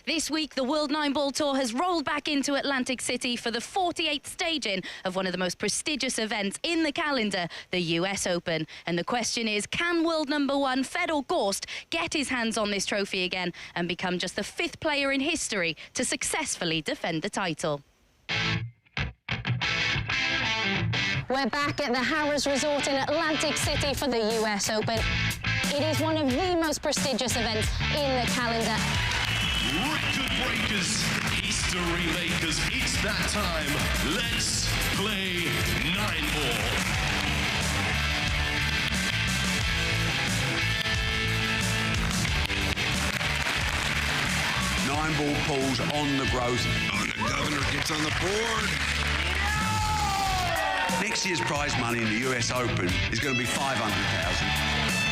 This week, the World 9-Ball Tour has rolled back into Atlantic City for the 48th staging of one of the most prestigious events in the calendar, the US Open. And the question is, can world number one Fedor Gorst get his hands on this trophy again and become just the 5th player in history to successfully defend the title? We're back at the Harrah's Resort in Atlantic City for the US Open. It is one of the most prestigious events in the calendar. Record breakers, history makers, it's that time. Let's play 9-ball. Nine-ball pulls on the growth. Oh, the governor gets on the board. Next year's prize money in the US Open is going to be $500,000.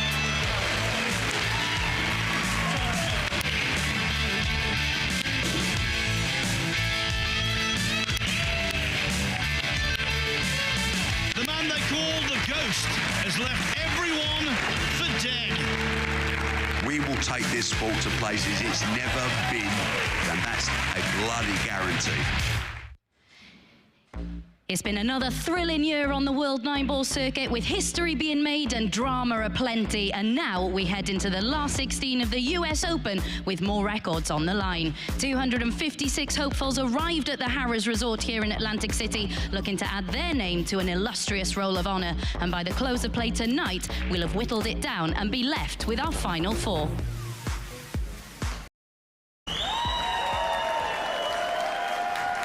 The man they call the Ghost has left everyone for dead. We will take this sport to places it's never been, and that's a bloody guarantee. It's been another thrilling year on the World 9-Ball circuit, with history being made and drama aplenty. And now we head into the last 16 of the US Open with more records on the line. 256 hopefuls arrived at the Harrah's Resort here in Atlantic City, looking to add their name to an illustrious roll of honour. And by the close of play tonight, we'll have whittled it down and be left with our final 4.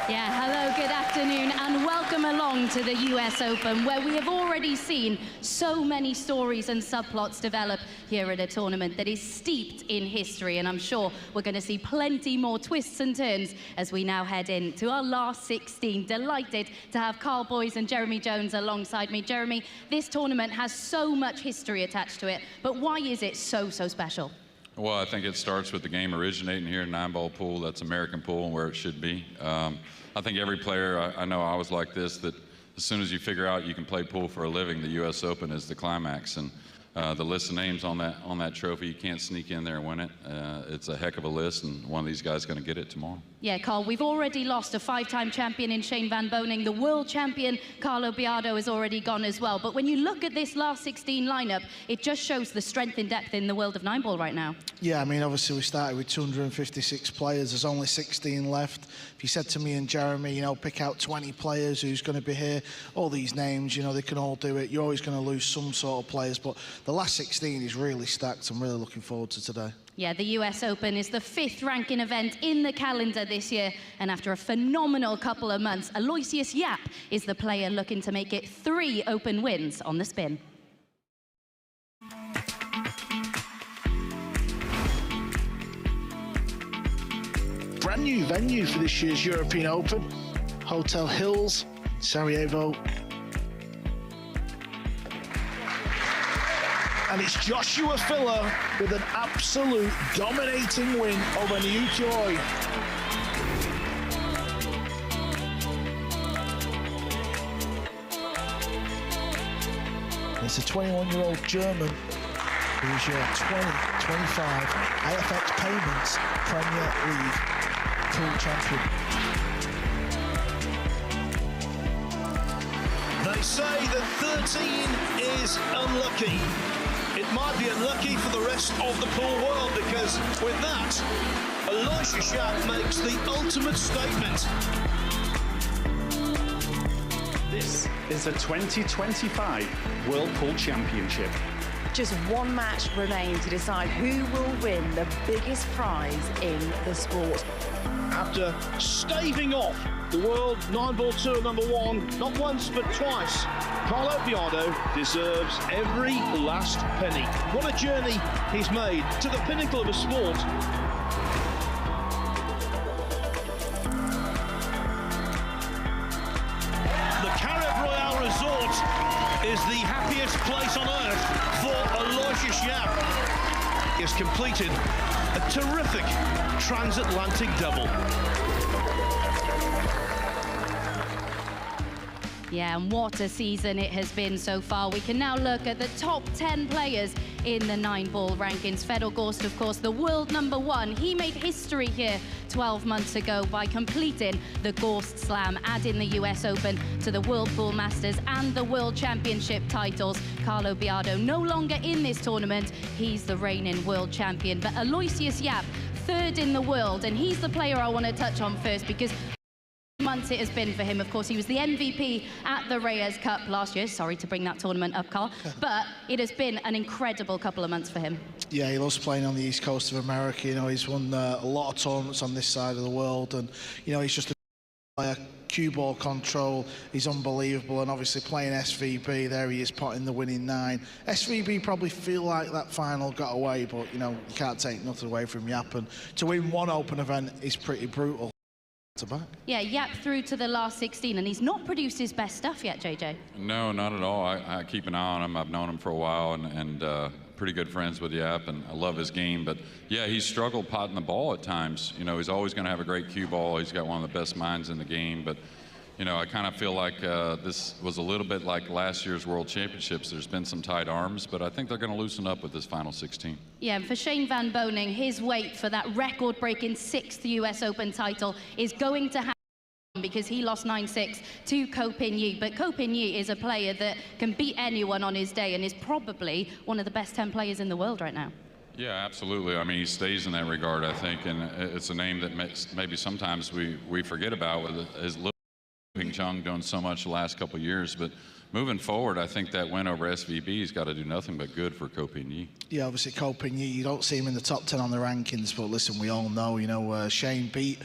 Yeah, hello, good afternoon, and welcome along to the US Open, where we have already seen so many stories and subplots develop here at a tournament that is steeped in history, and I'm sure we're going to see plenty more twists and turns as we now head in to our last 16. Delighted to have Carl Boyes and Jeremy Jones alongside me. Jeremy, this tournament has so much history attached to it, but why is it so special? Well, I think it starts with the game originating here in 9-ball pool. That's American pool and where it should be. I think every player, I know I was like this, that as soon as you figure out you can play pool for a living, the US Open is the climax. And the list of names on that trophy, you can't sneak in there and win it. It's a heck of a list, and one of these guys is going to get it tomorrow. Yeah, Carl, we've already lost a 5-time champion in Shane Van Boening. The world champion, Carlo Biardo, is already gone as well. But when you look at this last 16 lineup, it just shows the strength in depth in the world of 9-ball right now. Yeah, I mean, obviously we started with 256 players. There's only 16 left. If you said to me and Jeremy, you know, pick out 20 players who's going to be here, all these names, you know, they can all do it. You're always going to lose some sort of players, but the last 16 is really stacked. I'm really looking forward to today. Yeah, the US Open is the 5th ranking event in the calendar this year, and after a phenomenal couple of months, Aloysius Yap is the player looking to make it 3 Open wins on the spin. Brand new venue for this year's European Open, Hotel Hills, Sarajevo. And it's Joshua Filler with an absolute dominating win over New Joy. It's a 21-year-old German who's your 2025 AFX Payments Premier League pool champion. They say that 13 is unlucky. It might be unlucky for the rest of the pool world, because with that, Aloysius Yap makes the ultimate statement. This is the 2025 World Pool Championship. Just one match remains to decide who will win the biggest prize in the sport. After staving off the World 9-Ball Tour #1, not once but twice, Carlo Biardo deserves every last penny. What a journey he's made to the pinnacle of a sport. The Carib Royale Resort is the happiest place on earth for Aloysius Yap. He has completed a terrific transatlantic double. Yeah, and what a season it has been so far. We can now look at the top 10 players in the 9-ball rankings. Fedor Gorst, of course, the world #1. He made history here 12 months ago by completing the Gorst Slam, adding the US Open to the World Pool Masters and the World Championship titles. Carlo Biardo no longer in this tournament. He's the reigning world champion. But Aloysius Yap, third in the world, and he's the player I want to touch on first because months it has been for him. Of course, he was the MVP at the Reyes Cup last year. Sorry to bring that tournament up, Carl, but it has been an incredible couple of months for him. Yeah, he loves playing on the East Coast of America. You know, he's won a lot of tournaments on this side of the world, and you know, he's just a player. Cue ball control is unbelievable, and obviously playing SVB, there he is potting the winning 9. SVB probably feel like that final got away, but you know, you can't take nothing away from Yap, and to win one Open event is pretty brutal. Back. Yeah, Yap through to the last 16, and he's not produced his best stuff yet, JJ. No, not at all. I keep an eye on him. I've known him for a while, and pretty good friends with Yap, and I love his game. But yeah, he's struggled potting the ball at times. You know, he's always going to have a great cue ball. He's got one of the best minds in the game. But you know, I kind of feel like this was a little bit like last year's World Championships. There's been some tight arms, but I think they're going to loosen up with this final 16. Yeah, and for Shane Van Boening, his wait for that record-breaking 6th US Open title is going to happen because he lost 9-6 to Ko Pin-Yi. But Ko Pin-Yi is a player that can beat anyone on his day and is probably one of the best 10 players in the world right now. Yeah, absolutely. I mean, he stays in that regard, I think, and it's a name that maybe sometimes we forget about with his little Ping Chung doing so much the last couple of years, but moving forward, I think that win over SVB's got to do nothing but good for Ko Pin-Yi. Yeah, obviously Ko Pin-Yi, you don't see him in the top 10 on the rankings, but listen, we all know, you know, Shane beat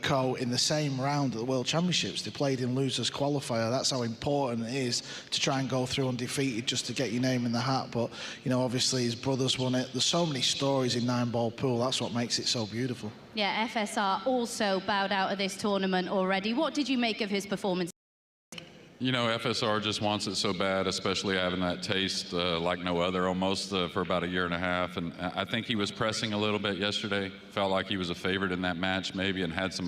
Ko in the same round at the World Championships. They played in losers qualifier. That's how important it is to try and go through undefeated just to get your name in the hat. But, you know, obviously his brothers won it. There's so many stories in 9-ball pool. That's what makes it so beautiful. Yeah, FSR also bowed out of this tournament already. What did you make of his performance? You know, FSR just wants it so bad, especially having that taste like no other almost for about 1.5 years. And I think he was pressing a little bit yesterday. Felt like he was a favorite in that match maybe and had some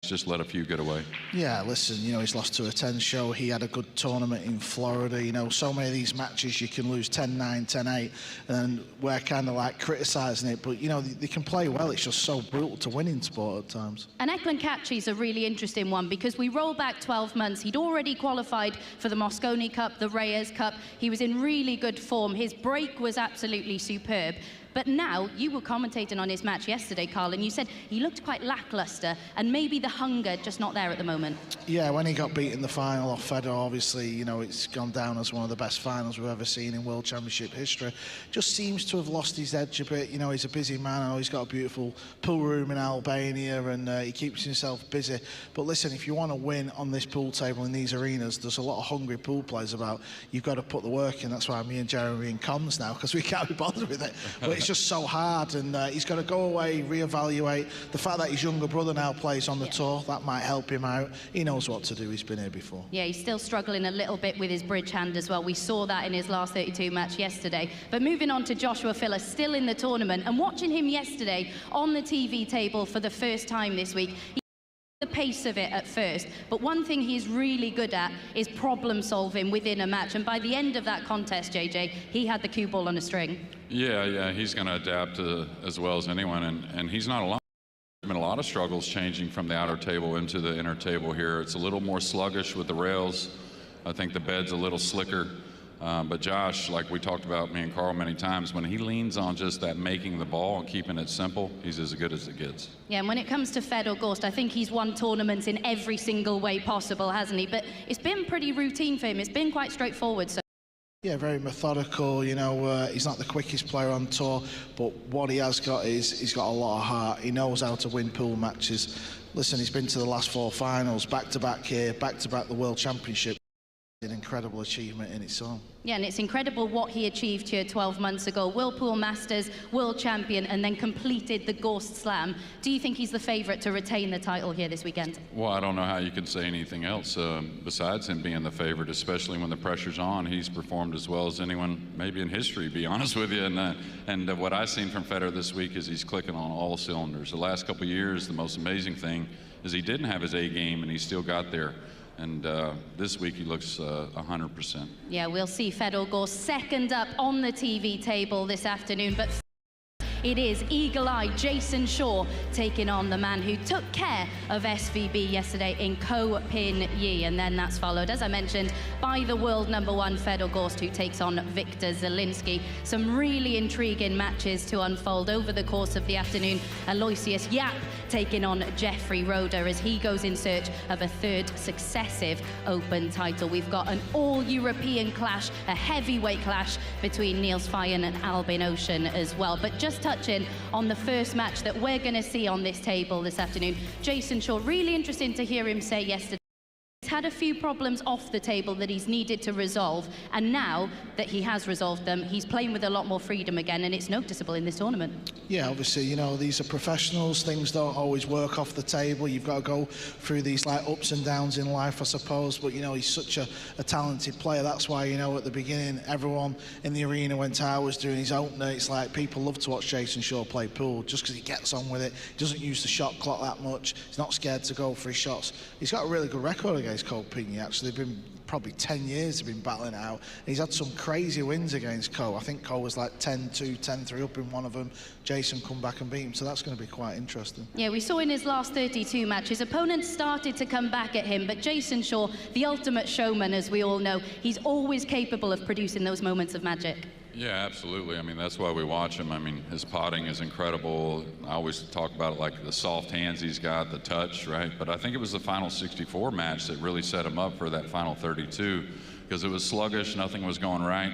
just let a few get away. Yeah, listen, you know, he's lost to a 10 show. He had a good tournament in Florida. You know, so many of these matches you can lose 10-9, 10-8, and we're kind of like criticising it. But, you know, they can play well. It's just so brutal to win in sport at times. And Eklund Katchi's a really interesting one because we roll back 12 months. He'd already qualified for the Mosconi Cup, the Reyes Cup. He was in really good form. His break was absolutely superb. But now, you were commentating on his match yesterday, Carl, and you said he looked quite lacklustre, and maybe the hunger just not there at the moment. Yeah, when he got beat in the final off Fedor, obviously, you know, it's gone down as one of the best finals we've ever seen in World Championship history. Just seems to have lost his edge a bit. You know, he's a busy man. I know he's got a beautiful pool room in Albania, and he keeps himself busy. But listen, if you want to win on this pool table in these arenas, there's a lot of hungry pool players about. You've got to put the work in. That's why me and Jeremy are in comms now, because we can't be bothered with it. But it's just so hard, and he's got to go away, reevaluate. The fact that his younger brother now plays on the tour, that might help him out. He knows what to do. He's been here before. Yeah, he's still struggling a little bit with his bridge hand as well. We saw that in his last 32 match yesterday. But moving on to Joshua Filler, still in the tournament, and watching him yesterday on the TV table for the first time this week. The pace of it at first, but one thing he's really good at is problem solving within a match, and by the end of that contest, JJ, he had the cue ball on a string. Yeah, he's going to adapt as well as anyone, and he's not alone. There's been a lot of struggles changing from the outer table into the inner table here. It's a little more sluggish with the rails. I think the bed's a little slicker. But Josh, like we talked about, me and Carl many times, when he leans on just that making the ball and keeping it simple, he's as good as it gets. Yeah, and when it comes to Fedor Gorst, I think he's won tournaments in every single way possible, hasn't he? But it's been pretty routine for him. It's been quite straightforward. So. Yeah, very methodical. You know, he's not the quickest player on tour, but what he has got is he's got a lot of heart. He knows how to win pool matches. Listen, he's been to the last 4 finals, back-to-back here, back-to-back the World Championship. An incredible achievement in its own. Yeah, and it's incredible what he achieved here 12 months ago. World Pool Masters, World Champion, and then completed the Gorst Slam. Do you think he's the favourite to retain the title here this weekend? Well, I don't know how you can say anything else besides him being the favourite, especially when the pressure's on. He's performed as well as anyone maybe in history, to be honest with you. And what I've seen from Federer this week is he's clicking on all cylinders. The last couple of years, the most amazing thing is he didn't have his A game, and he still got there. And this week he looks 100%. Yeah, we'll see Fedor Gorst second up on the TV table this afternoon, but it is eagle-eyed Jason Shaw taking on the man who took care of SVB yesterday in Ko Pin Yi. And then that's followed, as I mentioned, by the world #1 Fedor Gorst, who takes on Victor Zielinski. Some really intriguing matches to unfold over the course of the afternoon. Aloysius Yap taking on Jeffrey Roeder as he goes in search of a third successive Open title. We've got an all-European clash, a heavyweight clash between Niels Feijen and Albin Ocean as well. But just touching on the first match that we're going to see on this table this afternoon, Jason Shaw, really interesting to hear him say yesterday he's had a few problems off the table that he's needed to resolve, and now that he has resolved them, he's playing with a lot more freedom again, and it's noticeable in this tournament. Yeah, obviously, you know, these are professionals. Things don't always work off the table. You've got to go through these like ups and downs in life, I suppose. But, you know, he's such a talented player. That's why, you know, at the beginning, everyone in the arena when Tyler was doing his opener, it's like people love to watch Jason Shaw play pool just because he gets on with it. He doesn't use the shot clock that much. He's not scared to go for his shots. He's got a really good record against Ko Pin Yi, actually. They've been probably 10 years they've been battling it out. He's had some crazy wins against Ko. I think Ko was like 10-2, 10-3 up in one of them. Jason come back and beat him, so that's going to be quite interesting. Yeah, we saw in his last 32 matches, opponents started to come back at him, but Jason Shaw, the ultimate showman, as we all know, he's always capable of producing those moments of magic. Yeah, absolutely. I mean, that's why we watch him. I mean, his potting is incredible. I always talk about it like the soft hands he's got, the touch, right? But I think it was the final 64 match that really set him up for that final 32 because it was sluggish, nothing was going right.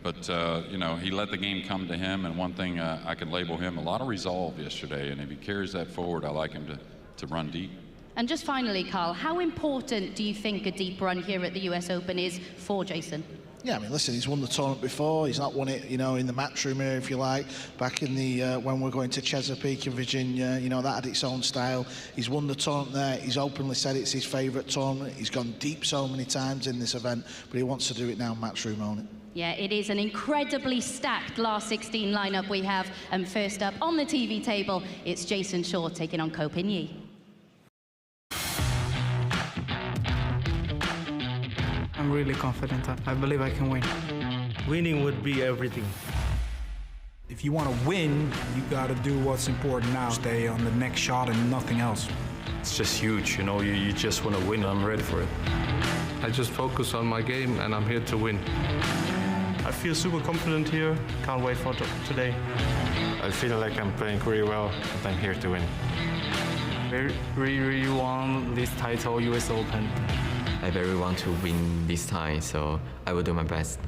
But, you know, he let the game come to him, and one thing I could label him, a lot of resolve yesterday, and if he carries that forward, I like him to run deep. And just finally, Carl, how important do you think a deep run here at the US Open is for Jason? Yeah, I mean, listen, he's won the tournament before. He's not won it, you know, in the matchroom here, if you like. Back in the when we're going to Chesapeake in Virginia, you know, that had its own style. He's won the tournament there. He's openly said it's his favourite tournament. He's gone deep so many times in this event, but he wants to do it now, matchroom on it. Yeah, it is an incredibly stacked last 16 lineup we have. And first up on the TV table, it's Jason Shaw taking on Ko Pin Yi. I'm really confident. I believe I can win. Winning would be everything. If you want to win, you got to do what's important now. Stay on the next shot and nothing else. It's just huge, you know, you just want to win. I'm ready for it. I just focus on my game and I'm here to win. I feel super confident here. Can't wait for today. I feel like I'm playing really well and I'm here to win. I really want this title, US Open. I very want to win this time, so I will do my best.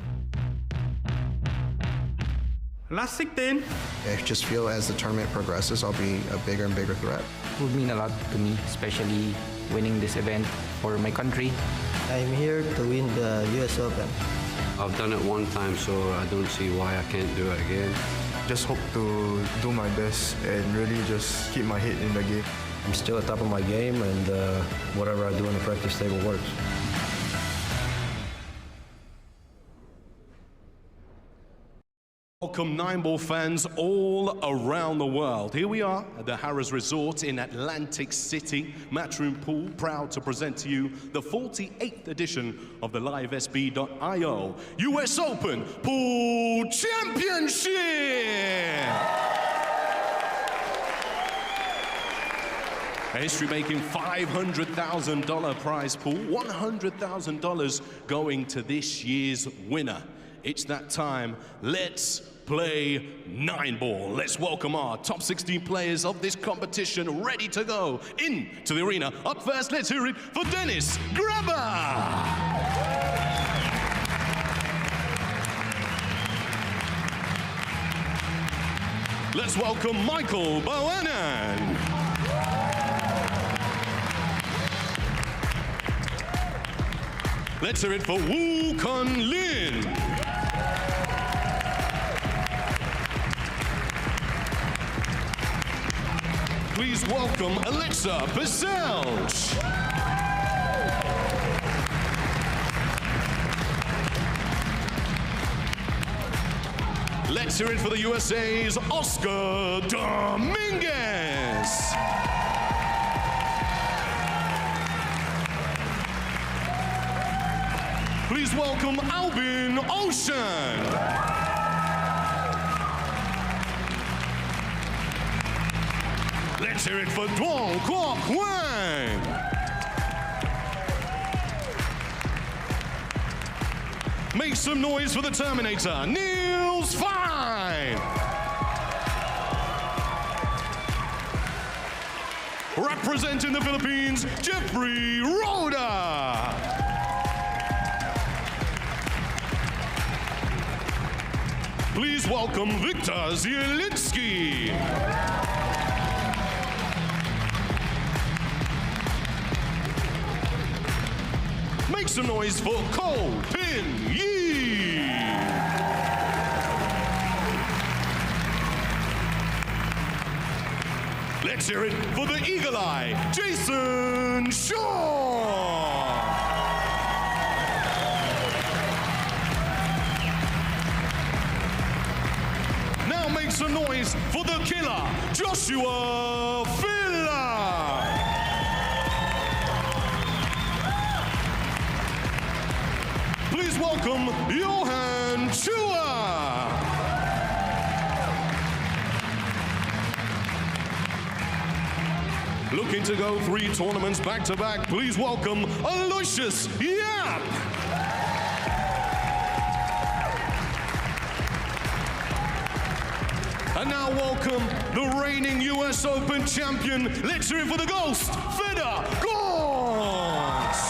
Last 16. I just feel as the tournament progresses, I'll be a bigger and bigger threat. It would mean a lot to me, especially winning this event for my country. I'm here to win the US Open. I've done it one time, so I don't see why I can't do it again. Just hope to do my best and really just keep my head in the game. I'm still at the top of my game, and whatever I do on the practice table works. Welcome 9-ball fans all around the world. Here we are at the Harrah's Resort in Atlantic City. Matchroom Pool, proud to present to you the 48th edition of the LiveSB.io US Open Pool Championship! A history-making $500,000 prize pool, $100,000 going to this year's winner. It's that time. Let's play 9-ball. Let's welcome our top 16 players of this competition ready to go into the arena. Up first, let's hear it for Dennis Grabber. Let's welcome Michael Bohannon. Let's hear it for Woo Kun Lin. Please welcome Alexa Baselj. Let's hear it for the USA's Oscar Dominguez. please welcome Albin Ocean. Let's hear it for Duong Quoc Wang. Make some noise for the Terminator, Niels Fine. Representing the Philippines, Jeffrey Roda. Please welcome Victor Zielinski. Make some noise for Ko Pin Yee. Let's hear it for the Eagle Eye, Jason Shaw. Now make some noise for the killer, Joshua Villa. Please welcome Johan Chua. Looking to go 3 tournaments back-to-back, please welcome Aloysius Yap. And now welcome the reigning US Open champion. Let's hear it for the Ghost, Fedor Gons.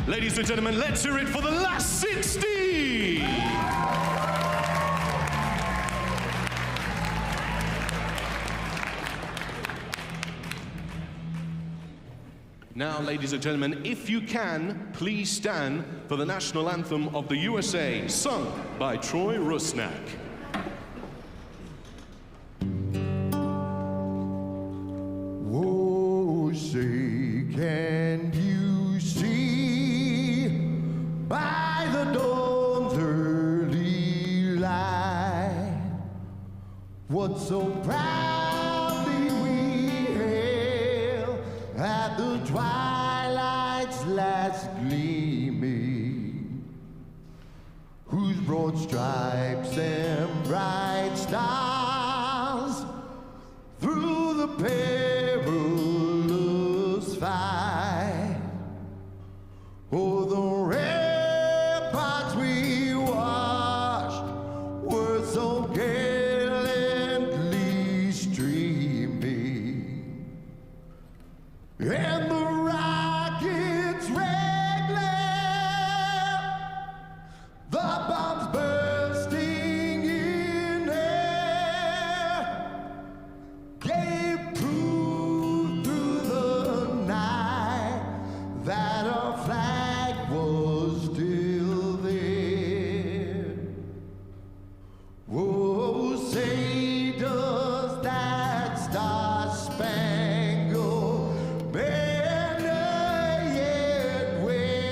Ladies and gentlemen, let's hear it for the last 60. Now, ladies and gentlemen, if you can, please stand for the national anthem of the USA, sung by Troy Rusnak. Oh, say, can you see by the dawn's early light what so proudly we hail at the twilight's last gleaming, whose broad stripes and bright stars through the perilous fight, oh, the ramparts we watched were so gallantly streaming, and the rockets' red glare, the bombs bursting in air, gave proof through the night that our flag was still there. Oh, say does that star-spangled banner yet wave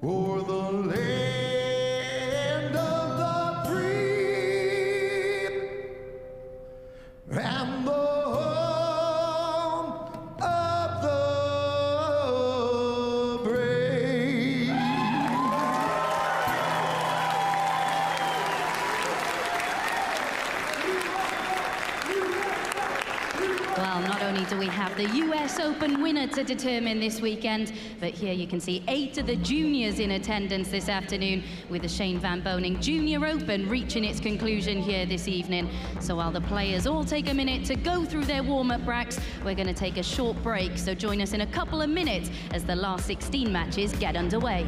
o'er the land of the free and the home of the brave? Well, not only do we have the US Open winner to determine this weekend, but here you can see 8 of the juniors in attendance this afternoon, with the Shane Van Boening Junior Open reaching its conclusion here this evening. So while the players all take a minute to go through their warm-up racks, we're going to take a short break. So join us in a couple of minutes as the last 16 matches get underway.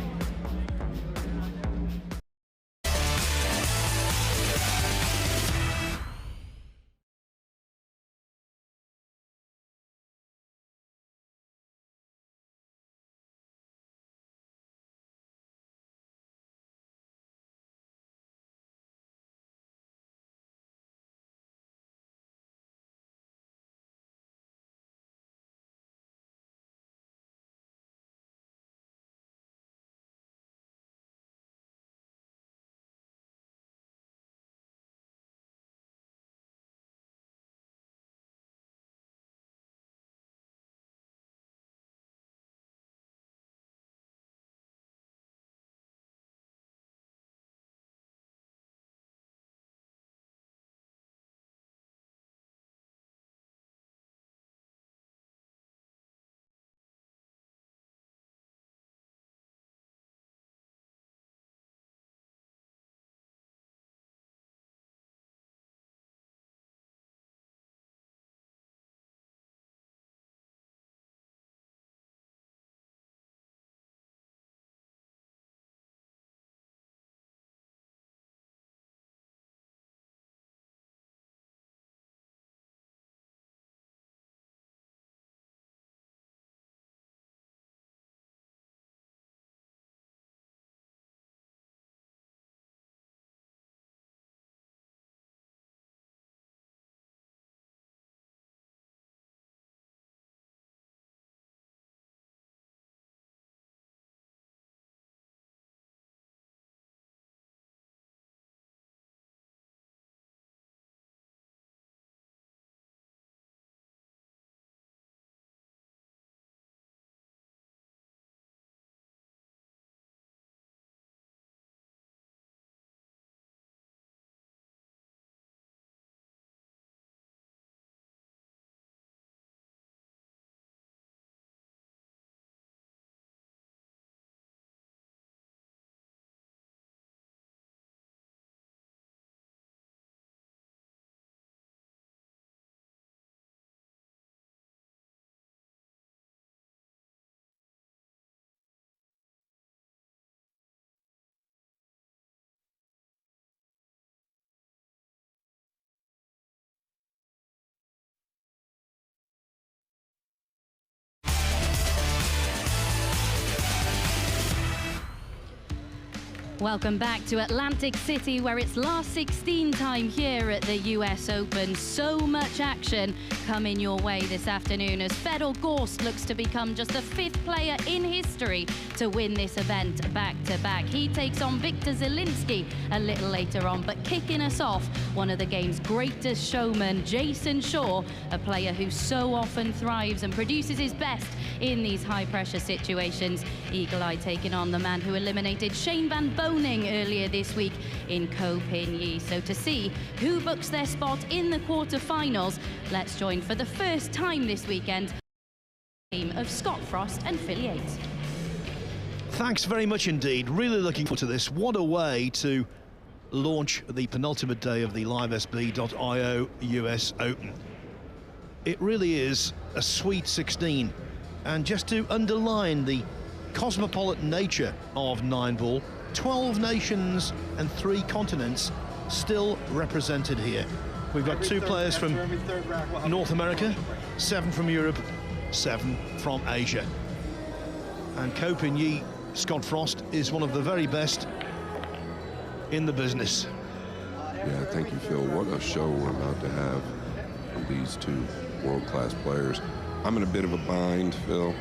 Welcome back to Atlantic City, where it's last 16 time here at the US Open. So much action coming your way this afternoon as Fedor Gorst looks to become just the 5th player in history to win this event back-to-back. He takes on Victor Zielinski a little later on, but kicking us off, one of the game's greatest showmen, Jason Shaw, a player who so often thrives and produces his best in these high-pressure situations. Eagle Eye taking on the man who eliminated Shane Van Boning earlier this week in Ko Pin Yi. So to see who books their spot in the quarterfinals, let's join for the first time this weekend the team of Scott Frost and Phil Yates. Thanks very much indeed. Really looking forward to this. What a way to launch the penultimate day of the LiveSB.io US Open. It really is a sweet 16. And just to underline the cosmopolitan nature of 9-ball, 12 nations and 3 continents still represented here. We've got 2 players from North America, 7 from Europe, 7 from Asia. And Ko Pin Yi, Scott Frost, is one of the very best in the business. Yeah, thank you, Phil. What a show we're about to have from these 2 world-class players. I'm in a bit of a bind, Phil.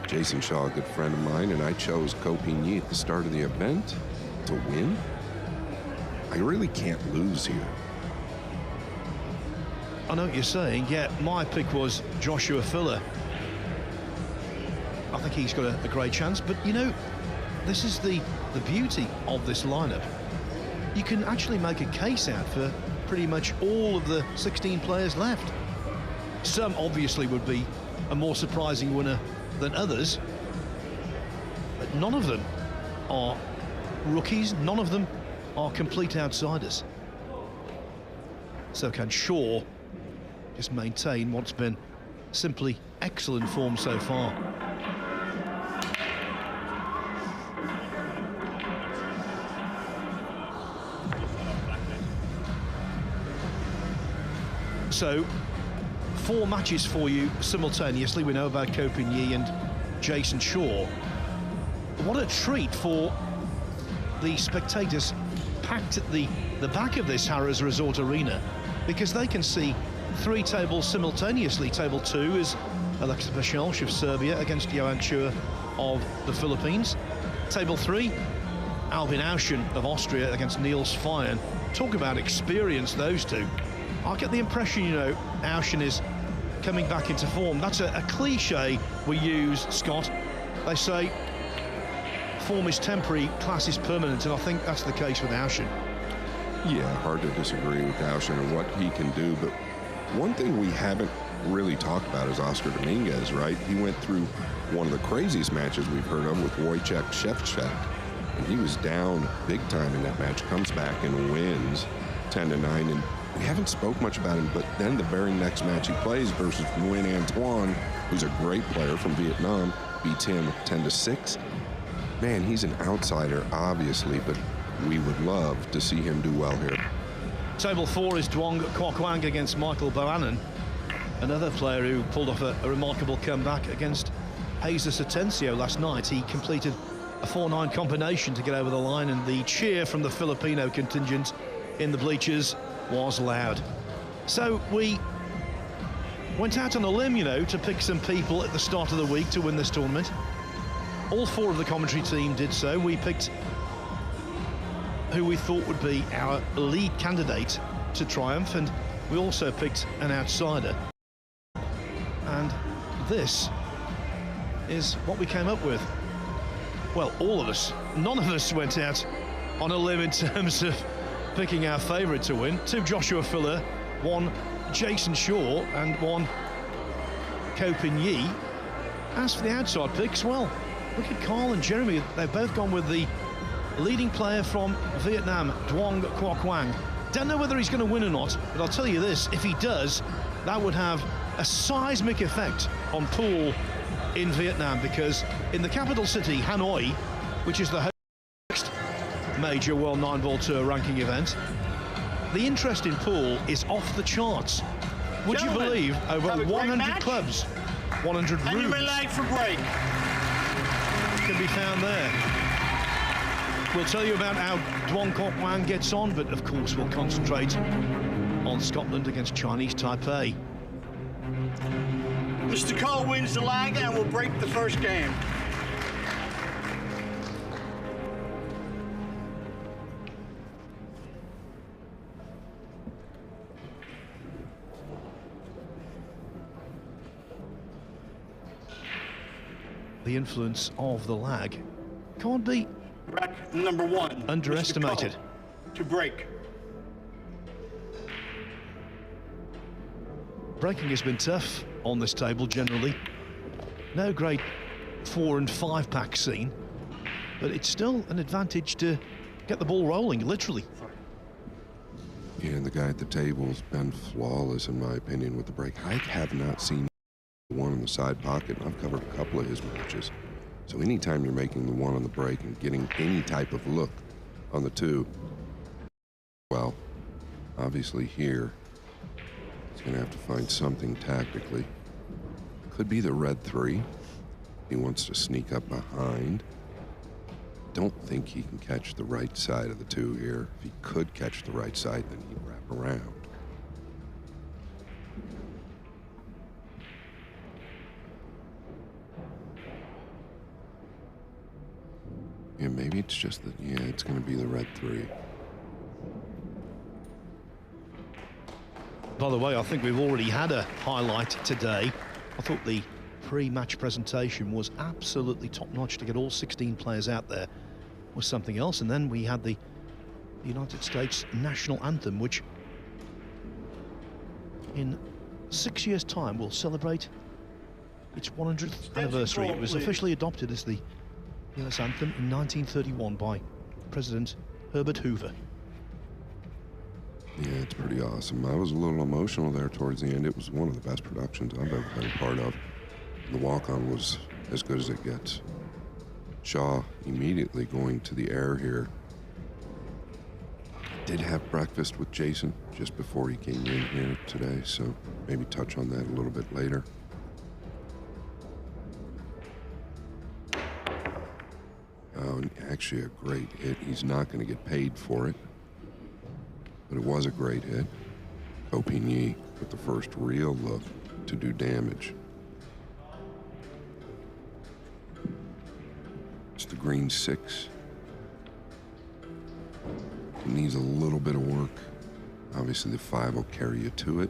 Jason Shaw, a good friend of mine, and I chose Ko Pin Yi at the start of the event to win. I really can't lose here. I know what you're saying. Yeah, my pick was Joshua Filler. I think he's got a great chance, but you know, this is the beauty of this lineup. You can actually make a case out for pretty much all of the 16 players left. Some obviously would be a more surprising winner than others, but none of them are rookies, none of them are complete outsiders. So can Shaw just maintain what's been simply excellent form so far? So 4 matches for you simultaneously. We know about Ko Pin Yi and Jason Shaw. What a treat for the spectators packed at the back of this Harrah's Resort Arena, because they can see 3 tables simultaneously. Table 2 is Aleksa Pechelj of Serbia against Johan Chua of the Philippines. Table 3, Albin Auschen of Austria against Niels Feijen. Talk about experience, those 2. I get the impression, you know, Auschen is coming back into form. That's a cliche we use, Scott. They say form is temporary, class is permanent, and I think that's the case with Auschen. Yeah, hard to disagree with Auschen and what he can do, but one thing we haven't really talked about is Oscar Dominguez, right? He went through one of the craziest matches we've heard of with Wojciech Szewczak, and he was down big time in that match, comes back and wins 10-9, and we haven't spoke much about him, but then the very next match he plays versus Nguyen Antoine, who's a great player from Vietnam, beats him 10-6. Man, he's an outsider, obviously, but we would love to see him do well here. Table 4 is Duong Quoc Quang against Michael Bohannon, another player who pulled off a remarkable comeback against Jesus Atencio last night. He completed a 4-9 combination to get over the line, and the cheer from the Filipino contingent in the bleachers was loud. So we went out on a limb, you know, to pick some people at the start of the week to win this tournament. All 4 of the commentary team did so. We picked who we thought would be our lead candidate to triumph, and we also picked an outsider. And this is what we came up with. Well, all of us, none of us went out on a limb in terms of picking our favourite to win. 2 Joshua Filler, 1 Jason Shaw, and 1 Ko Pin Yi. As for the outside picks, well, look at Carl and Jeremy. They've both gone with the leading player from Vietnam, Duong Quoc Quang. Don't know whether he's going to win or not, but I'll tell you this, if he does, that would have a seismic effect on pool in Vietnam, because in the capital city, Hanoi, which is the next major World 9-Ball Tour ranking event, the interest in pool is off the charts. Would you believe over 100 clubs, 100 rooms for break can be found there. We'll tell you about how Duong Kok Wan gets on, but of course we'll concentrate on Scotland against Chinese Taipei. Mr. Cole wins the lag and will break the first game. The influence of the lag can't be number 1 underestimated. Mr. Cole to break. Breaking has been tough on this table generally. No great 4 and 5 pack scene, but it's still an advantage to get the ball rolling, literally. Yeah, and the guy at the table's been flawless in my opinion with the break. I have not seen one in the side pocket, and I've covered a couple of his matches. So anytime you're making the one on the break and getting any type of look on the 2, well, obviously here, he's gonna have to find something tactically. Could be the red 3. He wants to sneak up behind. Don't think he can catch the right side of the 2 here. If he could catch the right side, then he'd wrap around. Yeah, maybe it's just that, yeah, it's going to be the red 3. By the way, I think we've already had a highlight today. I thought the pre-match presentation was absolutely top-notch. To get all 16 players out there was something else. And then we had the United States national anthem, which in 6 years' time will celebrate its 100th anniversary. It was officially adopted as the US anthem in 1931 by President Herbert Hoover. Yeah, it's pretty awesome. I was a little emotional there towards the end. It was one of the best productions I've ever been a part of. The walk-on was as good as it gets. Shaw immediately going to the air here. Did have breakfast with Jason just before he came in here today, so maybe touch on that a little bit later. Oh, actually a great hit. He's not going to get paid for it, but it was a great hit. Copigny with the first real look to do damage. It's the green 6. It needs a little bit of work. Obviously the 5 will carry you to it.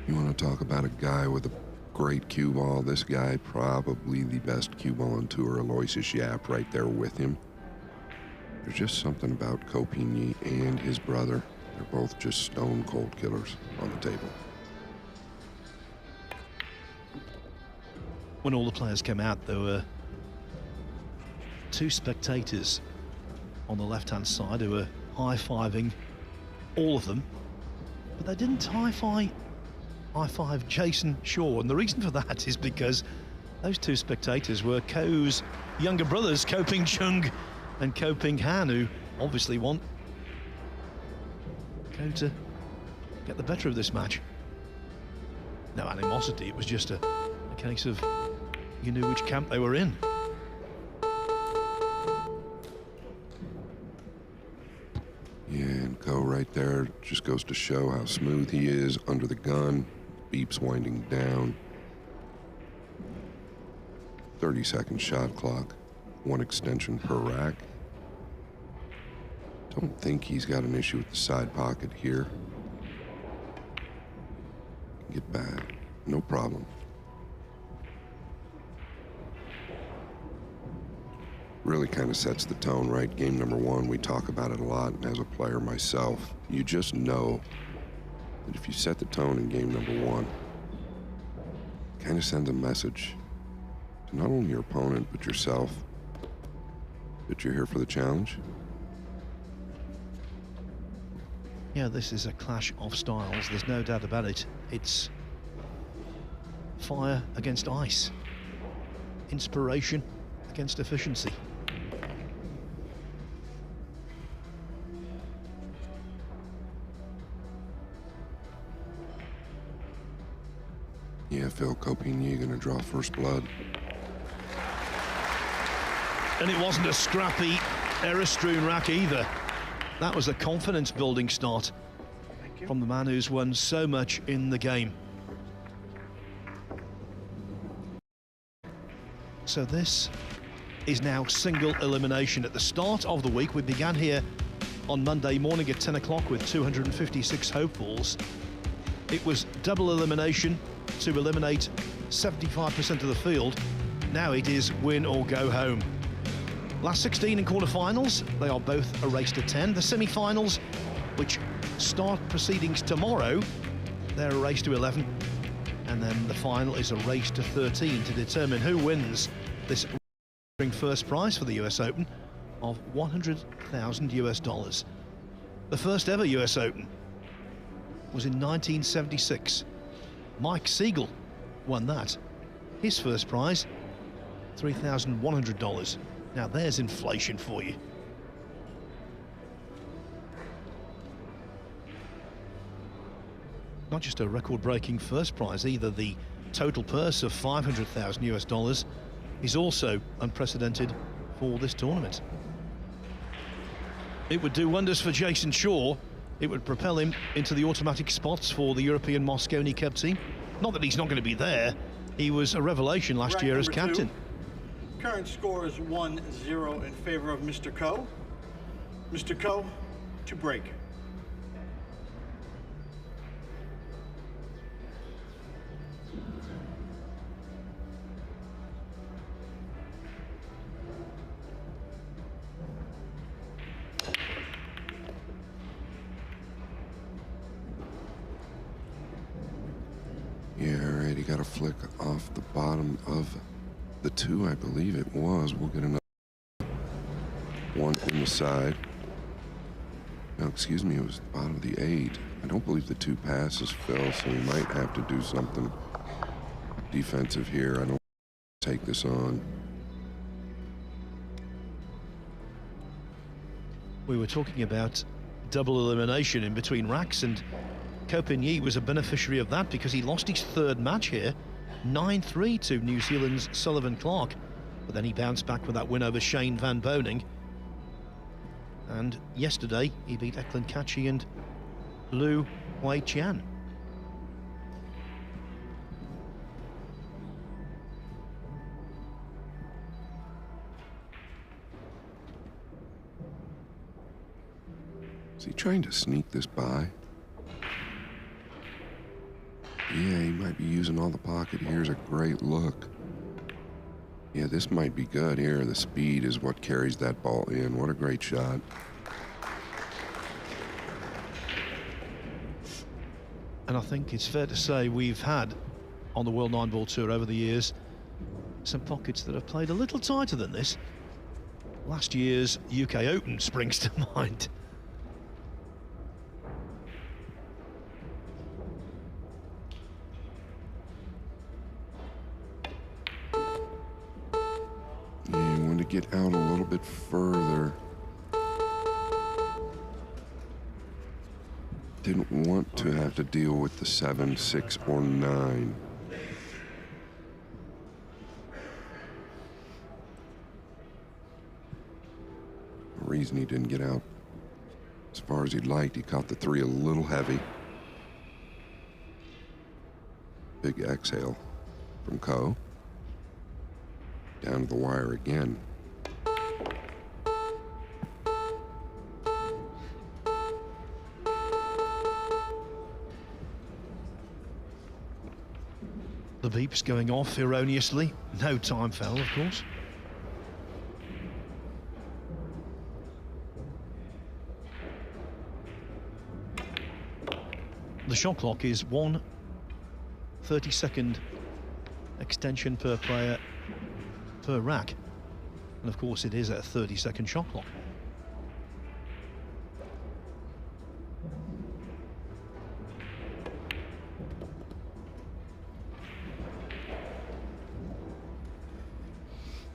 You want to talk about a guy with a great cue ball? This guy, probably the best cue ball on tour, Aloysius Yap, right there with him. There's just something about Copigny and his brother. They're both just stone cold killers on the table. When all the players came out, there were 2 spectators on the left-hand side who were high-fiving all of them, but they didn't high-five Jason Shaw, and the reason for that is because those 2 spectators were Ko's younger brothers, Ko Ping Chung and Ko Ping Han, who obviously want Ko to get the better of this match. No animosity, it was just a case of you knew which camp they were in. Yeah, and Ko right there just goes to show how smooth he is under the gun. Beeps winding down. 30-second shot clock. 1 extension per rack. Don't think he's got an issue with the side pocket here. Get back. No problem. Really kind of sets the tone, right? Game number 1, we talk about it a lot, and as a player myself, you just know that if you set the tone in game number 1, kind of sends a message to not only your opponent, but yourself, that you're here for the challenge. Yeah, this is a clash of styles, there's no doubt about it. It's fire against ice, inspiration against efficiency. Phil Copigny going to draw first blood. And it wasn't a scrappy, error-strewn rack either. That was a confidence-building start from the man who's won so much in the game. So this is now single elimination. At the start of the week, we began here on Monday morning at 10 o'clock with 256 hopefuls. It was double elimination to eliminate 75% of the field. Now it is win or go home. Last 16 in quarterfinals, they are both a race to 10. The semi-finals, which start proceedings tomorrow, they're a race to 11. And then the final is a race to 13 to determine who wins this first prize for the US Open of $100,000 US. The first ever US Open was in 1976. Mike Siegel won that. His first prize, $3,100. Now there's inflation for you. Not just a record-breaking first prize either, the total purse of $500,000 US is also unprecedented for this tournament. It would do wonders for Jason Shaw. It would propel him into the automatic spots for the European Mosconi Cup team. Not that he's not going to be there. He was a revelation last year as captain. Current score is 1-0 in favor of Mr. Ko. Mr. Ko to break. Yeah, all right, he got a flick off the bottom of the 2, I believe it was. We'll get another one in the side. No, excuse me, it was the bottom of the 8. I don't believe the 2 passes fell, so we might have to do something defensive here. I don't take this on. We were talking about double elimination in between racks, and Copigny was a beneficiary of that because he lost his third match here, 9-3 to New Zealand's Sullivan Clark. But then he bounced back with that win over Shane Van Boening. And yesterday, he beat Eklund Kachi and Liu Hui-Chian. Is he trying to sneak this by? Yeah, he might be using all the pocket. Here's a great look. Yeah, this might be good here. The speed is what carries that ball in. What a great shot. And I think it's fair to say we've had, on the World 9-Ball Tour over the years, some pockets that have played a little tighter than this. Last year's UK Open springs to mind. Get out a little bit further. Didn't want to have to deal with the 7, 6, or 9. The reason he didn't get out as far as he'd liked, he caught the 3 a little heavy. Big exhale from Ko. Down to the wire again. The beeps going off erroneously. No time foul, of course. The shot clock is 1 30-second extension per player per rack. And of course it is a 30-second shot clock.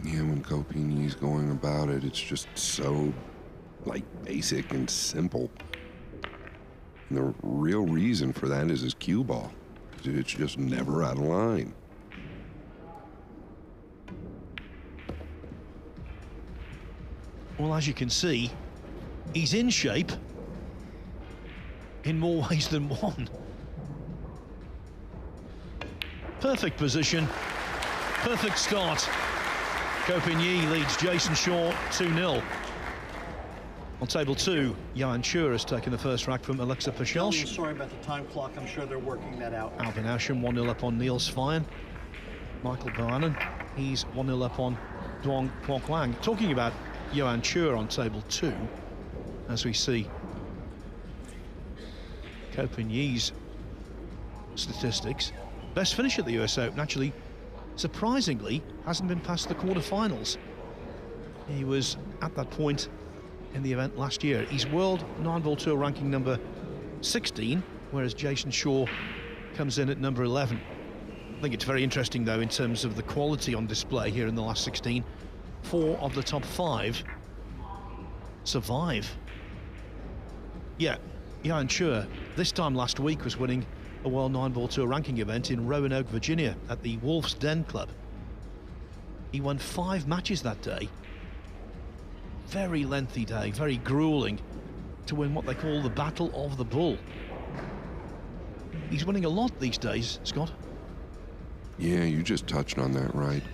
Yeah, when Copigny's going about it, it's just so, like, basic and simple. And the real reason for that is his cue ball. It's just never out of line. Well, as you can see, he's in shape in more ways than one. Perfect position, perfect start. Ko Pin-Yi leads Jason Shaw 2-0. On table 2, Johan Chur has taken the first rack from Alexa Pachelsch. Sorry about the time clock. I'm sure they're working that out. Alvin Asham 1-0 up on Niels Sveien. Michael Bohannon, he's 1-0 up on Duong Kwok-Wang. Talking about Johan Chur on table 2, as we see Ko Pin-Yi's statistics. Best finish at the US Open, actually, surprisingly, hasn't been past the quarterfinals. He was at that point in the event last year. He's World 9-Ball Tour ranking number 16, whereas Jason Shaw comes in at number 11. I think it's very interesting, though, in terms of the quality on display here in the last 16. 4 of the top 5 survive. Yeah, Johan Chur, this time last week, was winning a World 9-Ball Tour ranking event in Roanoke, Virginia, at the Wolf's Den Club. He won 5 matches that day. Very lengthy day, very grueling, to win what they call the Battle of the Bull. He's winning a lot these days, Scott. Yeah, you just touched on that, right?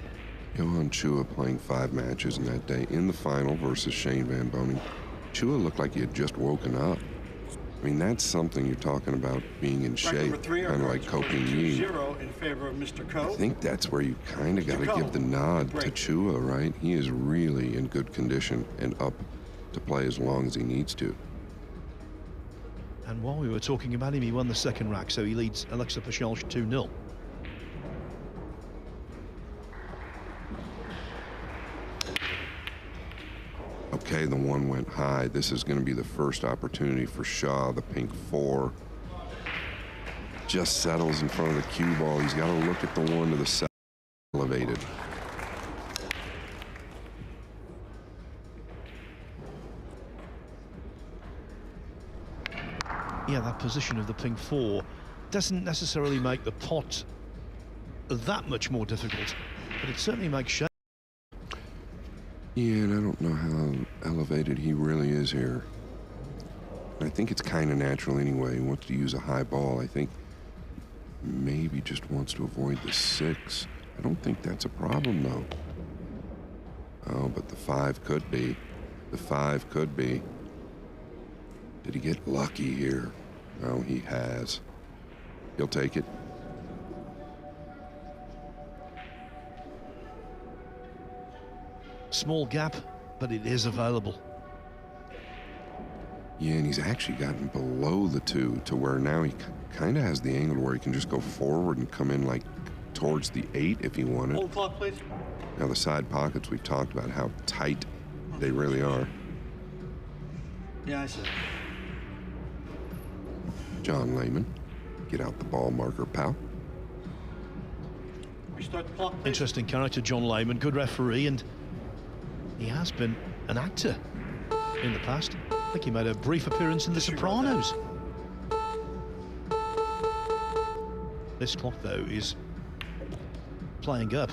Johan Chua playing 5 matches in that day in the final versus Shane Van Boening. Chua looked like he had just woken up. I mean, that's something you're talking about, being in shape, kind of like Ko Pin-Yi. In favor of Mr. Ko. I think that's where you kind of got to give the nod to Chua, right? He is really in good condition and up to play as long as he needs to. And while we were talking about him, he won the second rack, so he leads Alexa Pachelsch 2-0. Okay, the 1 went high. This is going to be the first opportunity for Shaw, the pink 4. Just settles in front of the cue ball. He's got to look at the 1 to the side, elevated. Yeah, that position of the pink 4 doesn't necessarily make the pot that much more difficult, but it certainly makes shape. Yeah, and I don't know how elevated he really is here. I think it's kind of natural anyway. He wants to use a high ball. I think maybe just wants to avoid the 6. I don't think that's a problem, though. Oh, but the 5 could be. The 5 could be. Did he get lucky here? No, he has. He'll take it. Small gap, but it is available. Yeah, and he's actually gotten below the 2 to where now he kind of has the angle where he can just go forward and come in like towards the 8 if he wanted. Hold clock, please. Now the side pockets, we've talked about how tight they really are. Yeah, I see. John Lehman, get out the ball marker, pal. Restart the clock, please. Interesting character, John Lehman, good referee, and he has been an actor in the past. I think he made a brief appearance in The Sopranos. This clock, though, is playing up.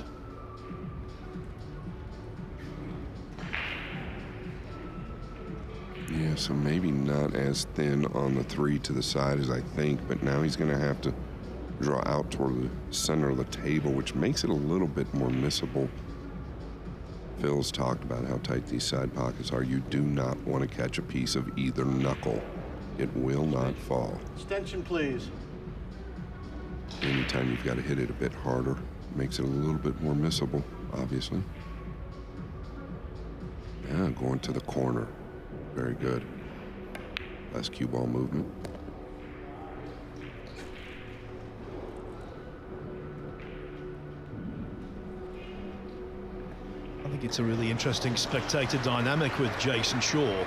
Yeah, so maybe not as thin on the 3 to the side as I think, but now he's going to have to draw out toward the center of the table, which makes it a little bit more missable. Phil's talked about how tight these side pockets are. You do not want to catch a piece of either knuckle. It will not fall. Extension, please. Anytime you've got to hit it a bit harder, makes it a little bit more missable, obviously. Yeah, going to the corner. Very good. Less cue ball movement. I think it's a really interesting spectator dynamic with Jason Shaw.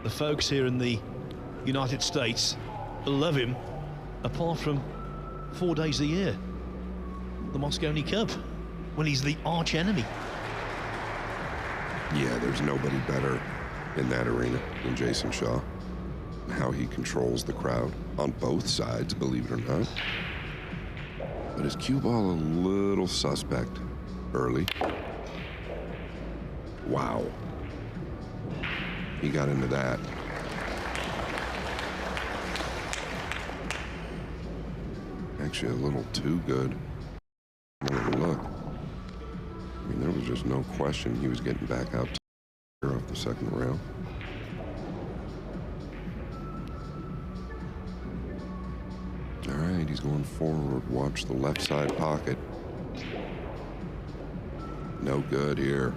The folks here in the United States love him, apart from 4 days a year. The Moscone Cup, when he's the arch enemy. Yeah, there's nobody better in that arena than Jason Shaw. How he controls the crowd on both sides, believe it or not. But his cue ball a little suspect early. Wow. He got into that. Actually, a little too good. Look. I mean, there was just no question he was getting back out off the second rail. All right, he's going forward. Watch the left side pocket. No good here.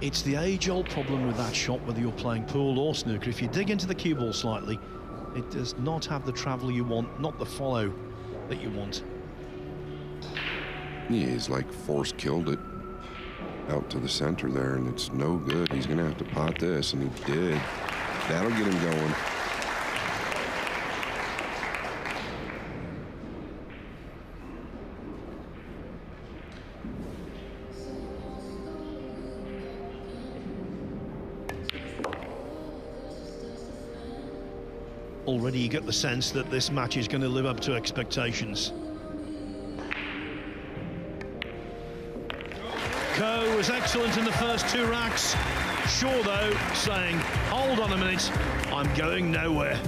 It's the age-old problem with that shot, whether you're playing pool or snooker. If you dig into the cue ball slightly, it does not have the travel you want, not the follow that you want. Yeah, he's like force killed it out to the center there, and it's no good. He's gonna have to pot this, and he did. That'll get him going. Already you get the sense that this match is going to live up to expectations. Ko was excellent in the first two racks. Shaw, though, saying, hold on a minute, I'm going nowhere.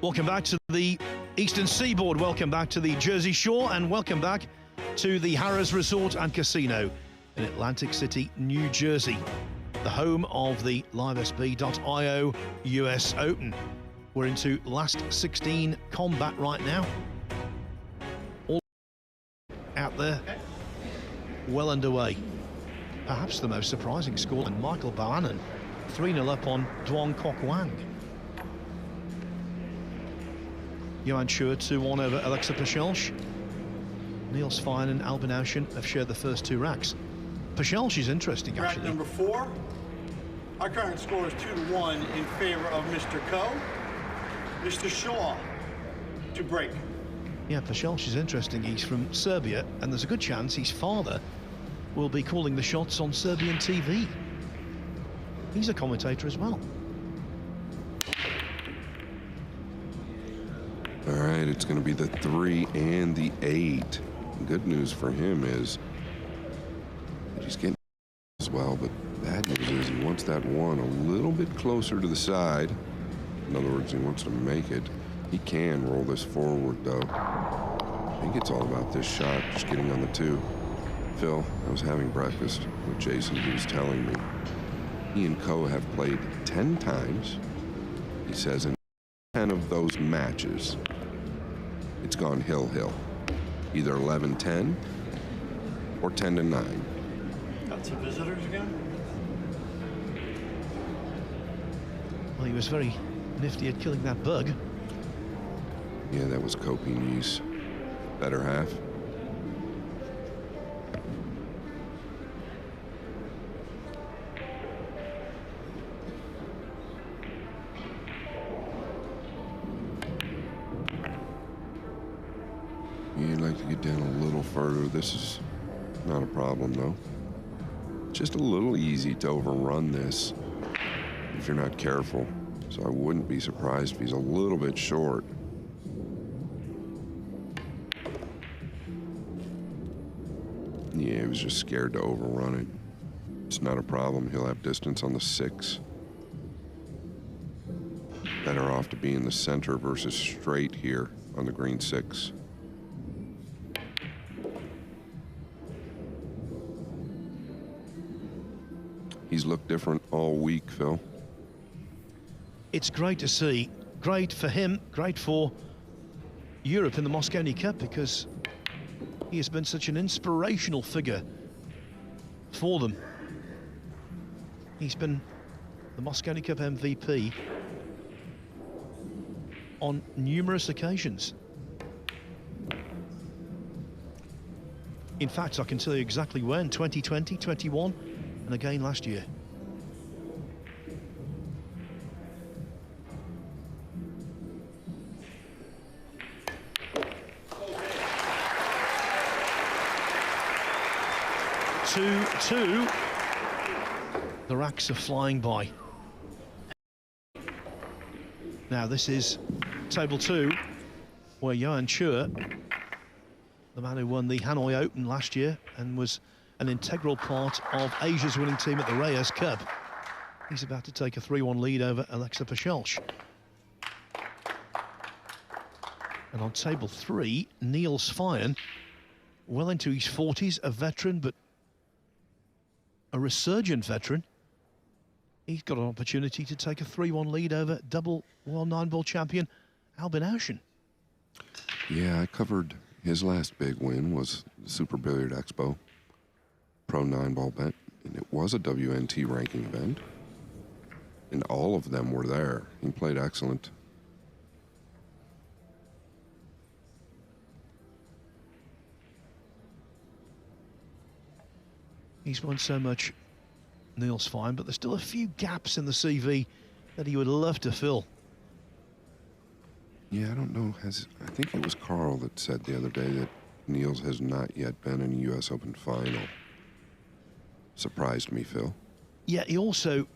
Welcome back to the Eastern Seaboard, welcome back to the Jersey Shore, and welcome back to the Harrah's Resort and Casino in Atlantic City, New Jersey, the home of the LiveSB.io US Open. We're into last 16 combat right now. All out there well underway. Perhaps the most surprising score, and Michael Bohannon 3-0 up on Duong Kok Wang. Johan Chua 2-1 over Alexa Pachelsch. Niels Fine and Albin Auschen have shared the first two racks. Pachelsch is interesting, Rack actually. number 4. Our current score is 2-1 in favor of Mr. Ko. Mr. Shaw to break. Yeah, Pachelsch is interesting. He's from Serbia, and there's a good chance his father will be calling the shots on Serbian TV. He's a commentator as well. All right, it's going to be the 3 and the 8. Good news for him is he's getting as well, but bad news is he wants that 1 a little bit closer to the side. In other words, he wants to make it. He can roll this forward, though. I think it's all about this shot, just getting on the 2. Phil, I was having breakfast with Jason. He was telling me he and Ko have played 10 times. He says in 10 of those matches, it's gone hill-hill. Either 11-10 or 10-9. Got some visitors again? Well, he was very nifty at killing that bug. Yeah, that was Kopini's better half. You'd like to get down a little further. This is not a problem, though. Just a little easy to overrun this if you're not careful. So I wouldn't be surprised if he's a little bit short. Yeah, he was just scared to overrun it. It's not a problem. He'll have distance on the 6. Better off to be in the center versus straight here on the green 6. He's looked different all week, Phil. It's great to see. Great for him, great for Europe in the Mosconi Cup, because he has been such an inspirational figure for them. He's been the Mosconi Cup MVP on numerous occasions. In fact, I can tell you exactly when: 2020, 21, and again last year. Two. The racks are flying by. Now this is table 2, where Johan Chua, the man who won the Hanoi Open last year and was an integral part of Asia's winning team at the Reyes Cup, he's about to take a 3-1 lead over Alexa Pachelsch. And on table 3, Niels Fine, well into his 40s, a veteran, but a resurgent veteran. He's got an opportunity to take a 3-1 lead over double world 9-ball champion Albin Auschen. Yeah, I covered his last big win was the Super Billiard Expo Pro 9-ball event, and it was a WNT ranking event, and all of them were there. He played excellent. He's won so much, Niels Fine, but there's still a few gaps in the CV that he would love to fill. Yeah, I don't know. I think it was Carl that said the other day that Niels has not yet been in a U.S. Open final. Surprised me, Phil. Yeah, he also,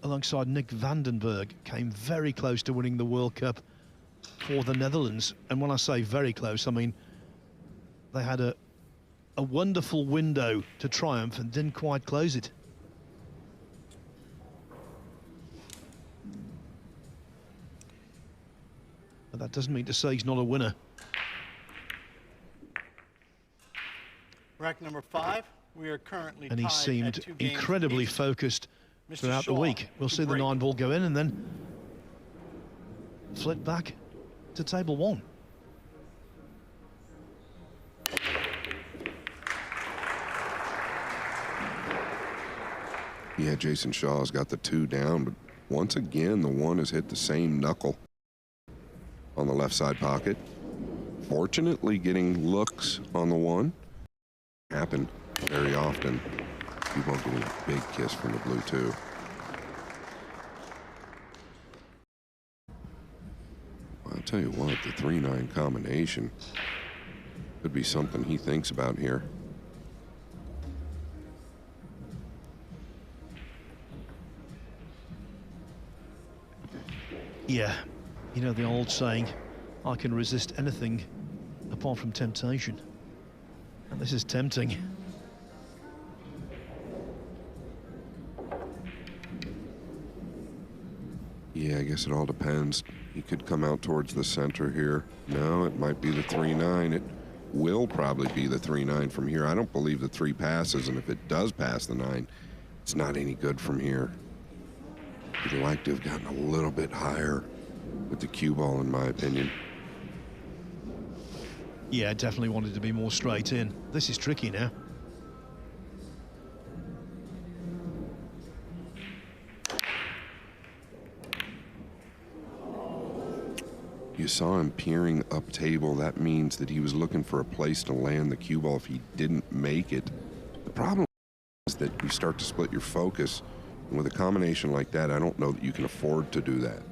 alongside Nick Vandenberg, came very close to winning the World Cup for the Netherlands. And when I say very close, I mean they had a wonderful window to triumph and didn't quite close it. But that doesn't mean to say he's not a winner. Rack number 5. We are currently And he tied seemed at 2 games incredibly apiece. focused Mr. throughout the Shaw week. We'll to see the break. 9-ball go in and then flip back to table 1. Yeah, Jason Shaw's got the 2 down, but once again, the 1 has hit the same knuckle on the left side pocket. Fortunately, getting looks on the 1 happen very often. People getting a big kiss from the blue, too. I'll tell you what, the 3-9 combination could be something he thinks about here. Yeah, you know the old saying, I can resist anything apart from temptation. And this is tempting. Yeah, I guess it all depends. He could come out towards the center here. No, it might be the 3-9. It will probably be the 3-9 from here. I don't believe the 3 passes, and if it does pass the 9, it's not any good from here. He'd like to have gotten a little bit higher with the cue ball, in my opinion. Yeah, definitely wanted to be more straight in. This is tricky now. You saw him peering up table. That means that he was looking for a place to land the cue ball if he didn't make it. The problem is that you start to split your focus. And with a combination like that, I don't know that you can afford to do that.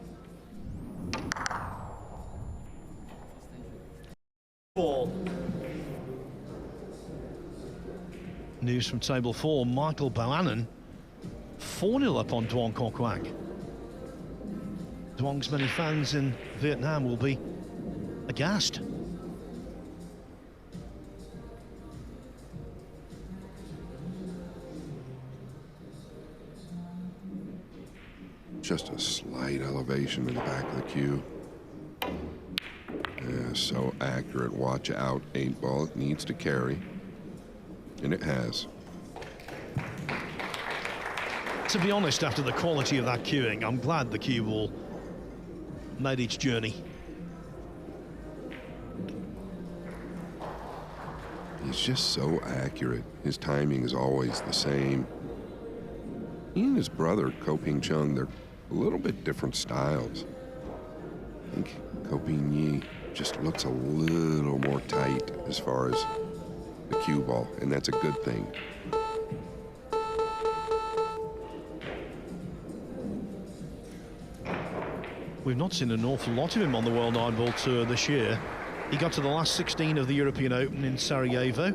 Ball. News from table 4, Michael Bohannon 4-0 up on Duong Kok Kwang. Duong's many fans in Vietnam will be aghast. Just a slight elevation in the back of the cue. Yeah, so accurate. Watch out, 8 ball. It needs to carry. And it has. To be honest, after the quality of that cueing, I'm glad the cue ball made its journey. He's just so accurate. His timing is always the same. He and his brother, Ko Ping Chung, they're a little bit different styles. I think Ko Ping Yi just looks a little more tight as far as the cue ball, and that's a good thing. We've not seen an awful lot of him on the World 9-Ball Tour this year. He got to the last 16 of the European Open in Sarajevo.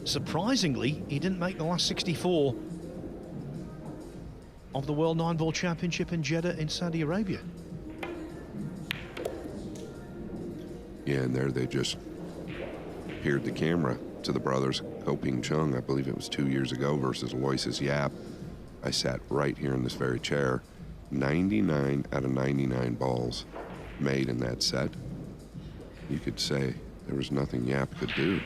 Surprisingly, he didn't make the last 64 of the World 9-Ball Championship in Jeddah in Saudi Arabia. Yeah, and there they just peered the camera to the brothers. Ko Ping Chung, I believe it was 2 years ago, versus Aloysius Yap. I sat right here in this very chair. 99 out of 99 balls made in that set. You could say there was nothing Yap could do.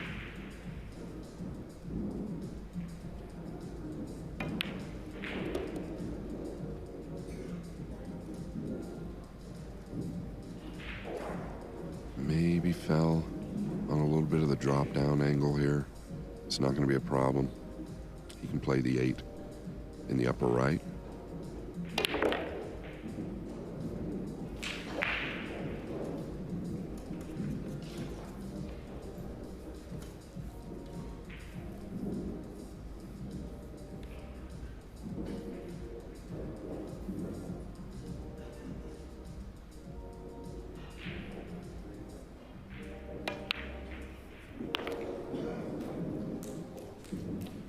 Maybe fell on a little bit of the drop down angle here. It's not going to be a problem. He can play the 8 in the upper right.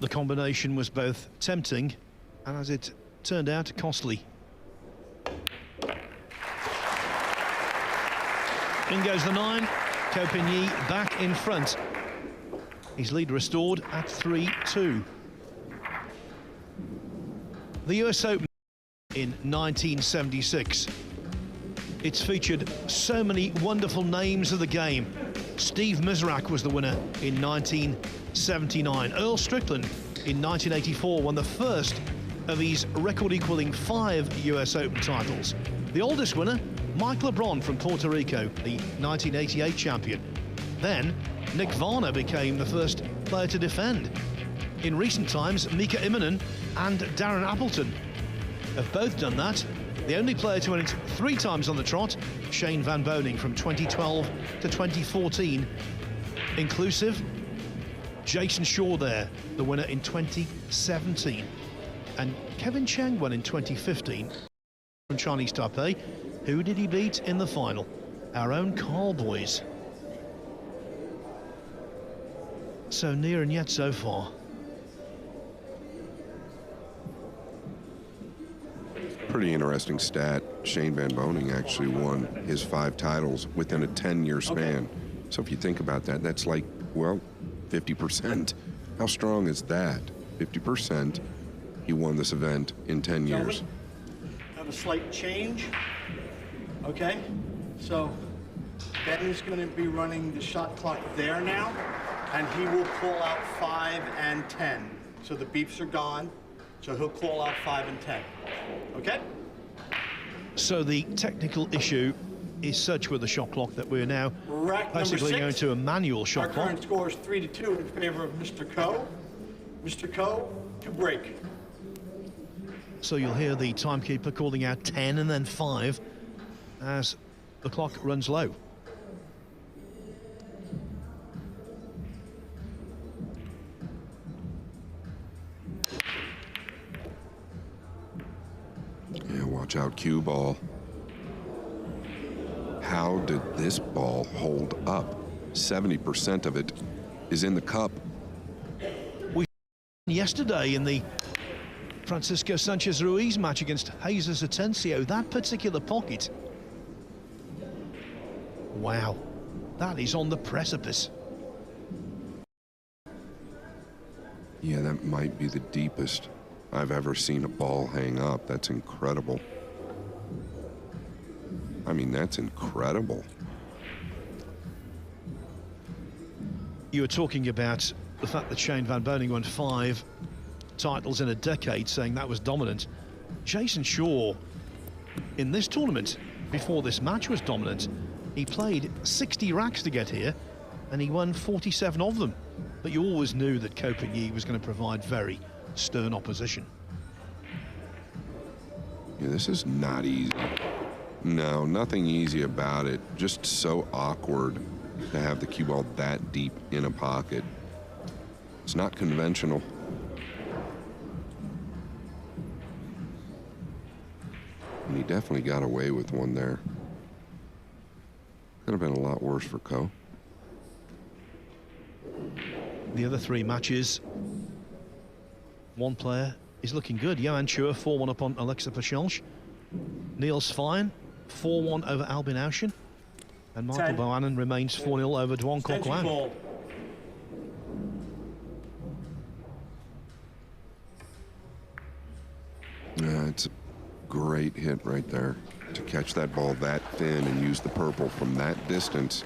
The combination was both tempting and, as it turned out, costly. In goes the 9. Ko Ping Yi back in front. His lead restored at 3-2. The US Open in 1976. It's featured so many wonderful names of the game. Steve Mizrak was the winner in 1979. Earl Strickland in 1984 won the first of his record-equaling 5 US Open titles. The oldest winner, Mike LeBron from Puerto Rico, the 1988 champion. Then, Nick Varner became the first player to defend. In recent times, Mika Immonen and Darren Appleton have both done that. The only player to win it 3 times on the trot, Shane Van Boening, from 2012 to 2014 inclusive. Jason Shaw there, the winner in 2017. And Kevin Cheng won in 2015 from Chinese Taipei. Who did he beat in the final? Our own Carl Boys. So near and yet so far. Pretty interesting stat. Shane Van Boening actually won his 5 titles within a 10-year span. Okay. So if you think about that, that's like, well, 50%. How strong is that? 50%. He won this event in 10 years. Have a slight change. Okay. So Ben is going to be running the shot clock there now, and he will call out 5 and 10. So the beeps are gone. So he'll call out 5 and 10. Okay? So the technical issue is such with the shot clock that we're now basically going to a manual shot clock. Our current score is 3-2 in favor of Mr. Ko. Mr. Ko to break. So you'll hear the timekeeper calling out 10 and then 5 as the clock runs low. Yeah, watch out, cue ball. How did this ball hold up? 70% of it is in the cup. We yesterday in the Francisco Sanchez Ruiz match against Jesus Atencio, that particular pocket. Wow, that is on the precipice. Yeah, that might be the deepest I've ever seen a ball hang up. That's incredible. I mean, that's incredible. You were talking about the fact that Shane Van Boening won 5 titles in a decade, saying that was dominant. Jason Shaw, in this tournament, before this match, was dominant. He played 60 racks to get here, and he won 47 of them. But you always knew that Ko Ping-yi was going to provide very stern opposition. Yeah, this is not easy. No, nothing easy about it. Just so awkward to have the cue ball that deep in a pocket. It's not conventional. And he definitely got away with one there. Could have been a lot worse for Ko. The other 3 matches, one player is looking good. Johan Chua 4-1 up on Alexa Pachelch. Niels Fine 4-1 over Albin Auschen. And Michael Bohannon remains 4-0 over Duong Kok Kwang. Yeah, it's a great hit right there. To catch that ball that thin and use the purple from that distance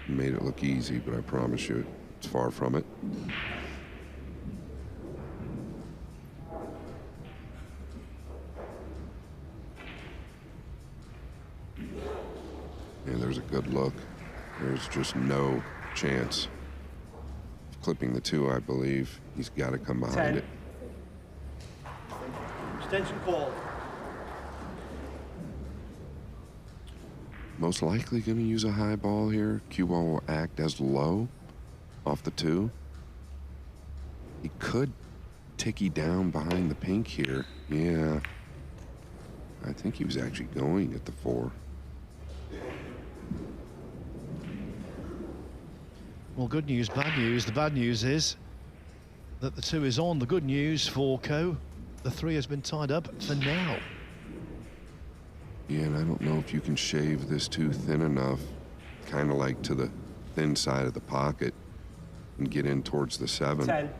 made it look easy, but I promise you it's far from it. And there's a good look. There's just no chance of clipping the 2, I believe. He's got to come behind 10. it. Extension called. Most likely going to use a high ball here. Cue ball will act as low off the 2. He could ticky down behind the pink here. Yeah. I think he was actually going at the 4. Well, good news, bad news. The bad news is that the 2 is on. The good news for Ko, the 3 has been tied up for now. Yeah, and I don't know if you can shave this 2 thin enough, kind of like to the thin side of the pocket, and get in towards the 7. 10.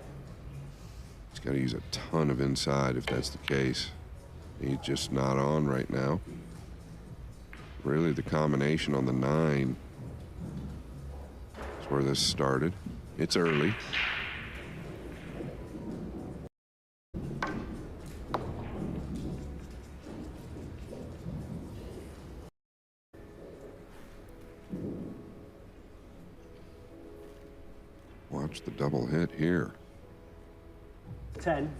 He's got to use a ton of inside if that's the case. He's just not on right now. Really, the combination on the 9 is where this started. It's early. dodged the double hit here. 10.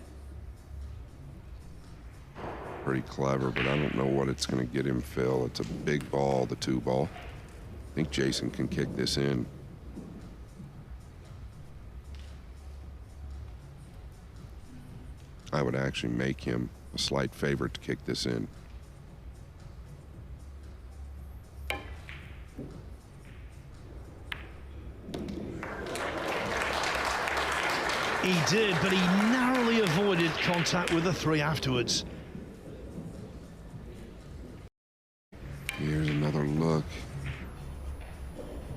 Pretty clever, but I don't know what it's going to get him, Phil. It's a big ball, the 2 ball. I think Jason can kick this in. I would actually make him a slight favorite to kick this in. He did, but he narrowly avoided contact with the 3 afterwards. Here's another look.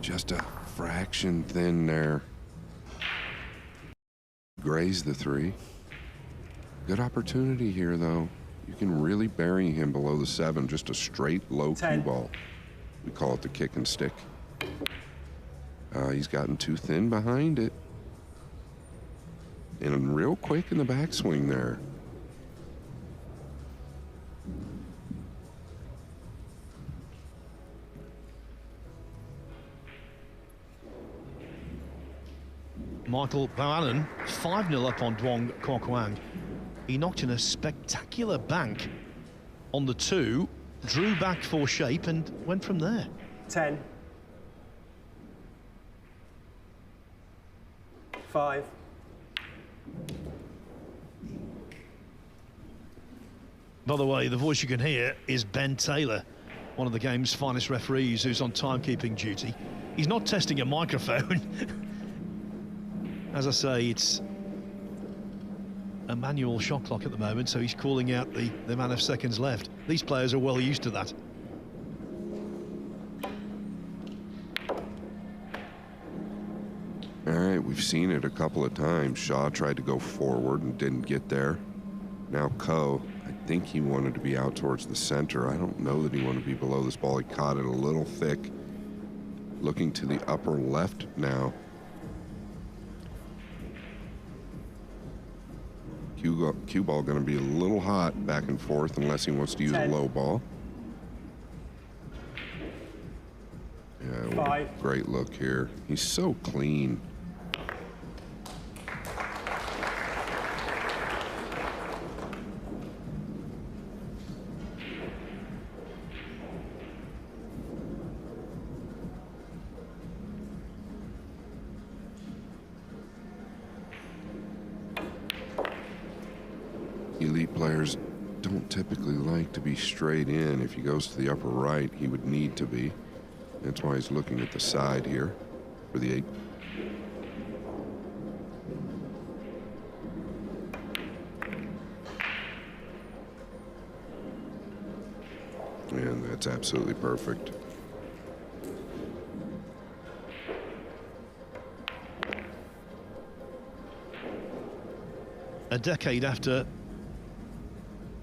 Just a fraction thin there. Grazed the 3. Good opportunity here, though. You can really bury him below the 7, just a straight low cue ball. We call it the kick and stick. He's gotten too thin behind it. And real quick in the backswing there. Michael Bohannon, 5-0 up on Duong Kok Hwang. He knocked in a spectacular bank on the 2, drew back for shape and went from there. 10. 5. By the way, the voice you can hear is Ben Taylor, one of the game's finest referees who's on timekeeping duty. He's not testing a microphone. As I say, it's a manual shot clock at the moment, so he's calling out the amount of seconds left. These players are well used to that. All right, we've seen it a couple of times. Shaw tried to go forward and didn't get there. Now Ko, I think he wanted to be out towards the center. I don't know that he wanted to be below this ball. He caught it a little thick. Looking to the upper left now. Cue ball going to be a little hot back and forth unless he wants to use a low ball. Yeah, what a great look here. He's so clean. Elite players don't typically like to be straight in. If he goes to the upper right, he would need to be. That's why he's looking at the side here for the 8. And that's absolutely perfect. A decade after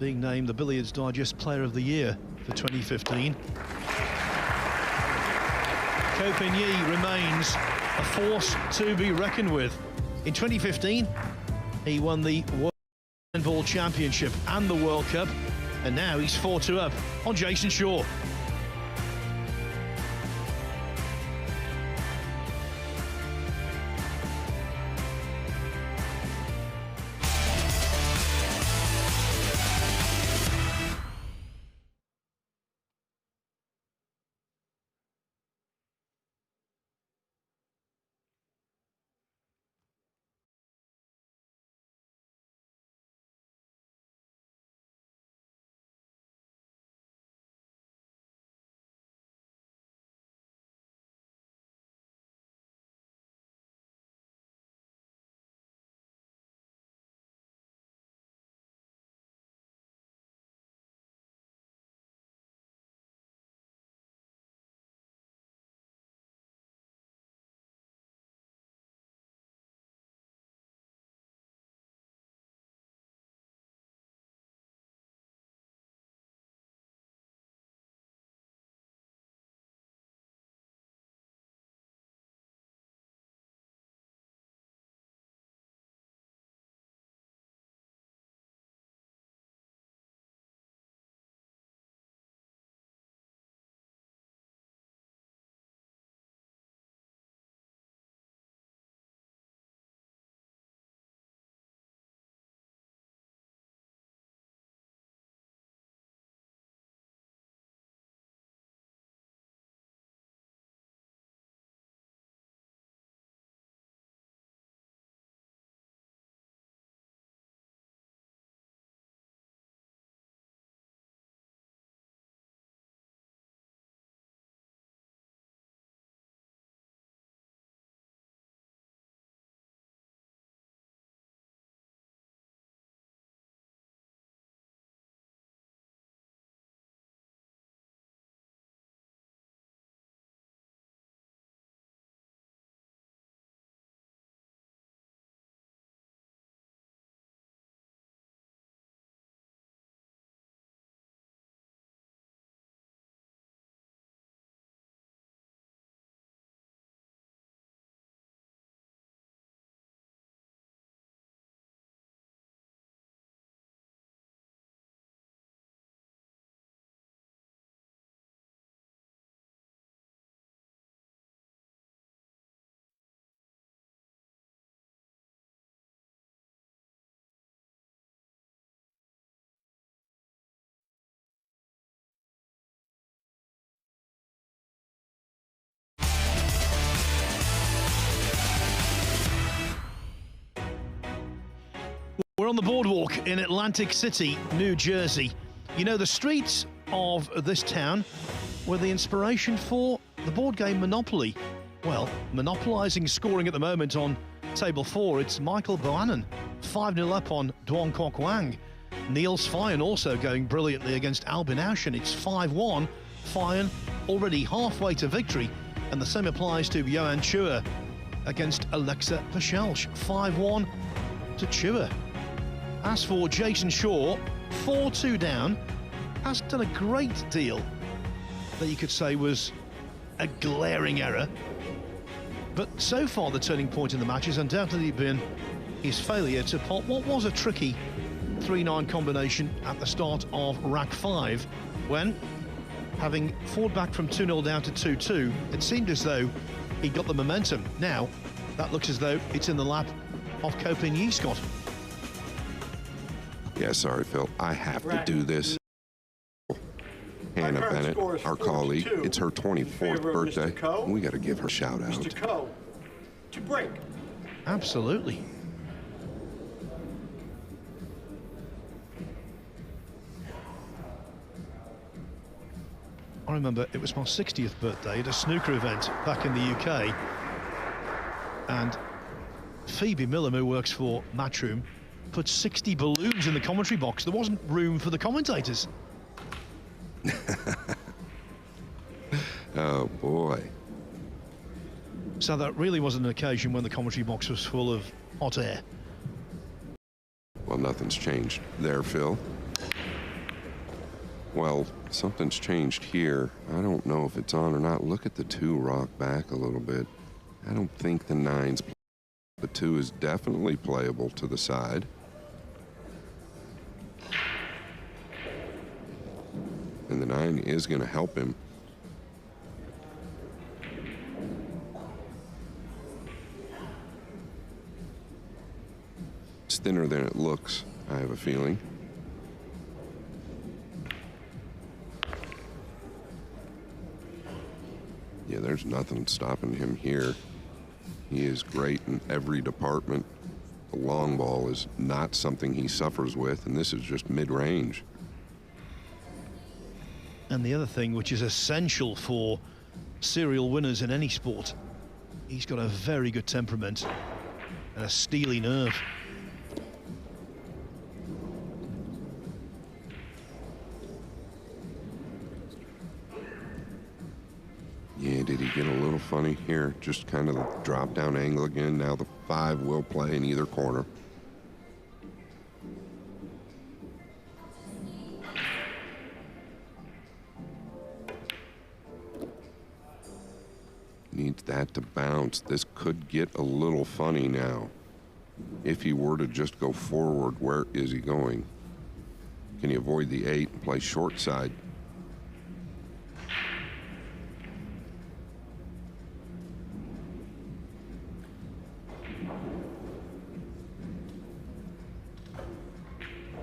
being named the Billiards Digest Player of the Year for 2015. Ko Pin-Yi remains a force to be reckoned with. In 2015, he won the World Handball Championship and the World Cup, and now he's 4-2 up on Jason Shaw. We're on the boardwalk in Atlantic City, New Jersey. You know, the streets of this town were the inspiration for the board game Monopoly. Well, monopolising scoring at the moment on table 4, it's Michael Bohannon, 5-0 up on Duong Kok Wang. Niels Fyan also going brilliantly against Albin Auschen. It's 5-1. Fyan already halfway to victory, and the same applies to Johan Chua against Alexa Pachelch. 5-1 to Chua. As for Jason Shaw, 4-2 down, has done a great deal that you could say was a glaring error. But so far the turning point in the match has undoubtedly been his failure to pot what was a tricky 3-9 combination at the start of rack 5, when, having fought back from 2-0 down to 2-2, it seemed as though he got the momentum. Now, that looks as though it's in the lap of Ko Pin Yi, Scott. Yeah, sorry, Phil. I have to do this. Hannah Bennett, our colleague, it's her 24th birthday. We got to give her a shout out. Mr. Ko, to break. Absolutely. I remember it was my 60th birthday at a snooker event back in the UK, and Phoebe Miller, who works for Matchroom, put 60 balloons in the commentary box. There wasn't room for the commentators. Oh boy. So that really wasn't an occasion when the commentary box was full of hot air. Well, nothing's changed there, Phil. Well, something's changed here. I don't know if it's on or not. Look at the 2 rock back a little bit. I don't think the 9's. The 2 is definitely playable to the side. And the 9 is going to help him. It's thinner than it looks, I have a feeling. Yeah, there's nothing stopping him here. He is great in every department. The long ball is not something he suffers with, and this is just mid-range. And the other thing, which is essential for serial winners in any sport, he's got a very good temperament and a steely nerve. Yeah, did he get a little funny here? Just kind of the drop-down angle again. Now the 5 will play in either corner. Needs that to bounce. This could get a little funny now. If he were to just go forward, where is he going? Can he avoid the 8 and play short side?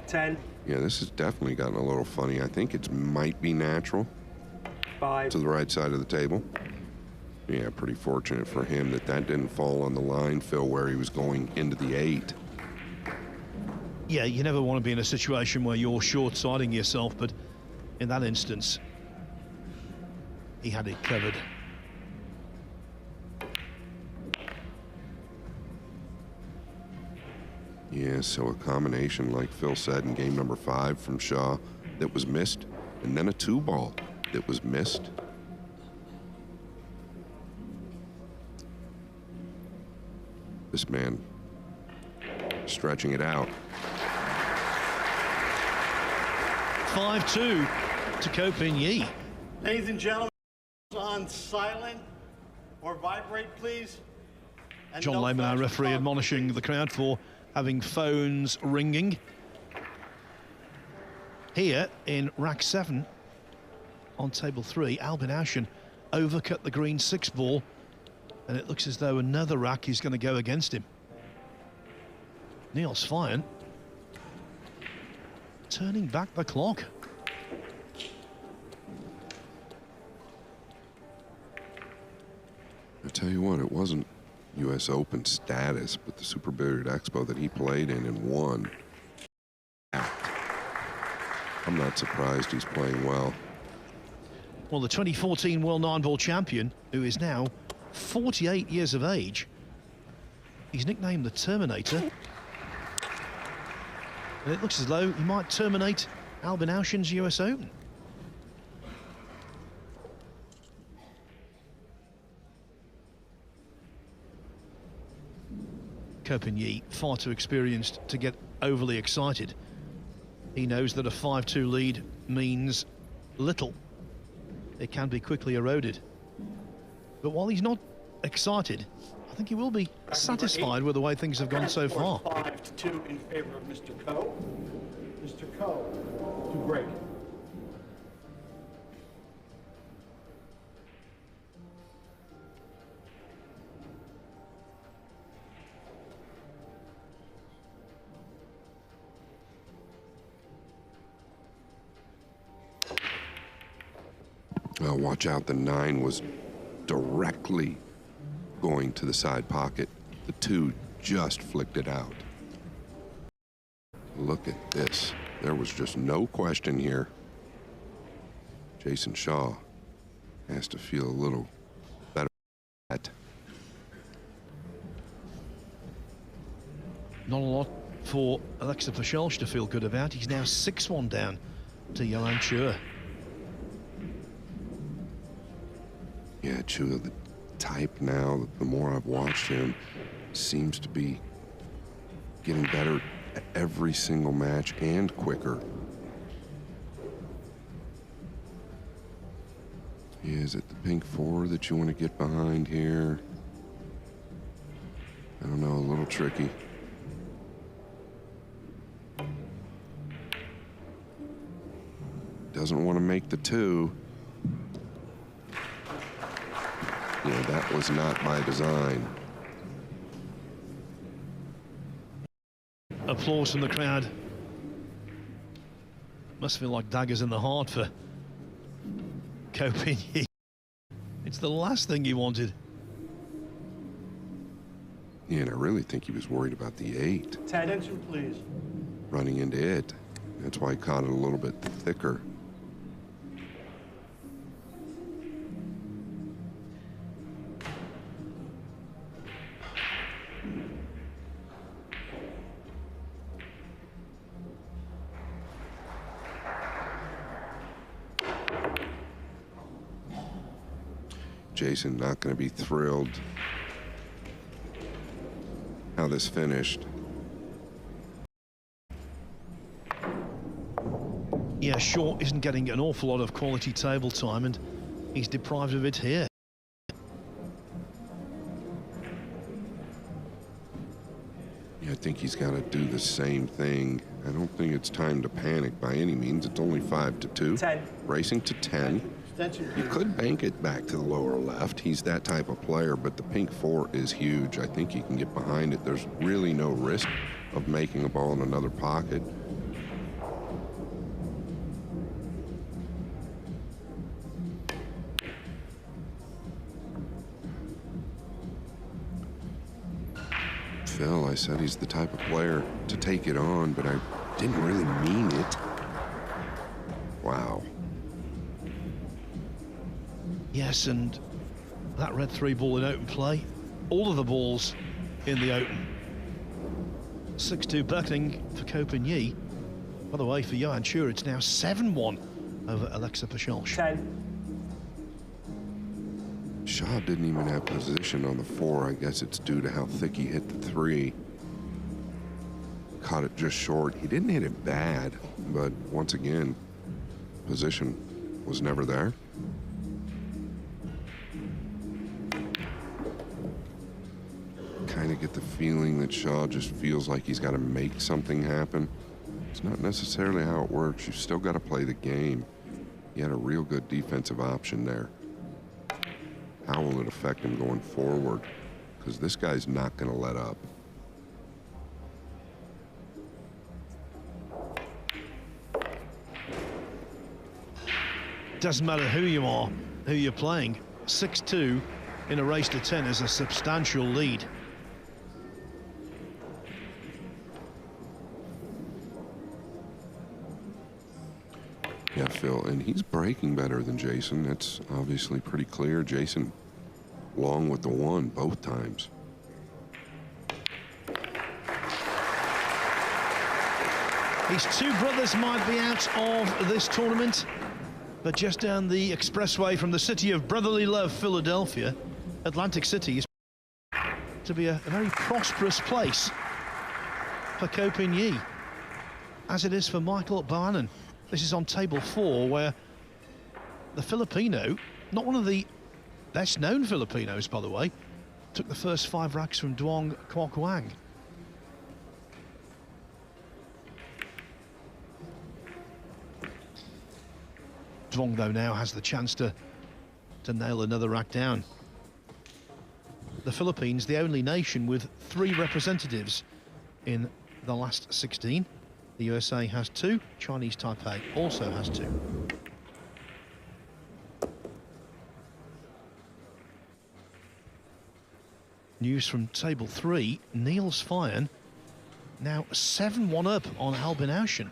Ten. Yeah, this has definitely gotten a little funny. I think it might be natural. 5. To the right side of the table. Yeah, pretty fortunate for him that that didn't fall on the line, Phil, where he was going into the 8. Yeah, you never want to be in a situation where you're short-siding yourself, but in that instance, he had it covered. Yeah, so a combination, like Phil said, in game number 5 from Shaw that was missed, and then a 2-ball that was missed. This man stretching it out. 5-2 to Ko Pin Yi. Ladies and gentlemen, on silent or vibrate, please. And John no Lehman, our flash referee, talk, admonishing please. the crowd for having phones ringing. Here in rack 7 on table 3, Albin Auschen overcut the green 6 ball, and it looks as though another rack is going to go against him. Niels Fyan turning back the clock. I tell you what, it wasn't U.S. Open status, but the Super Billiard Expo that he played in and won I'm not surprised he's playing well. Well, the 2014 World 9-Ball champion, who is now 48 years of age, he's nicknamed the Terminator. And it looks as though he might terminate Albin Auschen's US Open. Ko Pin-Yi, far too experienced to get overly excited. He knows that a 5-2 lead means little. It can be quickly eroded. But while he's not excited, I think he will be satisfied with the way things have gone so far. 5-2 in favor of Mr. Ko. Mr. Ko to break. Watch out, the 9 was directly going to the side pocket. The 2 just flicked it out. Look at this. There was just no question here. Jason Shaw has to feel a little better. Not a lot for Alexa Pachelj to feel good about. He's now 6-1 down to Johan Chur. Yeah, Chua, the type now, the more I've watched him, seems to be getting better at every single match and quicker. Is it the pink 4 that you want to get behind here? I don't know, a little tricky. Doesn't want to make the 2. Yeah, that was not by design. Applause from the crowd. Must feel like daggers in the heart for Ko Pin-Yi. It's the last thing he wanted. Yeah, and I really think he was worried about the 8. Attention, please. Running into it. That's why he caught it a little bit thicker. Jason not going to be thrilled how this finished. Yeah, Shaw isn't getting an awful lot of quality table time, and he's deprived of it here. Yeah, I think he's got to do the same thing. I don't think it's time to panic by any means. It's only 5-2. 10. Racing to 10. He could bank it back to the lower left. He's that type of player, but the pink 4 is huge. I think he can get behind it. There's really no risk of making a ball in another pocket. Phil, I said he's the type of player to take it on, but I didn't really mean it. Wow. Yes, and that red 3 ball in open play, all of the balls in the open. 6-2 batting for Ko Pin-Yi. By the way, for Johan Chur, it's now 7-1 over Alexa Pachelj. 10. Shaw didn't even have position on the 4. I guess it's due to how thick he hit the 3. Caught it just short. He didn't hit it bad, but once again, position was never there. Kind of get the feeling that Shaw just feels like he's got to make something happen. It's not necessarily how it works. You've still got to play the game. He had a real good defensive option there. How will it affect him going forward? Because this guy's not going to let up. Doesn't matter who you are, who you're playing. 6-2 in a race to 10 is a substantial lead. Phil, and he's breaking better than Jason. That's obviously pretty clear. Jason long with the one both times. His two brothers might be out of this tournament, but just down the expressway from the city of brotherly love, Philadelphia, Atlantic City is to be a very prosperous place for Ko Pin-Yi, as it is for Michael Bohannon. This is on table 4, where the Filipino, not one of the best known Filipinos, by the way, took the first 5 racks from Duong Kwok-Wang. Duong, though, now has the chance to nail another rack down. The Philippines, the only nation with 3 representatives in the last 16. The USA has 2. Chinese Taipei also has 2. News from table 3. Niels Feijen now 7-1 up on Albin Auschen.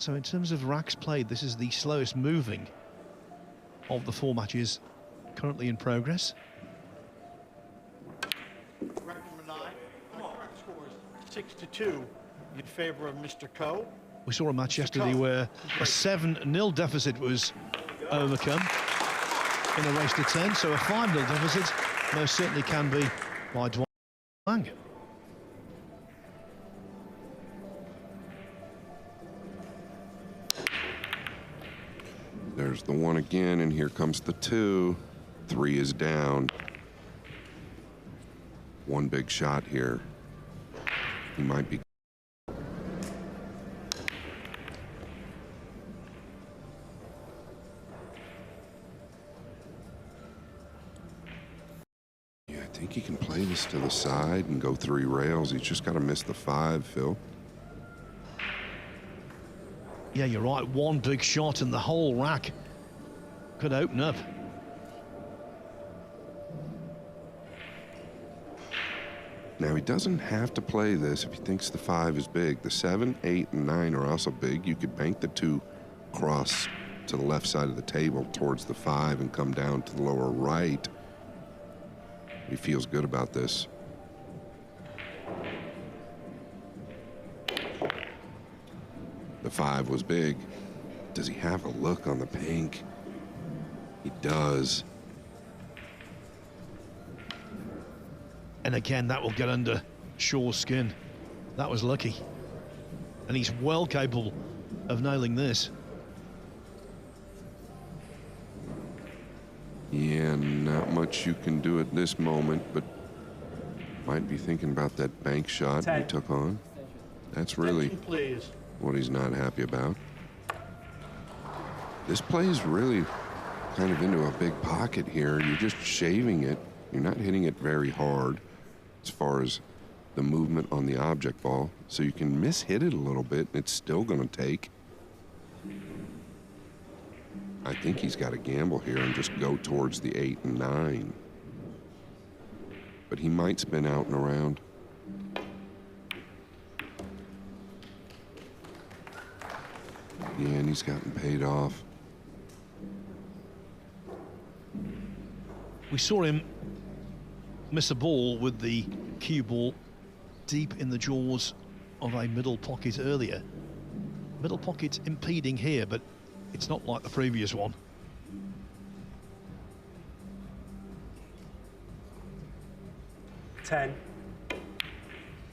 So in terms of racks played, this is the slowest moving of the 4 matches currently in progress. Rack number 9. Correct scores 6-2 in favor of Mr. Ko. We saw a match yesterday where a 7-0 deficit was overcome in a race to 10, so a 5-0 deficit most certainly can be by Duong Wang. There's the 1 again, and here comes the 2. 3 is down. 1 big shot here. He might be. Yeah, I think he can play this to the side and go 3 rails. He's just got to miss the 5, Phil. Yeah, you're right. 1 big shot and the whole rack could open up. Now, he doesn't have to play this if he thinks the 5 is big. The 7, 8, and 9 are also big. You could bank the 2 cross to the left side of the table towards the 5 and come down to the lower right. He feels good about this. The 5 was big. Does he have a look on the pink? He does. And again, that will get under Shaw's skin. That was lucky. And he's well capable of nailing this. Yeah, not much you can do at this moment, but might be thinking about that bank shot he took on. That's really what he's not happy about. This plays really kind of into a big pocket here. You're just shaving it. You're not hitting it very hard as far as the movement on the object ball. So you can mishit it a little bit, and it's still going to take. I think he's got to gamble here and just go towards the 8 and 9. But he might spin out and around. Yeah, and he's gotten paid off. We saw him miss a ball with the cue ball deep in the jaws of a middle pocket earlier. Middle pocket impeding here, but it's not like the previous one. He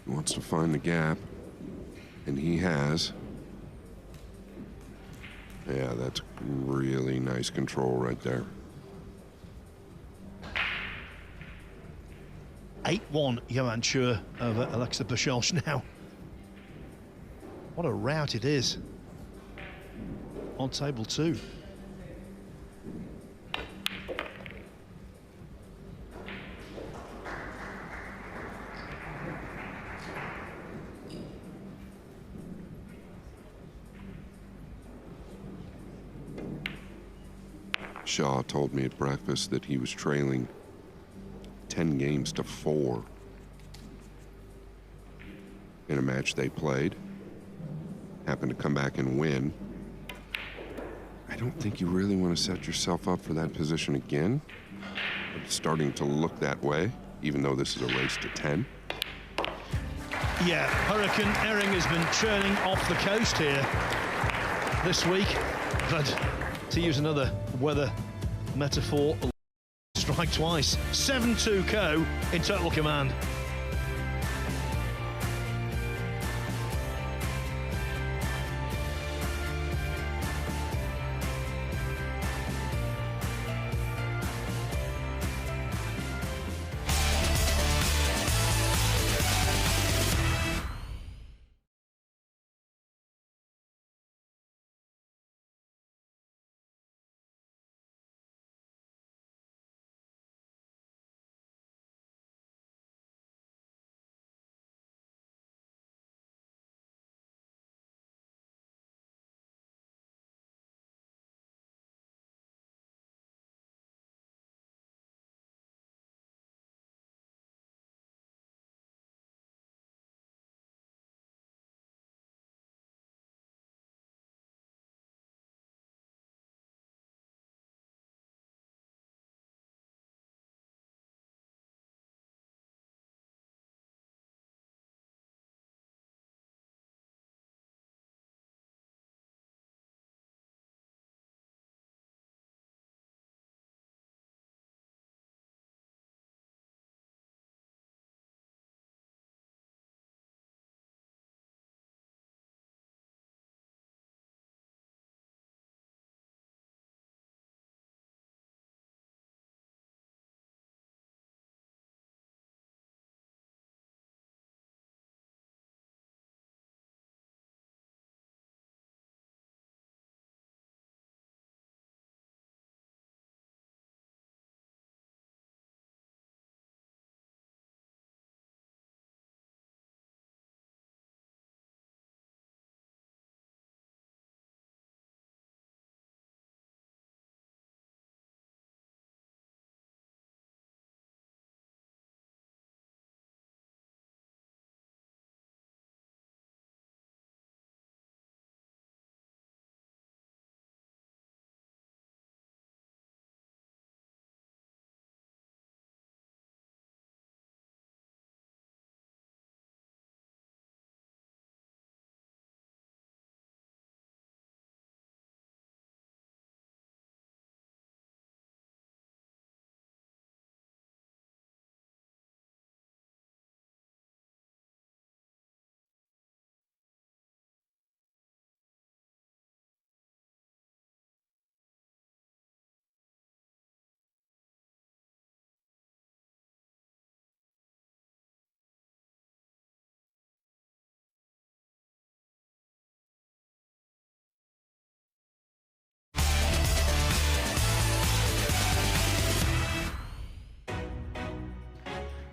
wants to find the gap, and he has. Yeah, that's really nice control right there. 8-1 Johan Chur over Alexa Bashelsh now. What a rout it is on table 2. Shaw told me at breakfast that he was trailing 10 games to 4 in a match they played. Happened to come back and win. I don't think you really want to set yourself up for that position again. It's starting to look that way, even though this is a race to 10. Yeah, Hurricane Herring has been churning off the coast here this week, but to use another weather metaphor, strike twice. 7-2 Co in total command.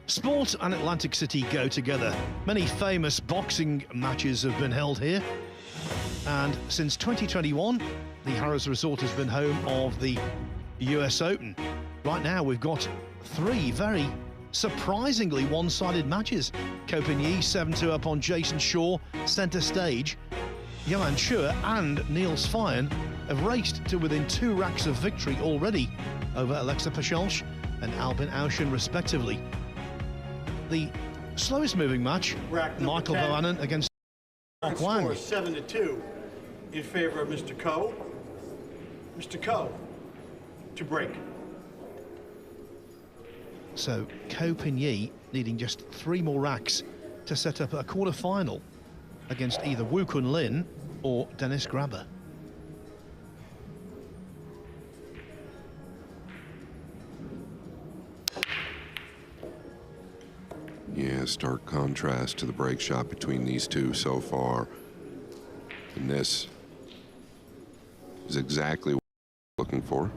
Sport and Atlantic City go together. Many famous boxing matches have been held here. And since 2021, the Harrods Resort has been home of the US Open. Right now, we've got 3 very surprisingly one-sided matches. Copigny 7-2 up on Jason Shaw, centre stage. Johan Chua and Niels Feijen have raced to within 2 racks of victory already over Alexa Pachalch and Albin Auschen, respectively. The slowest moving match, Michael Bohannon against Mark Wang. 7-2 in favor of Mr. Ko. Mr. Ko to break. So Copigny needing just 3 more racks to set up a quarter-final against either Wu Kun Lin or Dennis Grabber. Yeah, stark contrast to the break shot between these two so far. And this is exactly what I'm looking for.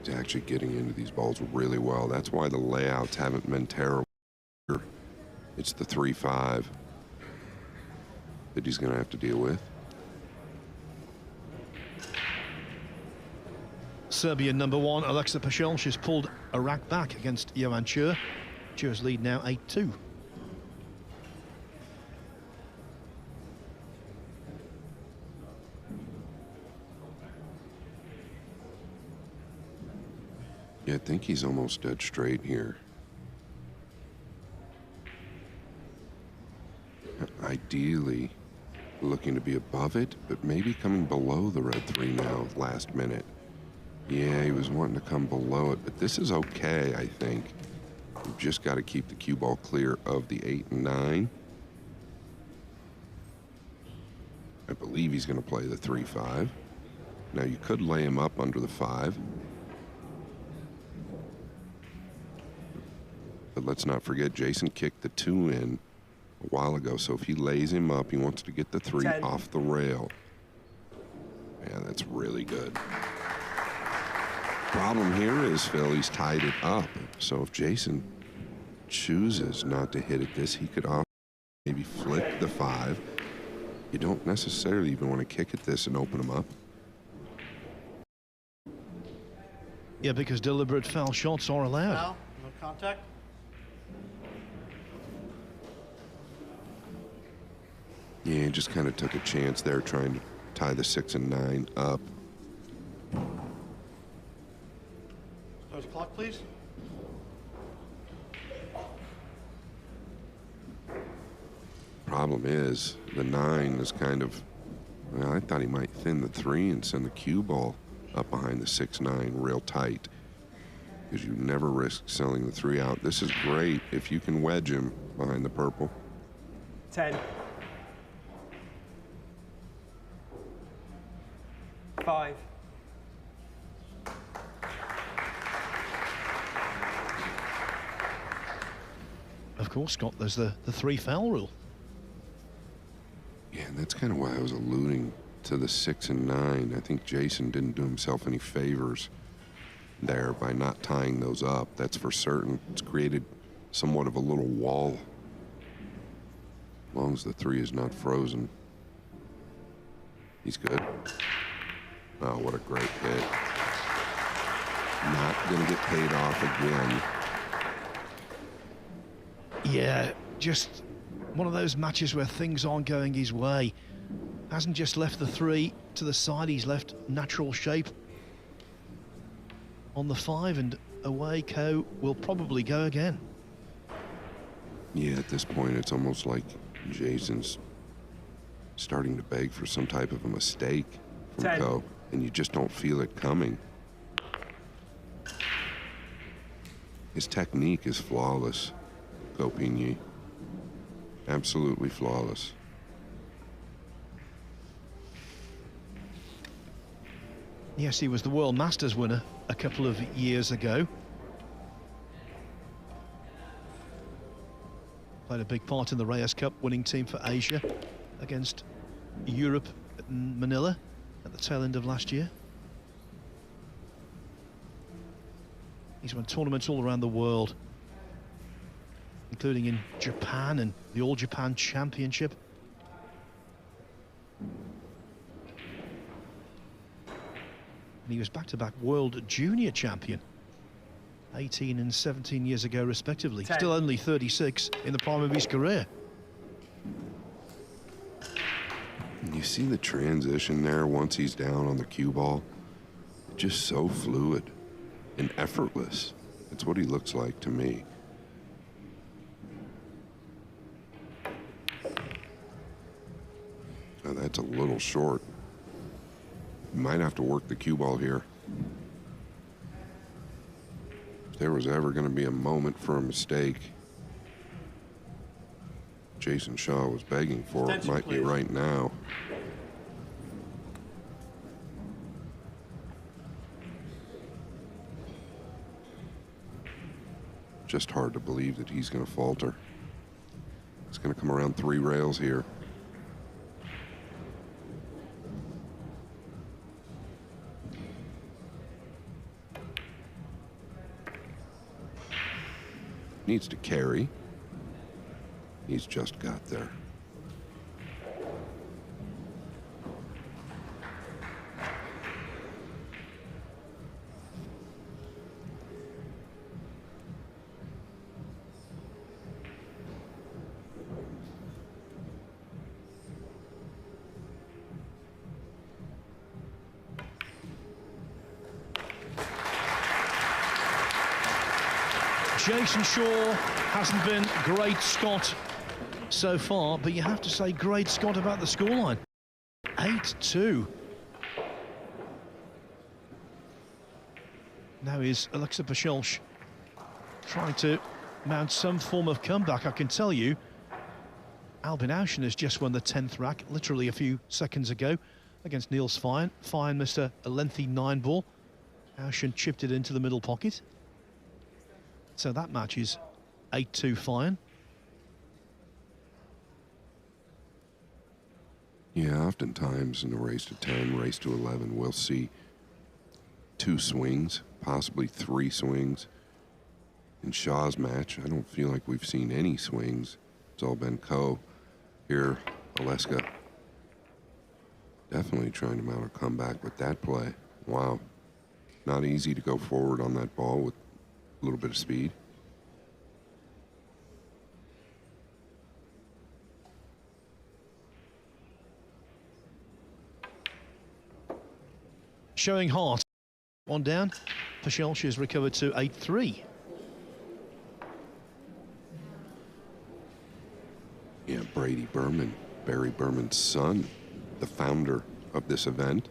He's actually getting into these balls really well. That's why the layouts haven't been terrible. It's the 3-5 that he's going to have to deal with. Serbian number 1, Alexa Paschal. She's pulled a rack back against Johan Chur. Chur's lead now 8-2. Yeah, I think he's almost dead straight here. Ideally, looking to be above it, but maybe coming below the red 3 now, last minute. Yeah, he was wanting to come below it, but this is okay, I think. We've just got to keep the cue ball clear of the 8 and 9. I believe he's going to play the 3-5. Now, you could lay him up under the 5. But let's not forget, Jason kicked the 2 in a while ago, so if he lays him up, he wants to get the 3 10. off the rail. Yeah, that's really good. Problem here is, Phil, he's tied it up. So if Jason chooses not to hit at this, he could maybe flick the 5. You don't necessarily even want to kick at this and open him up. Yeah, because deliberate foul shots are allowed. Foul, no contact. Yeah, he just kind of took a chance there trying to tie the 6 and 9 up. Close clock, please. Problem is, the 9 is kind of, well, I thought he might thin the 3 and send the cue ball up behind the 6-9 real tight, because you never risk selling the 3 out. This is great if you can wedge him behind the purple. 10. 5. Of course, Scott, there's the 3 foul rule. Yeah, and that's kind of why I was alluding to the 6 and 9. I think Jason didn't do himself any favors there by not tying those up. That's for certain. It's created somewhat of a little wall, as long as the 3 is not frozen. He's good. Oh, what a great hit. Not going to get paid off again. Yeah, just one of those matches where things aren't going his way. Hasn't just left the 3 to the side, he's left natural shape on the 5, and away Ko will probably go again. Yeah, at this point, it's almost like Jason's starting to beg for some type of a mistake from 10. Ko, and you just don't feel it coming. His technique is flawless, Ko Pinyi. Absolutely flawless. Yes, he was the World Masters winner a couple of years ago. Played a big part in the Reyes Cup winning team for Asia against Europe in Manila at the tail end of last year. He's won tournaments all around the world, including in Japan and the All Japan Championship. And he was back-to-back world junior champion 18 and 17 years ago respectively. 10. Still only 36 in the prime of his career. You see the transition there once he's down on the cue ball? Just so fluid and effortless. That's what he looks like to me. Now that's a little short. You might have to work the cue ball here. If there was ever going to be a moment for a mistake Jason Shaw was begging for, it might be right now. Just hard to believe that he's going to falter. It's going to come around 3 rails here. Needs to carry. He's just got there. Jason Shaw hasn't been great Scott so far, but you have to say great Scott about the scoreline. 8-2. Now is Alexa Pachelch trying to mount some form of comeback. I can tell you, Albin Auschen has just won the 10th rack literally a few seconds ago against Niels Fine. Fine missed a lengthy 9-ball. Auschen chipped it into the middle pocket. So that match is 8-2 Fine. Yeah, oftentimes in the race to 10, race to 11, we'll see 2 swings, possibly 3 swings. In Shaw's match, I don't feel like we've seen any swings. It's all been co. Here, Aleska definitely trying to mount a comeback with that play. Wow. Not easy to go forward on that ball with a little bit of speed. Showing heart. One down. Pachelch has recovered to 8-3. Yeah, Brady Berman, Barry Berman's son, the founder of this event,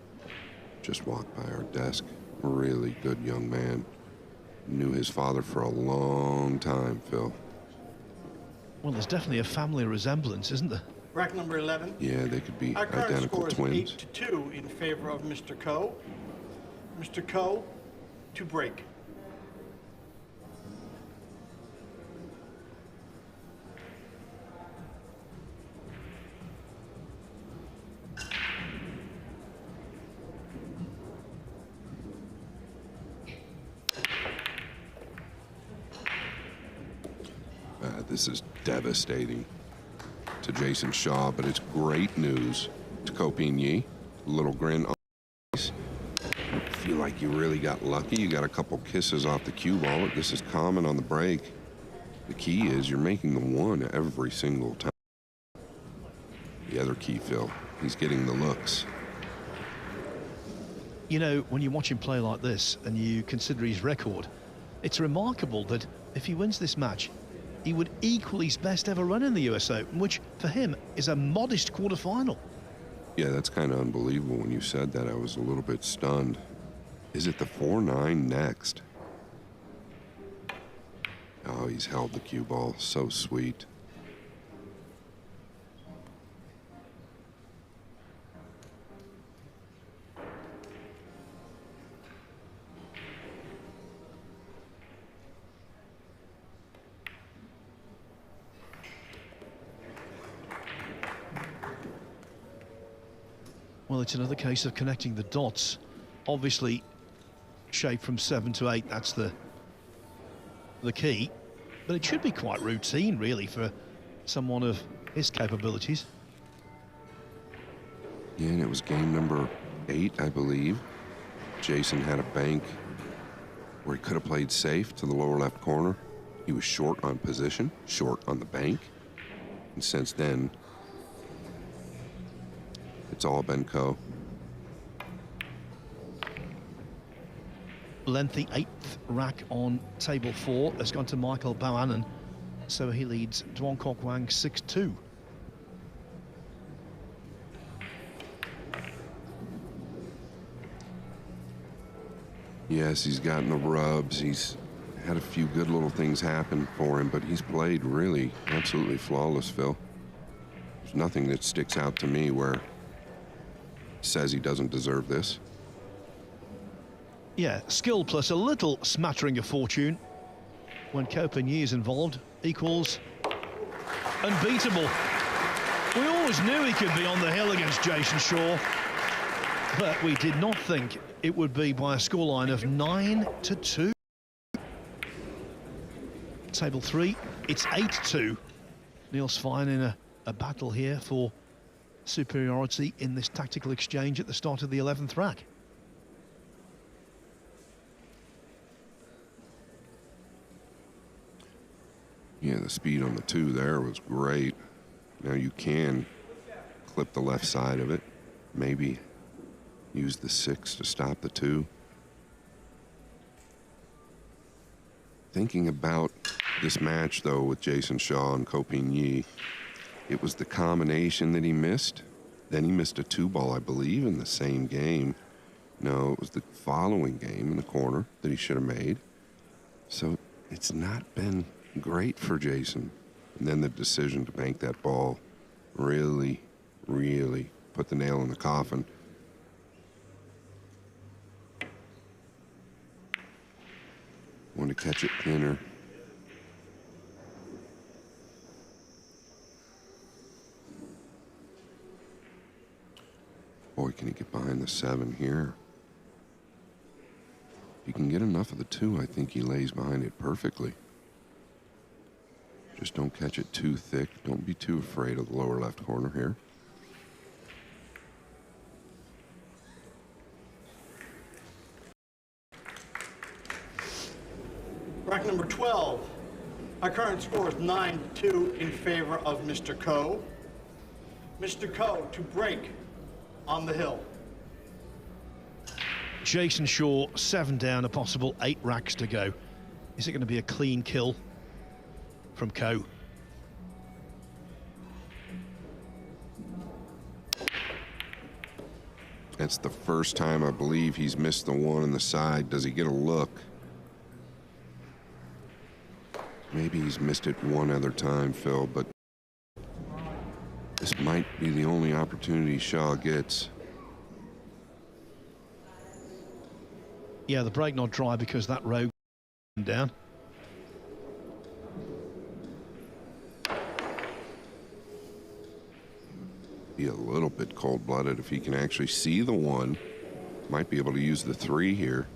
just walked by our desk. Really good young man. Knew his father for a long time, Phil. Well, there's definitely a family resemblance, isn't there? Rack number 11. Yeah, they could be Our current identical score is twins. 8-2 in favor of Mr. Coe. Mr. Coe to break. This is devastating to Jason Shaw, but it's great news to Ko Pin-Yi. A little grin on his face. I feel like you really got lucky. You got a couple kisses off the cue ball. This is common on the break. The key is you're making the one every single time. The other key, Phil, he's getting the looks. You know, when you watch him play like this and you consider his record, it's remarkable that if he wins this match, he would equal his best ever run in the US Open, which for him is a modest quarterfinal. Yeah, that's kind of unbelievable. When you said that, I was a little bit stunned. Is it the 4-9 next? Oh, he's held the cue ball. So sweet. Well, it's another case of connecting the dots. Obviously, shape from 7 to 8, that's the key. But it should be quite routine, really, for someone of his capabilities. Yeah, and it was game number 8, I believe. Jason had a bank where he could have played safe to the lower left corner. He was short on position, short on the bank. And since then, it's all been Co. Lengthy 8th rack on table 4 has gone to Michael Bohannon, so he leads Duong Kok Wang 6-2. Yes, he's gotten the rubs. He's had a few good little things happen for him, but he's played really absolutely flawless, Phil. There's nothing that sticks out to me where says he doesn't deserve this. Yeah, skill plus a little smattering of fortune. When Ko Pin-Yi is involved, equals unbeatable. We always knew he could be on the hill against Jason Shaw, but we did not think it would be by a scoreline of 9-2. Table 3, it's 8-2. Niels Fine in a battle here for superiority in this tactical exchange at the start of the 11th rack. Yeah, the speed on the 2 there was great. Now you can clip the left side of it, maybe use the 6 to stop the 2. I Thinking about this match, though, with Jason Shaw and Ko Ping-yi, it was the combination that he missed. Then he missed a 2-ball, I believe, in the same game. No, it was the following game in the corner that he should have made. So it's not been great for Jason. And then the decision to bank that ball really, really put the nail in the coffin. Want to catch it thinner. Boy, can he get behind the 7 here. If he can get enough of the 2, I think he lays behind it perfectly. Just don't catch it too thick. Don't be too afraid of the lower left corner here. Rack number 12. Our current score is 9-2 in favor of Mr. Ko. Mr. Ko to break on the hill. Jason Shaw, 7 down, a possible 8 racks to go. Is it going to be a clean kill from Ko? That's the first time I believe he's missed the 1 on the side. Does he get a look? Maybe he's missed it one other time, Phil, but this might be the only opportunity Shaw gets. Yeah, the break not dry because that rogue down. Be a little bit cold-blooded if he can actually see the 1. Might be able to use the 3 here.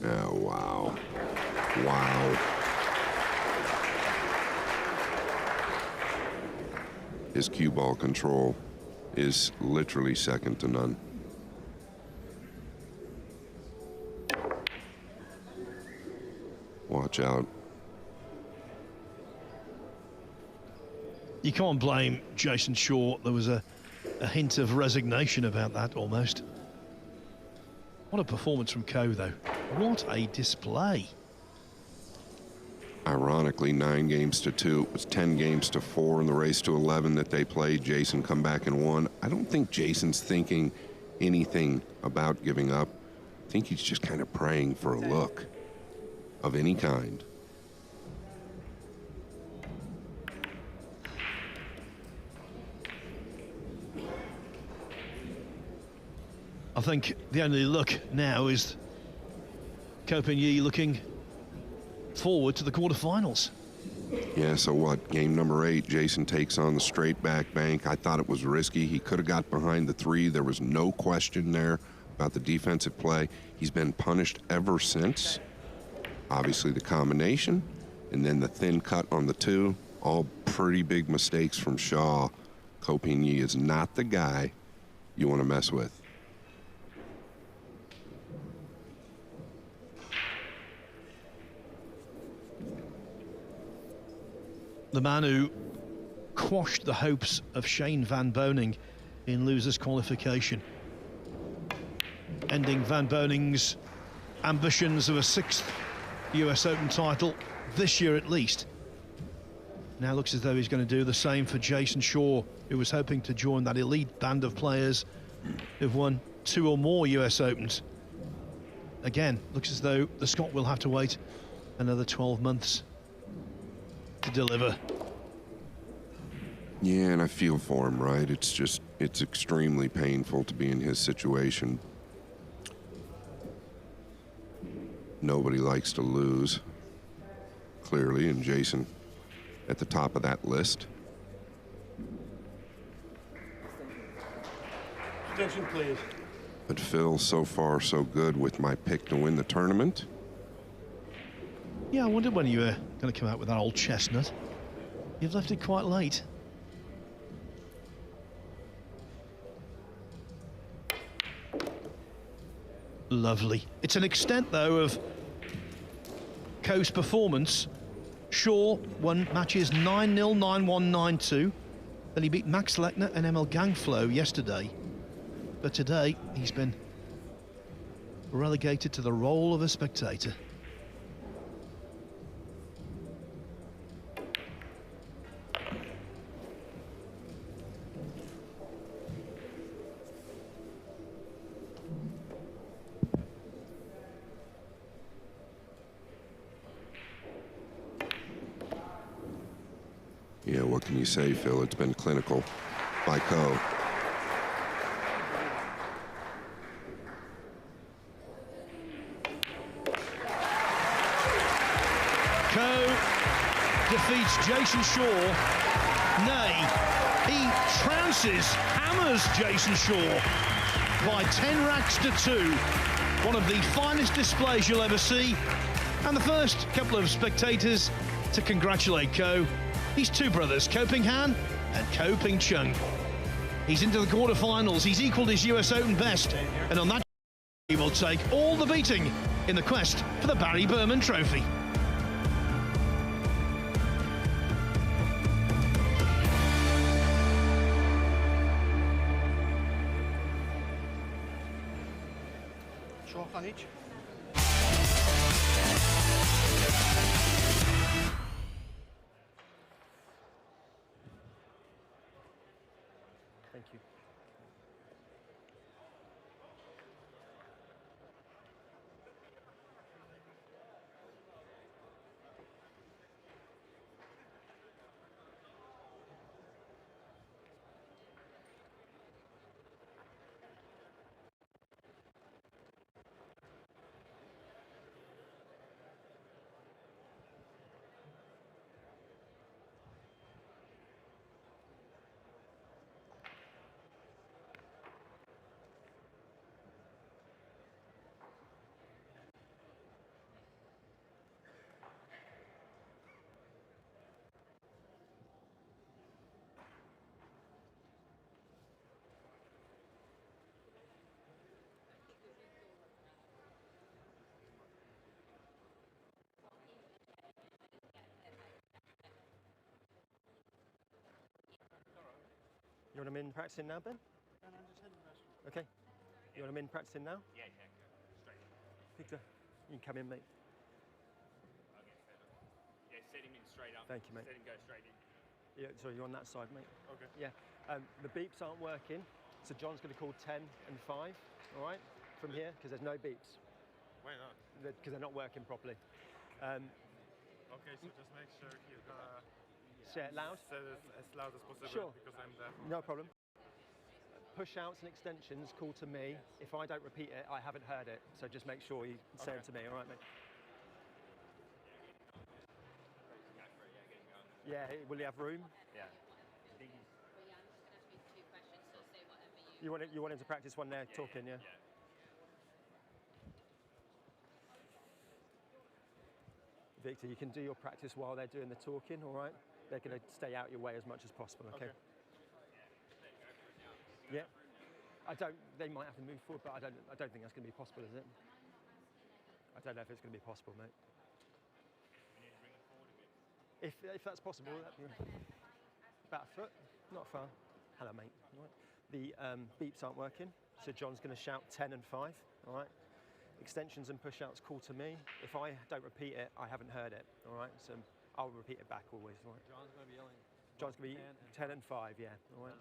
Oh, wow. Wow. His cue ball control is literally second to none. Watch out. You can't blame Jason Shaw. There was a hint of resignation about that almost. What a performance from Ko, though. What a display. Ironically, 9 games to 2. It was 10 games to 4 in the race to 11 that they played. Jason come back and won. I don't think Jason's thinking anything about giving up. I think he's just kind of praying for a look of any kind. I think the only look now is Ko Ping-yi looking forward to the quarterfinals. Yeah, so what? Game number 8, Jason takes on the straight back bank. I thought it was risky. He could have got behind the 3. There was no question there about the defensive play. He's been punished ever since. Obviously the combination, and then the thin cut on the 2. All pretty big mistakes from Shaw. Ko Ping-yi is not the guy you want to mess with. The man who quashed the hopes of Shane Van Boening in losers qualification, ending Van Boening's ambitions of a 6th US Open title this year at least. Now looks as though he's going to do the same for Jason Shaw, who was hoping to join that elite band of players who've won 2 or more US Opens. Again, looks as though the Scot will have to wait another 12 months to deliver. Yeah, and I feel for him, right? It's extremely painful to be in his situation. Nobody likes to lose, clearly, and Jason at the top of that list. Attention, please. But Phil, so far so good with my pick to win the tournament. Yeah, I wondered when you were going to come out with that old chestnut. You've left it quite late. Lovely. It's an extent, though, of Ko's performance. Shaw won matches 9-0, 9-1, 9-2. Then he beat Max Lechner and Emil Gangflow yesterday. But today, he's been relegated to the role of a spectator. Yeah, what can you say, Phil? It's been clinical by Ko. Ko defeats Jason Shaw. Nay, he trounces, hammers Jason Shaw by 10 racks to 2. One of the finest displays you'll ever see. And the first couple of spectators to congratulate Ko. He's two brothers, Ko Ping Han and Ko Ping Chung. He's into the quarterfinals. He's equalled his US Open best. And on that, he will take all the beating in the quest for the Barry Berman Trophy. Chalk on each. Thank you. You want them in practicing now, Ben? Okay. You want them in practicing now? Yeah, straight in. Victor, you can come in, mate. Okay, fair enough. Yeah, set him in straight up. Thank you, mate. Set him go straight in. Yeah, so you're on that side, mate. Okay. Yeah. The beeps aren't working, so John's going to call 10 and 5, all right, from here, because there's no beeps. Why not? Because they're not working properly. Okay, so just make sure you're gonna say it loud. Say it as loud as possible. Sure. Because I'm deaf. No problem. Push outs and extensions, call to me. If I don't repeat it, I haven't heard it. So just make sure you say it to me, all right, mate? Yeah, will you have room? Yeah. You want him to practice one there, talking, yeah? Victor, you can do your practice while they're doing the talking, all right? They're going to stay out your way as much as possible, okay? Yeah. They might have to move forward, but I don't think that's going to be possible, is it? I don't know if it's going to be possible, mate. If that's possible, that'd be about a foot, not far. Hello, mate. All right. The beeps aren't working, so John's going to shout 10 and 5, all right? Extensions and push-outs, call to me. If I don't repeat it, I haven't heard it, all right? So I'll repeat it back always, all right? John's going to be yelling. John's going to be 10 and 5, yeah, all right?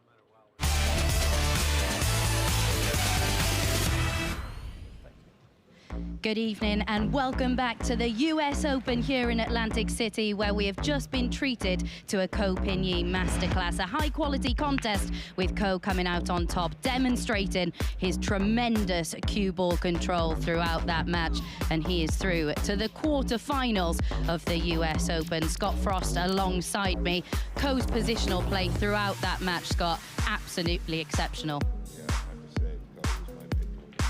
Good evening and welcome back to the US Open here in Atlantic City, where we have just been treated to a Ko Ping Yi masterclass, a high-quality contest with Ko coming out on top, demonstrating his tremendous cue ball control throughout that match, and he is through to the quarterfinals of the US Open. Scott Frost alongside me. Ko's positional play throughout that match, Scott, absolutely exceptional. Yeah, I have to say, Ko was my pick to win the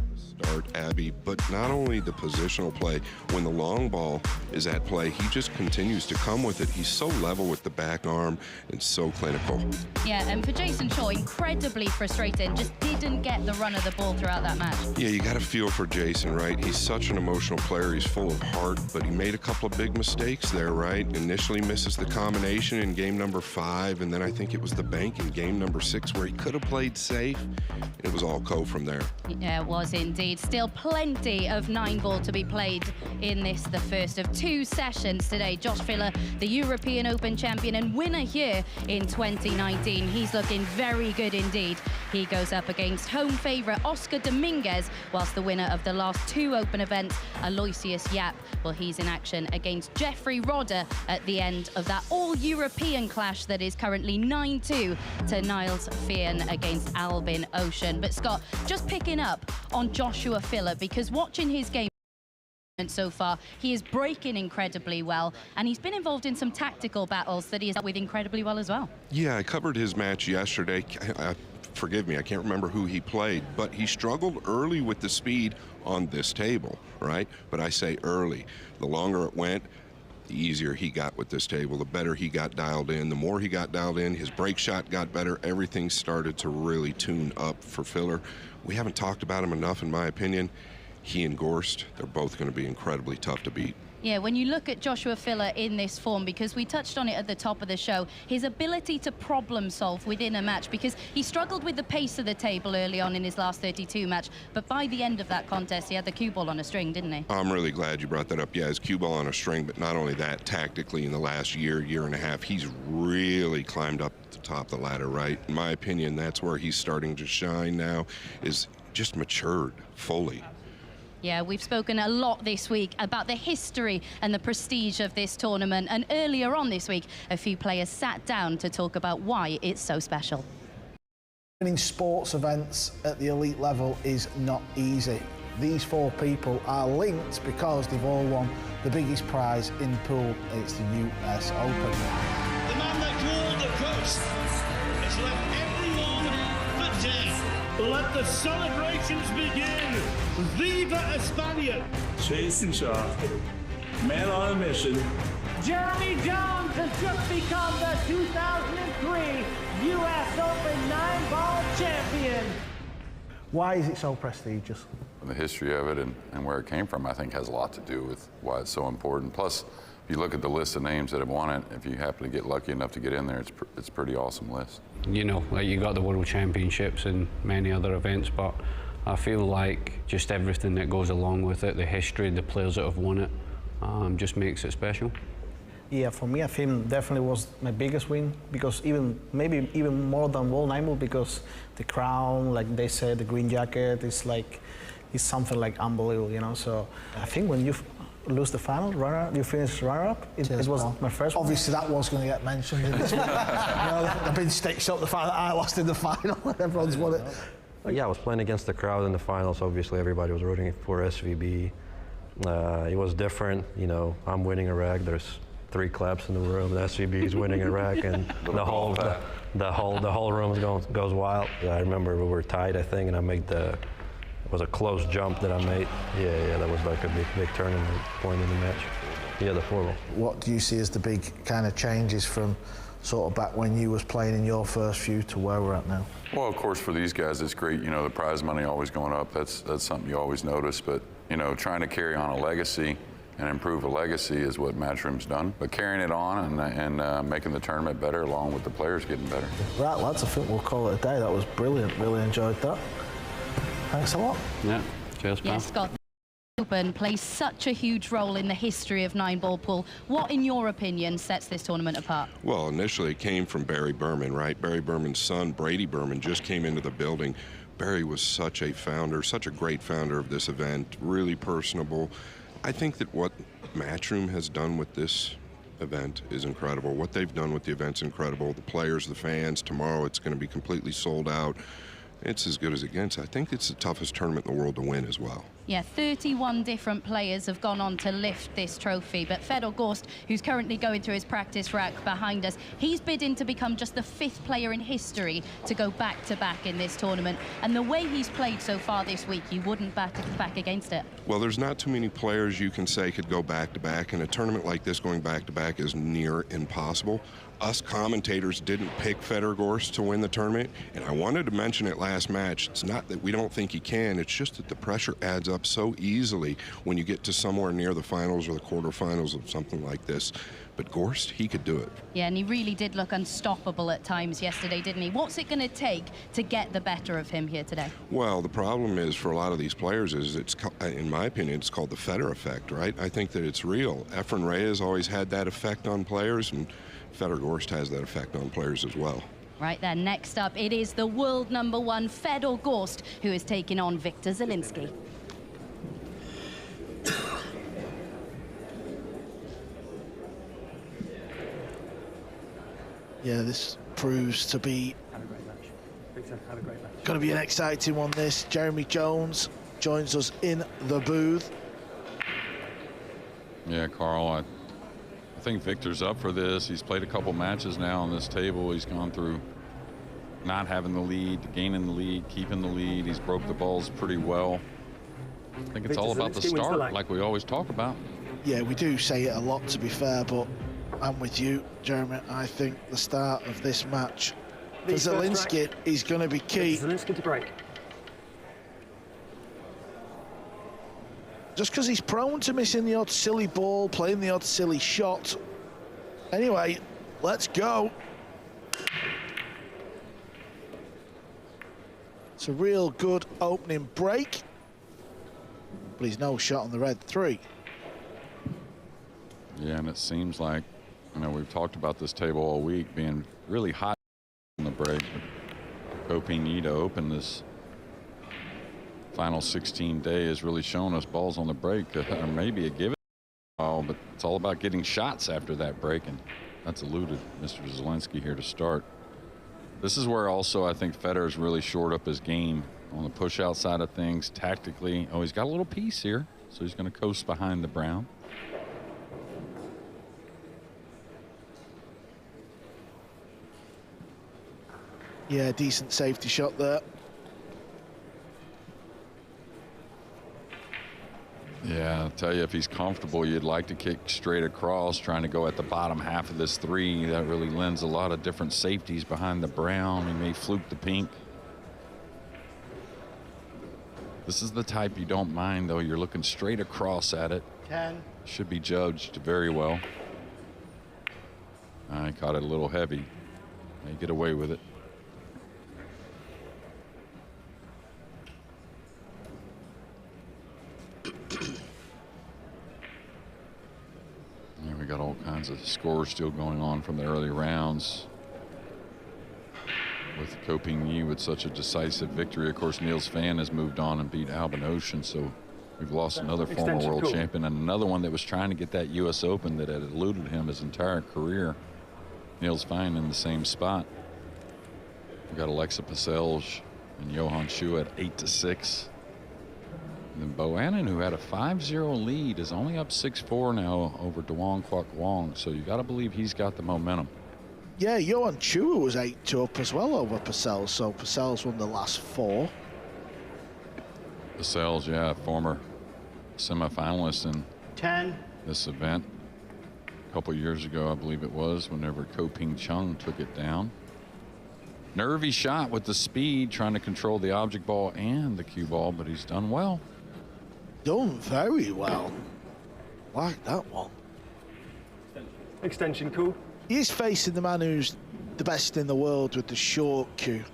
match. dart, Abby, but not only the positional play. When the long ball is at play, he just continues to come with it. He's so level with the back arm and so clinical. Yeah, and for Jason Shaw, incredibly frustrating. Just didn't get the run of the ball throughout that match. Yeah, you got to feel for Jason, right? He's such an emotional player. He's full of heart, but he made a couple of big mistakes there, right? Initially misses the combination in game number 5, and then I think it was the bank in game number 6 where he could have played safe. It was all co from there. Yeah, it was indeed. Still plenty of 9-ball to be played in this, the first of 2 sessions today. Josh Filler, the European Open champion and winner here in 2019. He's looking very good indeed. He goes up against home favourite Oscar Dominguez, whilst the winner of the last 2 Open events, Aloysius Yap, well, he's in action against Jeffrey Rodder at the end of that all-European clash that is currently 9-2 to Niles Fearn against Albin Ocean. But Scott, just picking up on Joshua Filler, because watching his game so far, he is breaking incredibly well, and he's been involved in some tactical battles that he has dealt with incredibly well as well. Yeah, I covered his match yesterday. Forgive me, I can't remember who he played, but he struggled early with the speed on this table, right? But I say early. The longer it went, the easier he got with this table, the better he got dialed in. The more he got dialed in, his break shot got better. Everything started to really tune up for Filler. We haven't talked about him enough, in my opinion. He and Gorst, they're both going to be incredibly tough to beat. Yeah, when you look at Joshua Filler in this form, because we touched on it at the top of the show, his ability to problem solve within a match, because he struggled with the pace of the table early on in his last 32 match, but by the end of that contest, he had the cue ball on a string, didn't he? I'm really glad you brought that up. Yeah, his cue ball on a string, but not only that, tactically in the last year, year and a half, he's really climbed up the top of the ladder, right? In my opinion, that's where he's starting to shine now, is just matured fully. Yeah, we've spoken a lot this week about the history and the prestige of this tournament. And earlier on this week, a few players sat down to talk about why it's so special. Winning sports events at the elite level is not easy. These 4 people are linked because they've all won the biggest prize in the pool. It's the US Open. The man that called the coast has left everyone for dead. Let the celebrations begin. Viva España! Jason Shaw, man on a mission. Jeremy Jones has just become the 2003 US Open 9-ball champion. Why is it so prestigious? The history of it and where it came from, I think, has a lot to do with why it's so important. Plus, if you look at the list of names that have won it, if you happen to get lucky enough to get in there, it's a pretty awesome list. You know, like you got the World Championships and many other events, but I feel like just everything that goes along with it, the history, the players that have won it, just makes it special. Yeah, for me, I think definitely was my biggest win, because maybe even more than World 9-ball, because the crown, like they said, the green jacket is something like unbelievable, you know. So I think when you lose the final, you finish runner-up. It was my first one. Obviously, that was going to get mentioned in this one. You know, I've been stitched up the fact that I lost in the final. Everyone's won it. Yeah, I was playing against the crowd in the finals. Obviously, everybody was rooting for SVB. It was different. You know, I'm winning a rack. There's 3 claps in the room. The SVB is winning a rack, and the whole room goes wild. I remember we were tied, I think, and I made it was a close jump that I made. Yeah, that was like a big turning point in the match. Yeah, the 4-ball. What do you see as the big kind of changes from sort of back when you was playing in your first few to where we're at now? Well, of course, for these guys, it's great. You know, the prize money always going up. That's something you always notice. But, you know, trying to carry on a legacy and improve a legacy is what Matchroom's done. But carrying it on and making the tournament better along with the players getting better. Right, lads, I think we'll call it a day. That was brilliant. Really enjoyed that. Thanks a lot. Yeah, cheers, pal. Yes, Scott. Open plays such a huge role in the history of 9-ball pool. What, in your opinion, sets this tournament apart? Well, initially it came from Barry Berman, right? Barry Berman's son, Brady Berman, just came into the building. Barry was such a founder, such a great founder of this event, really personable. I think that what Matchroom has done with this event is incredible. What they've done with the event's incredible. The players, the fans, tomorrow it's going to be completely sold out. It's as good as it gets. I think it's the toughest tournament in the world to win as well. Yeah, 31 different players have gone on to lift this trophy, but Fedor Gorst, who's currently going through his practice rack behind us, he's bidding to become just the 5th player in history to go back-to-back in this tournament. And the way he's played so far this week, you wouldn't back against it. Well, there's not too many players you can say could go back-to-back. In a tournament like this, going back-to-back is near impossible. Us commentators didn't pick Fedor Gorst to win the tournament, and I wanted to mention it last match. It's not that we don't think he can, it's just that the pressure adds up so easily when you get to somewhere near the finals or the quarterfinals of something like this. But Gorst, he could do it. Yeah, and he really did look unstoppable at times yesterday, didn't he? What's it going to take to get the better of him here today? Well, the problem is for a lot of these players is it's, in my opinion, it's called the Fedor effect, right? I think that it's real. Efren Reyes always had that effect on players, and Fedor Gorst has that effect on players as well. Right then, next up, it is the world #1, Fedor Gorst, who is taking on Viktor Zielinski. Yeah, this proves to be going to be an exciting one, this. Jeremy Jones joins us in the booth. Yeah, Carl, I think Victor's up for this. He's played a couple matches now on this table. He's gone through not having the lead, gaining the lead, keeping the lead. He's broke the balls pretty well. I think it's all about the start, like we always talk about. Yeah, we do say it a lot, to be fair, but I'm with you, Jeremy. I think the start of this match for Zielinski is going to be key. Zielinski to break. Just because he's prone to missing the odd silly ball, playing the odd silly shot. Anyway, let's go. It's a real good opening break, but he's no shot on the red 3. Yeah, and it seems like, you know, we've talked about this table all week being really hot in the break. Koping to open this final 16 day has really shown us balls on the break, maybe a give it a while, but it's all about getting shots after that break, and that's eluded Mr. Zielinski here to start. This is where also I think Federer's really shored up his game on the push out side of things tactically. Oh, he's got a little piece here, so he's going to coast behind the brown. Yeah, decent safety shot there. Yeah, I'll tell you, if he's comfortable, you'd like to kick straight across, trying to go at the bottom half of this 3. That really lends a lot of different safeties behind the brown. He may fluke the pink. This is the type you don't mind, though. You're looking straight across at it. 10. Should be judged very well. I caught it a little heavy. May get away with it. We got all kinds of scores still going on from the early rounds. With Koping with such a decisive victory, of course, Niels Fan has moved on and beat Albin Ocean, so we've lost another former world champion and another one that was trying to get that U.S. Open that had eluded him his entire career. Niels Fan in the same spot. We've got Alexa Paselj and Johan Schuh at 8-6. And then Bohannon, who had a 5-0 lead, is only up 6-4 now over Duong Quoc Wong. So you got to believe he's got the momentum. Yeah, Johan Schuh was 8-2 up as well over Paselj. So Paselj won the last 4. Paselj, yeah, former semifinalist in 10. This event a couple years ago, I believe it was, whenever Ko-Ping Chung took it down. Nervy shot with the speed, trying to control the object ball and the cue ball, but he's done well. Done very well. Like that one. Extension cool. He's facing the man who's the best in the world with the short cue.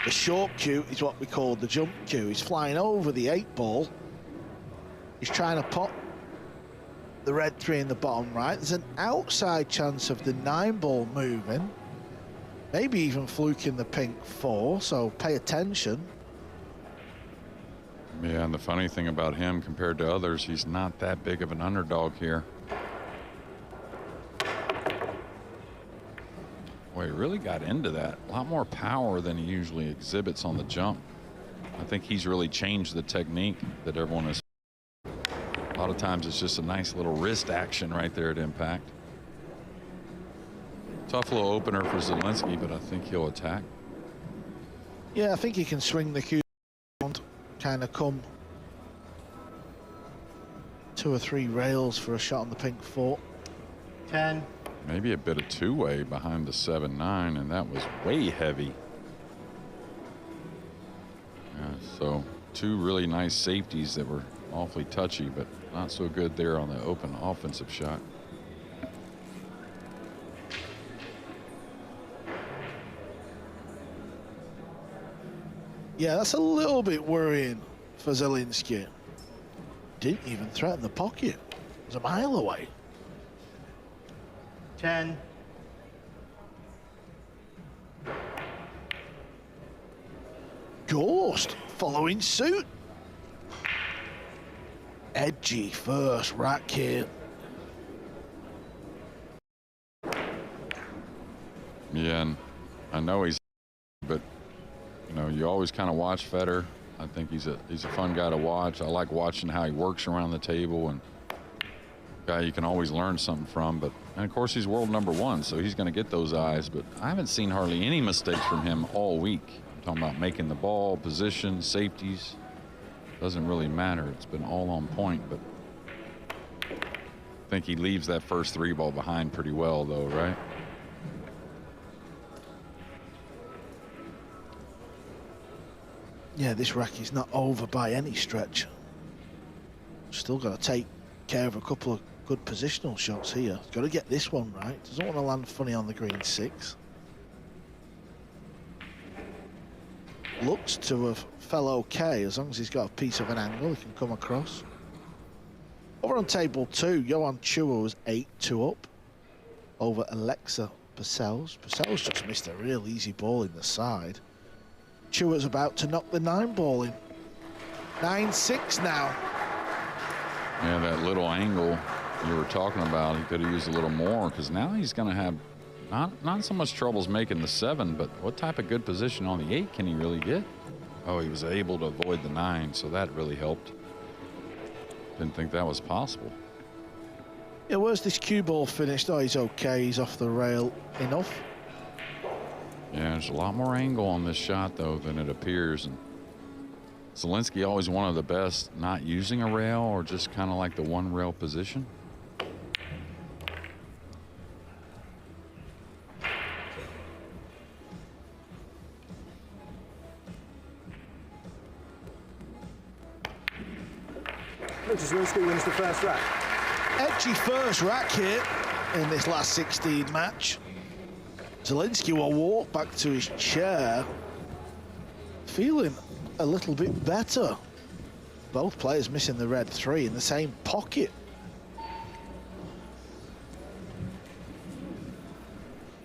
The short cue is what we call the jump cue. He's flying over the 8 ball. He's trying to pop the red 3 in the bottom right. There's an outside chance of the 9 ball moving. Maybe even fluking the pink 4, so pay attention. Yeah, and the funny thing about him compared to others, he's not that big of an underdog here. Boy, he really got into that. A lot more power than he usually exhibits on the jump. I think he's really changed the technique that everyone has. A lot of times it's just a nice little wrist action right there at impact. Tough little opener for Zielinski, but I think he'll attack. Yeah, I think he can swing the cue around, kind of come 2 or 3 rails for a shot on the pink 4. 10. Maybe a bit of two-way behind the 7-9, and that was way heavy. So 2 really nice safeties that were awfully touchy, but not so good there on the open offensive shot. Yeah, that's a little bit worrying for Zielinski. Didn't even threaten the pocket. It was a mile away. 10. Ghost following suit. Edgy first rack here. Yeah, and I know he's, but you know, you always kind of watch Federer. I think he's a fun guy to watch. I like watching how he works around the table, and guy you can always learn something from. But and of course he's world #1, so he's going to get those eyes. But I haven't seen hardly any mistakes from him all week. I'm talking about making the ball, position, safeties. Doesn't really matter. It's been all on point. But I think he leaves that first 3 ball behind pretty well, though, right? Yeah, this rack is not over by any stretch. Still got to take care of a couple of good positional shots here. Got to get this one right. Doesn't want to land funny on the green 6. Looks to have fell okay as long as he's got a piece of an angle he can come across. Over on table 2, Johan Chua was 8-2 up over Alexa Purcell's. Purcell's just missed a real easy ball in the side. Chua's about to knock the 9 ball in. 9-6 now. Yeah, that little angle you were talking about, he could have used a little more, because now he's going to have not so much troubles making the 7, but what type of good position on the 8 can he really get? Oh, he was able to avoid the 9, so that really helped. Didn't think that was possible. Yeah, where's this cue ball finished? Oh, he's okay. He's off the rail enough. Yeah, there's a lot more angle on this shot, though, than it appears. And Zielinski always one of the best not using a rail, or just kind of like the 1 rail position. Zielinski wins the first rack. Edgy first rack here in this last 16 match. Zielinski will walk back to his chair, feeling a little bit better. Both players missing the red 3 in the same pocket.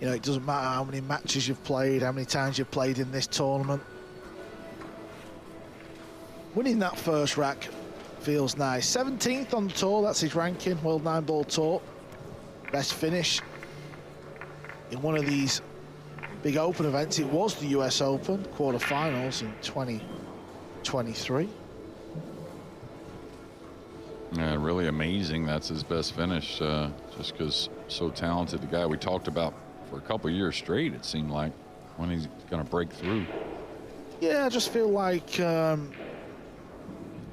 You know, it doesn't matter how many matches you've played, how many times you've played in this tournament. Winning that first rack feels nice. 17th on the tour, that's his ranking, World 9-Ball Tour. Best finish in one of these big open events. It was the US Open quarterfinals in 2023. Yeah, really amazing. That's his best finish, just because so talented. The guy we talked about for a couple years straight, it seemed like, when he's going to break through. Yeah, I just feel like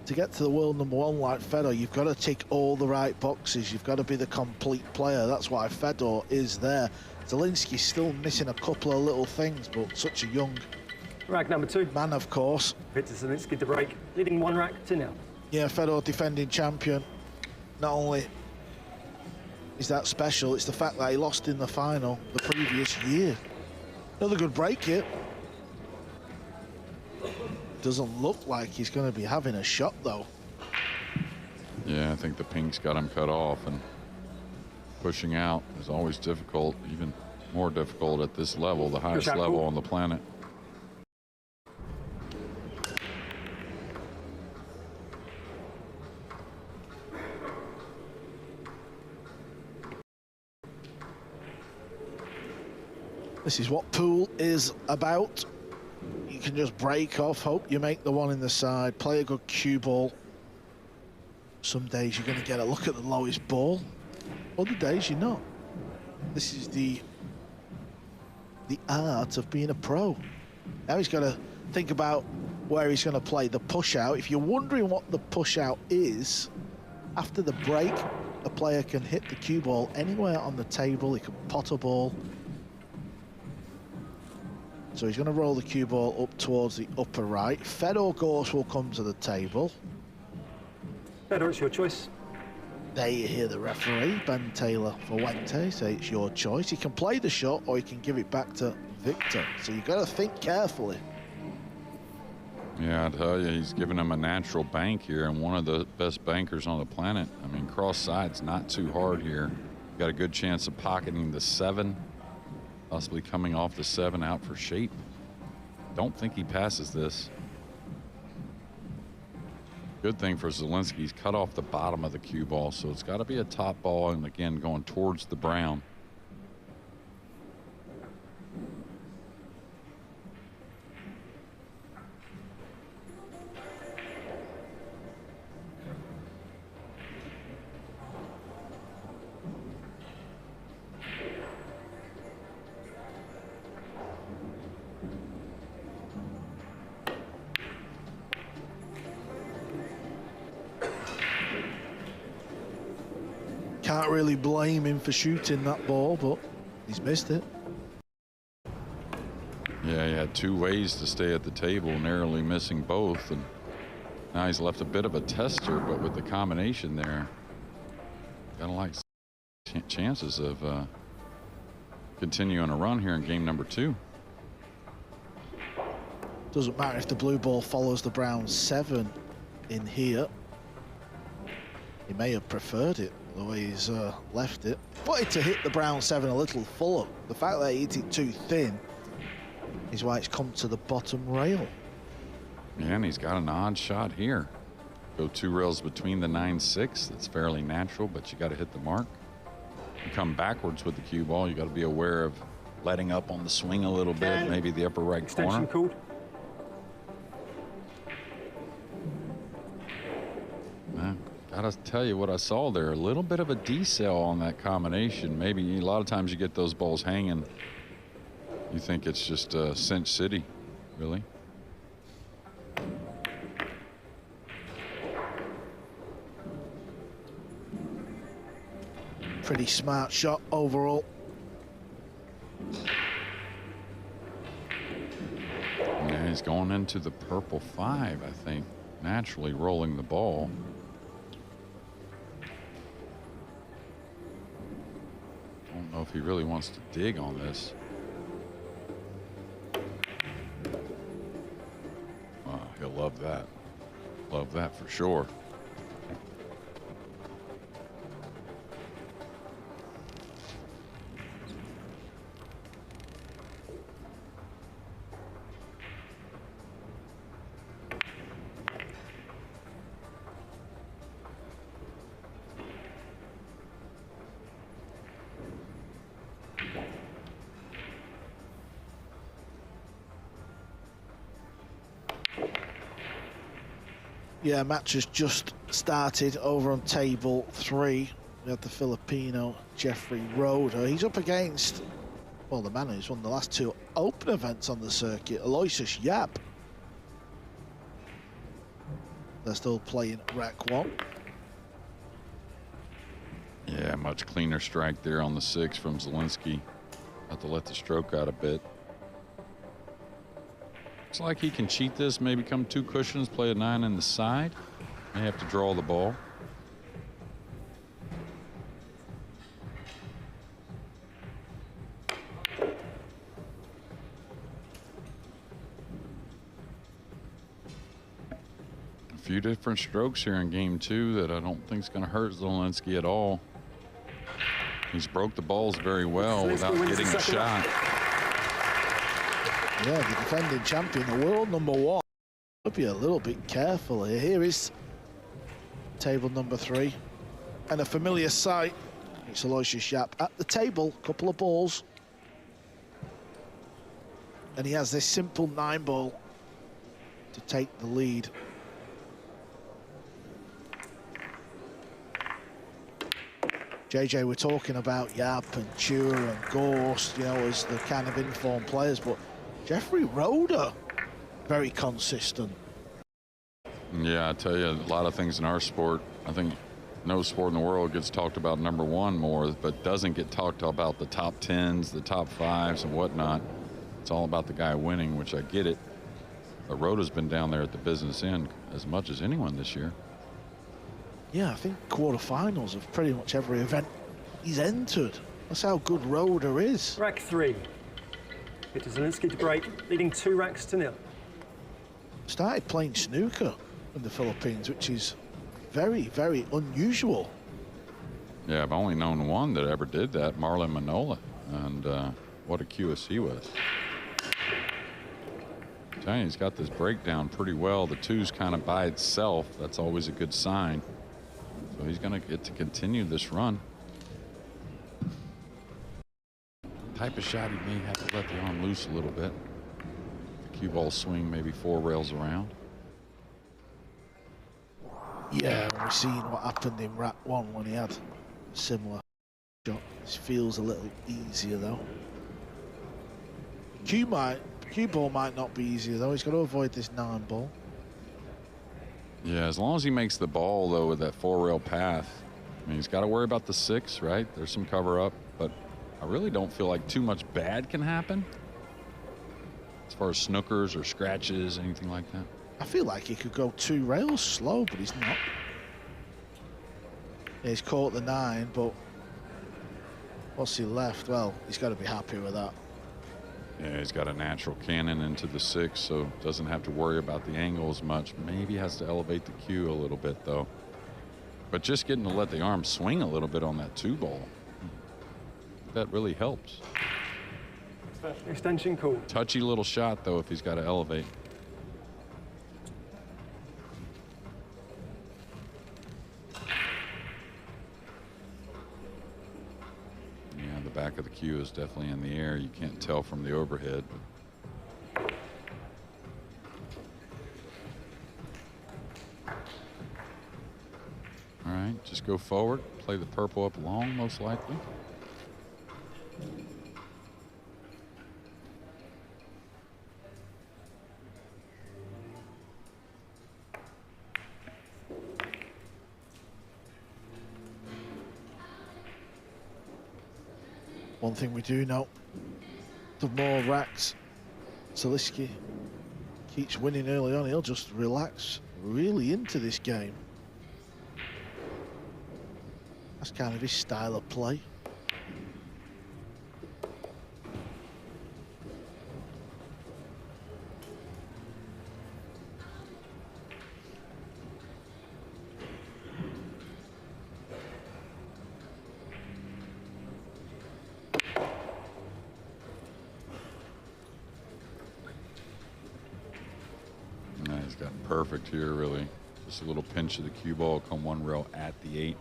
to get to the world #1 like Federer, you've got to tick all the right boxes. You've got to be the complete player. That's why Federer is there. Zielinski's still missing a couple of little things, but such a young Rack number 2. man, of course. Victor Zielinski to break, leading 1 rack to 0. Yeah, Federer defending champion. Not only is that special, it's the fact that he lost in the final the previous year. Another good break here. Doesn't look like he's going to be having a shot, though. Yeah, I think the pink's got him cut off, and pushing out is always difficult, even more difficult at this level, the highest level on the planet. This is what pool is about. you can just break off, hope you make the one in the side, play a good cue ball. Some days you're going to get a look at the lowest ball, other days you're not. This is the art of being a pro. Now he's got to think about where he's going to play the push out. If you're wondering what the push out is, after the break, a player can hit the cue ball anywhere on the table. He can pot a ball. So he's going to roll the cue ball up towards the upper right. Fedor Gorst will come to the table. Fedor, it's your choice. There you hear the referee, Ben Taylor for Wente, say it's your choice. He can play the shot or he can give it back to Victor. So you've got to think carefully. Yeah, I tell you, he's giving him a natural bank here, and one of the best bankers on the planet. I mean, cross side's not too hard here. Got a good chance of pocketing the 7, possibly coming off the 7 out for shape. Don't think he passes this. Good thing for Zielinski, he's cut off the bottom of the cue ball, so it's got to be a top ball, and again, going towards the brown. Can't really blame him for shooting that ball, but he's missed it. Yeah, he had 2 ways to stay at the table, narrowly missing both, and now he's left a bit of a tester, but with the combination there, gotta like chances of continuing a run here in game number 2. Doesn't matter if the blue ball follows the brown 7 in here. He may have preferred it the way he's left it. Wanted to hit the brown 7 a little fuller. The fact that he hit it too thin is why it's come to the bottom rail. And he's got an odd shot here. Go 2 rails between the 9-6. That's fairly natural, but you got to hit the mark. You come backwards with the cue ball. You got to be aware of letting up on the swing a little bit, maybe the upper right corner. Called. Gotta tell you what I saw there. A little bit of a decel on that combination. Maybe a lot of times you get those balls hanging. You think it's just Cinch City, really. Pretty smart shot overall. Yeah, he's going into the purple 5, I think, naturally rolling the ball. I don't know if he really wants to dig on this. He'll love that. Love that for sure. Yeah, match has just started over on table 3. We have the Filipino Jeffrey Roeder. He's up against, well, the man who's won the last 2 open events on the circuit, Aloysius Yap. They're still playing rack 1. Yeah, much cleaner strike there on the 6 from Zielinski. Have to let the stroke out a bit. Looks like he can cheat this, maybe come 2 cushions, play a 9 in the side. May have to draw the ball. A few different strokes here in game 2 that I don't think is going to hurt Zielinski at all. He's broke the balls very well without getting a shot. Yeah, the defending champion, the world #1. I'll be a little bit careful here. Here is table number 3. And a familiar sight. It's Aloysius Yap at the table. Couple of balls. And he has this simple 9-ball to take the lead. JJ, we're talking about Yap and Chua and Gorst, you know, as the kind of informed players, but Jeffrey Roeder, very consistent. Yeah, I tell you, a lot of things in our sport, I think no sport in the world gets talked about number one more, but doesn't get talked about the top 10s, the top 5s and whatnot. It's all about the guy winning, which I get it. But Roeder's been down there at the business end as much as anyone this year. Yeah, I think quarterfinals of pretty much every event he's entered. That's how good Roeder is. Rack 3. Victor Zielinski to break, leading 2-0. Started playing snooker in the Philippines, which is very, very unusual. Yeah, I've only known one that ever did that, Marlon Manola, and what a QS he was. I'm telling you, he's got this breakdown pretty well. The 2's kind of by itself. That's always a good sign. So he's going to get to continue this run. Type of shot he may have to let the arm loose a little bit. The cue ball swing maybe 4 rails around. Yeah, we've seen what happened in rack 1 when he had a similar shot. This feels a little easier though. Cue ball might not be easier though. He's got to avoid this 9-ball. Yeah, as long as he makes the ball though with that 4-rail path. I mean, he's got to worry about the 6, right? There's some cover up, but I really don't feel like too much bad can happen as far as snookers or scratches, anything like that. I feel like he could go 2 rails slow, but he's not. Yeah, he's caught the 9, but what's he left? Well, he's got to be happy with that. Yeah, he's got a natural cannon into the 6, so doesn't have to worry about the angle as much. Maybe has to elevate the cue a little bit, though. But just getting to let the arm swing a little bit on that 2-ball, that really helps. Extension call. Touchy little shot, though, if he's got to elevate. Back of the cue is definitely in the air. You can't tell from the overhead. But all right, just go forward, play the purple up long, most likely. One thing we do know, the more racks Zielinski keeps winning early on, he'll just relax really into this game. That's kind of his style of play. He's gotten perfect here, really. Just a little pinch of the cue ball, come 1 rail at the 8.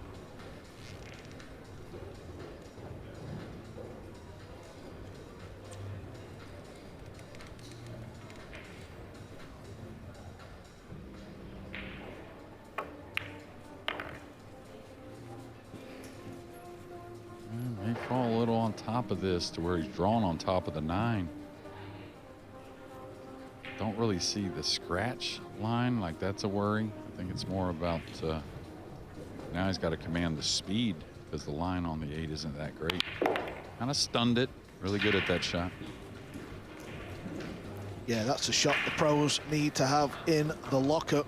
May fall a little on top of this to where he's drawn on top of the 9. Don't really see the scratch line, like that's a worry. I think it's more about now he's got to command the speed because the line on the 8 isn't that great. Kind of stunned it. Really good at that shot. Yeah, that's a shot the pros need to have in the locker.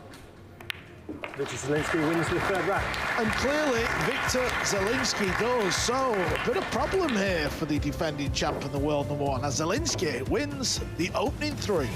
Victor Zielinski wins the 3rd rack. And clearly, Victor Zielinski does. So, a bit of problem here for the defending champ and the world #1 as Zielinski wins the opening 3.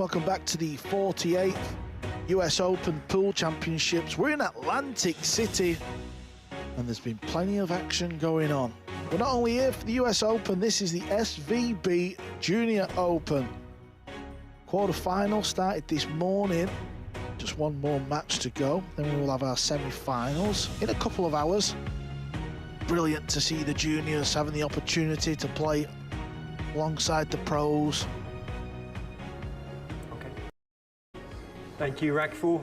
Welcome back to the 48th US Open Pool Championships. We're in Atlantic City, and there's been plenty of action going on. We're not only here for the US Open, this is the SVB Junior Open. Quarterfinal started this morning. Just one more match to go. Then we will have our semi-finals in a couple of hours. Brilliant to see the juniors having the opportunity to play alongside the pros. Thank you, rack 4.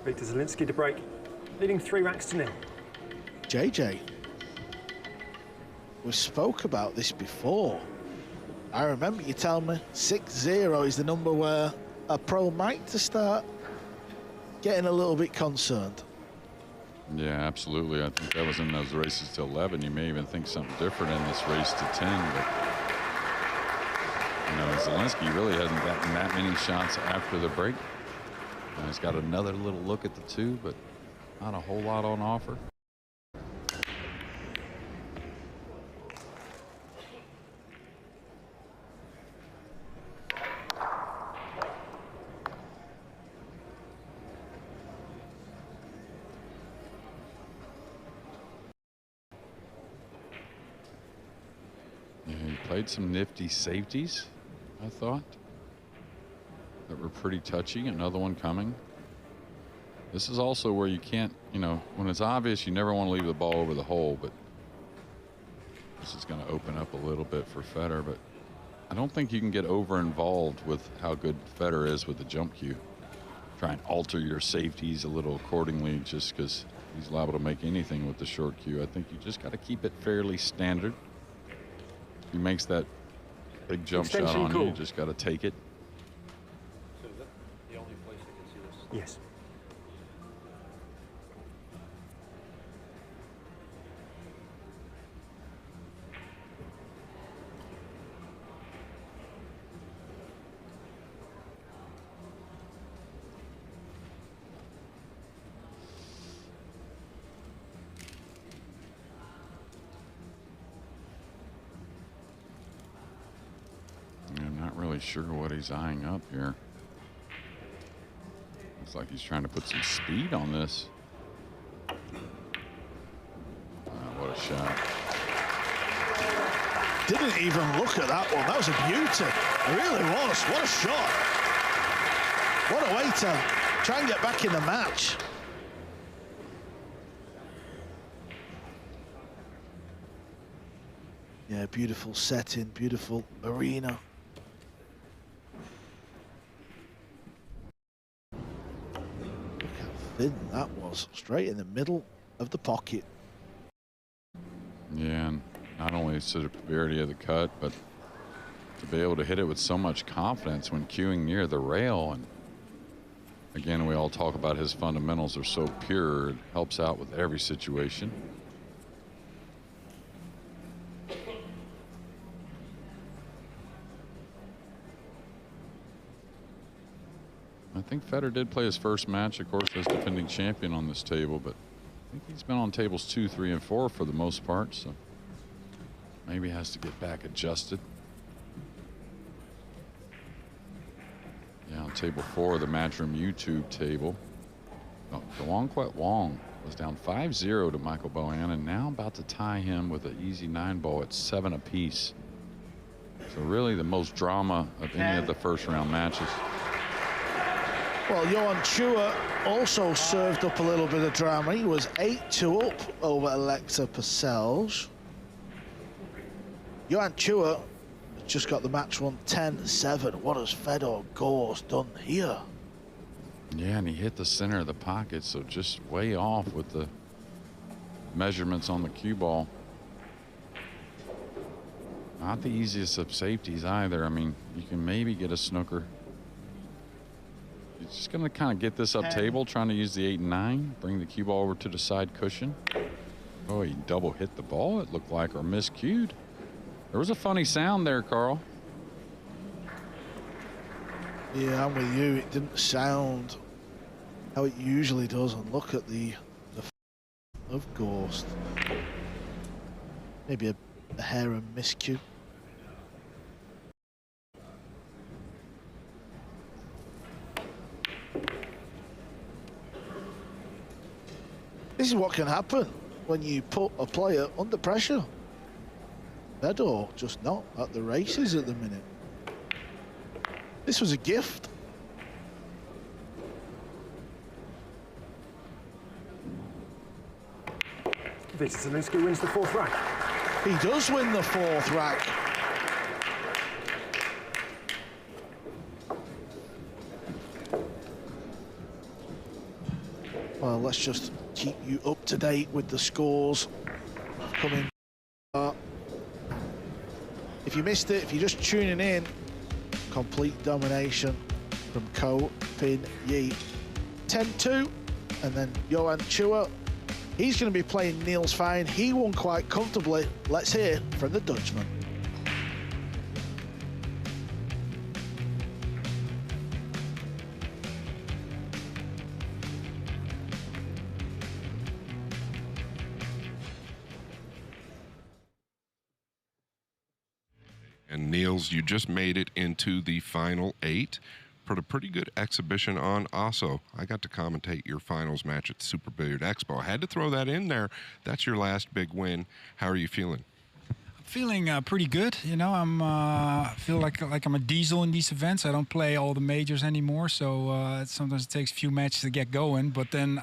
Victor Zielinski to break, leading 3 racks to 0. JJ, we spoke about this before. I remember you telling me 6-0 is the number where a pro might to start getting a little bit concerned. Yeah, absolutely. I think that was in those races to 11. You may even think something different in this race to 10, but you know, Zielinski really hasn't gotten that many shots after the break. He's got another little look at the 2, but not a whole lot on offer. Yeah, he played some nifty safeties, I thought, that were pretty touchy. Another one coming. This is also where you can't, you know, when it's obvious, you never want to leave the ball over the hole, but this is going to open up a little bit for Federer, but I don't think you can get over involved with how good Federer is with the jump cue. Try and alter your safeties a little accordingly just because he's liable to make anything with the short cue. I think you just got to keep it fairly standard. If he makes that big jump shot on you, you just got to take it. So is that the only place I can see this? Yes. I'm not really sure what he's eyeing up here. Looks like he's trying to put some speed on this. What a shot. Didn't even look at that one. That was a beauty. It really was. What a shot. What a way to try and get back in the match. Yeah, beautiful setting, beautiful arena. Look how thin that was. Straight in the middle of the pocket. Yeah, and not only severity of the cut, but to be able to hit it with so much confidence when cueing near the rail. And again, we all talk about his fundamentals are so pure. It helps out with every situation. I think Federer did play his first match, of course, as defending champion on this table, but I think he's been on tables 2, 3, and 4 for the most part, so maybe has to get back adjusted. Yeah, on table 4, the Matchroom YouTube table. Oh, Dewan Wong was down 5-0 to Michael Bohannon, now about to tie him with an easy 9-ball at 7 apiece. So really the most drama of any of the first round matches. Well, Johan Chua also served up a little bit of drama. He was 8-2 up over Alexa Purcell. Johan Chua just got the match won 10-7. What has Fedor Gorst done here? Yeah, and he hit the center of the pocket, so just way off with the measurements on the cue ball. Not the easiest of safeties either. I mean, you can maybe get a snooker. He's just going to kind of get this up table, trying to use the 8 and 9, bring the cue ball over to the side cushion. Oh, he double hit the ball, it looked like, or miscued. There was a funny sound there, Carl. Yeah, I'm with you. It didn't sound how it usually does. And look at the of Gorst. Maybe a hair and miscue. This is what can happen when you put a player under pressure. Fedor just not at the races at the minute. This was a gift. Zielinski wins the 4th rack. He does win the 4th rack. Well, let's just keep you up to date with the scores coming. If you missed it, if you're just tuning in, complete domination from Ko Pin Yi. 10-2, and then Johan Chua. He's going to be playing Niels Fine. He won quite comfortably. Let's hear from the Dutchman. And Niels, you just made it into the final 8. Put a pretty good exhibition on. Also, I got to commentate your finals match at Super Billiard Expo. I had to throw that in there. That's your last big win. How are you feeling? I'm feeling pretty good. You know, feel like I'm a diesel in these events. I don't play all the majors anymore, so sometimes it takes a few matches to get going. But then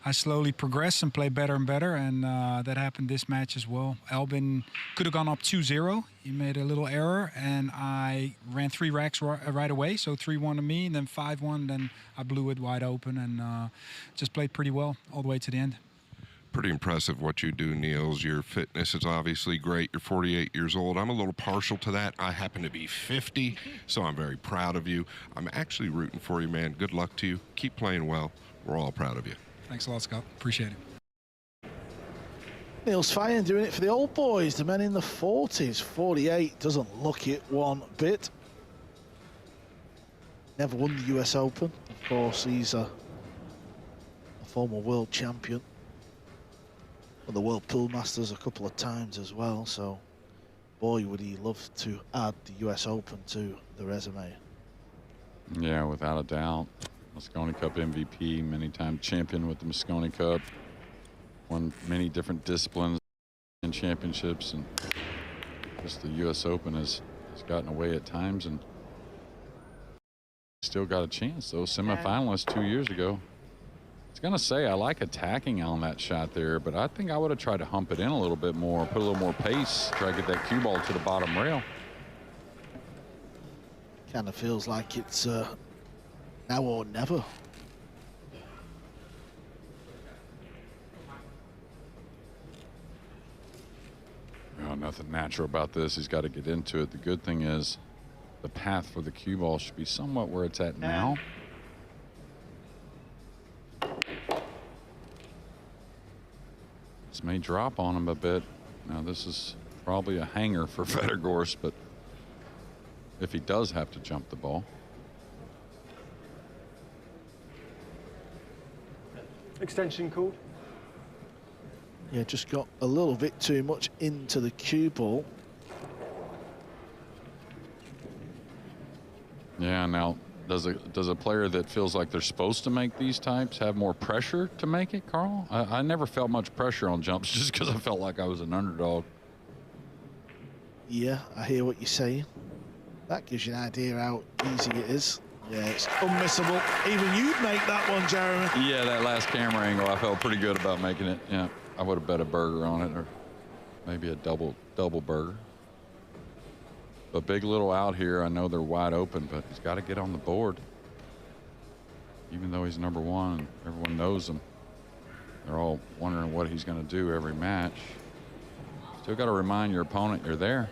I slowly progress and play better and better, and that happened this match as well. Albin could have gone up 2-0. He made a little error, and I ran 3 racks right away, so 3-1 to me, and then 5-1, then I blew it wide open, and just played pretty well all the way to the end. Pretty impressive what you do, Niels. Your fitness is obviously great. You're 48 years old. I'm a little partial to that. I happen to be 50, so I'm very proud of you. I'm actually rooting for you, man. Good luck to you. Keep playing well. We're all proud of you. Thanks a lot, Scott. Appreciate it. Niels Fine doing it for the old boys, the men in the 40s. 48 doesn't look it one bit. Never won the US Open. Of course, he's a former world champion. Won the World Pool Masters a couple of times as well, so boy, would he love to add the US Open to the resume. Yeah, without a doubt. Mosconi Cup MVP, many-time champion with the Mosconi Cup. Won many different disciplines and championships, and just the U.S. Open has gotten away at times, and still got a chance. Those semifinalists 2 years ago. I was gonna say I like attacking on that shot there, but I think I would have tried to hump it in a little bit more, put a little more pace, try to get that cue ball to the bottom rail. Kind of feels like it's now or never. No, nothing natural about this. He's got to get into it. The good thing is the path for the cue ball should be somewhat where it's at now. This may drop on him a bit. Now, this is probably a hanger for Federgorst, but if he does have to jump the ball. Extension called. Yeah, just got a little bit too much into the cue ball. Yeah, now does a player that feels like they're supposed to make these types have more pressure to make it, Carl? I never felt much pressure on jumps just because I felt like I was an underdog. Yeah, I hear what you're saying. That gives you an idea how easy it is. Yeah, it's unmissable. Even you'd make that one, Jeremy. Yeah, that last camera angle, I felt pretty good about making it. Yeah, I would have bet a burger on it, or maybe a double burger. But big little out here. I know they're wide open, but he's got to get on the board. Even though he's number one, everyone knows him. They're all wondering what he's going to do every match. Still got to remind your opponent you're there.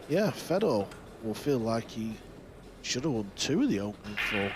Yeah, Fedor will feel like he should have won 2 of the opening 4.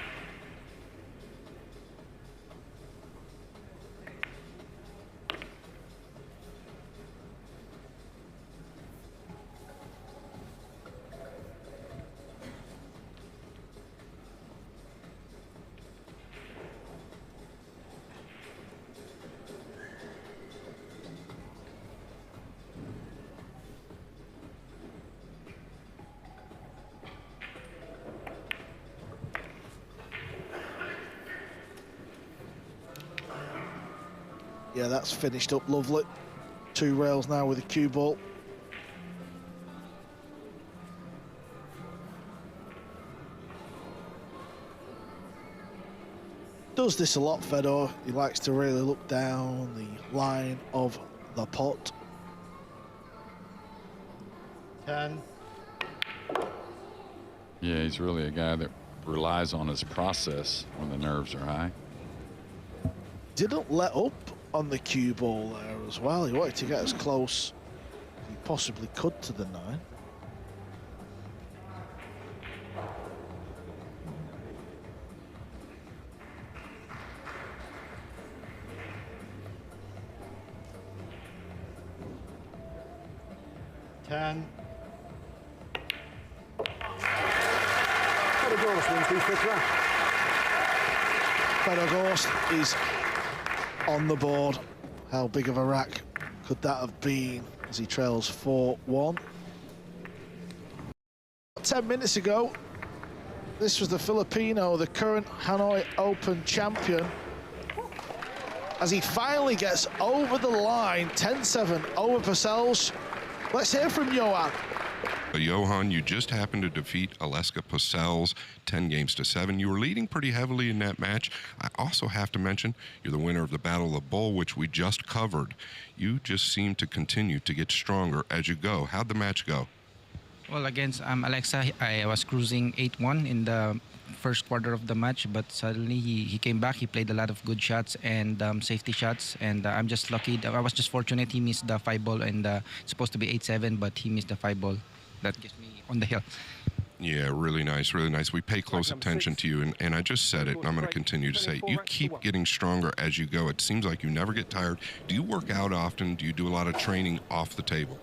Yeah, that's finished up lovely. 2 rails now with a cue ball. Does this a lot, Fedor. He likes to really look down the line of the pot. 10. Yeah, he's really a guy that relies on his process when the nerves are high. Didn't let up on the cue ball there as well. He wanted to get as close as he possibly could to the 9. Fedor is on the board. How big of a rack could that have been as he trails 4-1? 10 minutes ago, this was the Filipino, the current Hanoi Open champion, as he finally gets over the line, 10-7 over Purcell's. Let's hear from Johan. Johan, you just happened to defeat Aleska Purcell's 10-7. You were leading pretty heavily in that match. I also have to mention you're the winner of the Battle of the Bull, which we just covered. You just seem to continue to get stronger as you go. How'd the match go? Well, against Alexa, I was cruising 8-1 in the first quarter of the match, but suddenly he came back. He played a lot of good shots and safety shots, and I'm just lucky. I was just fortunate he missed the 5-ball, and it's supposed to be 8-7, but he missed the 5-ball. That gets me on the hill. Yeah, really nice, really nice. We pay close attention to you, and I just said it, and I'm going to continue to say it. You keep getting stronger as you go. It seems like you never get tired. Do you work out often? Do you do a lot of training off the table?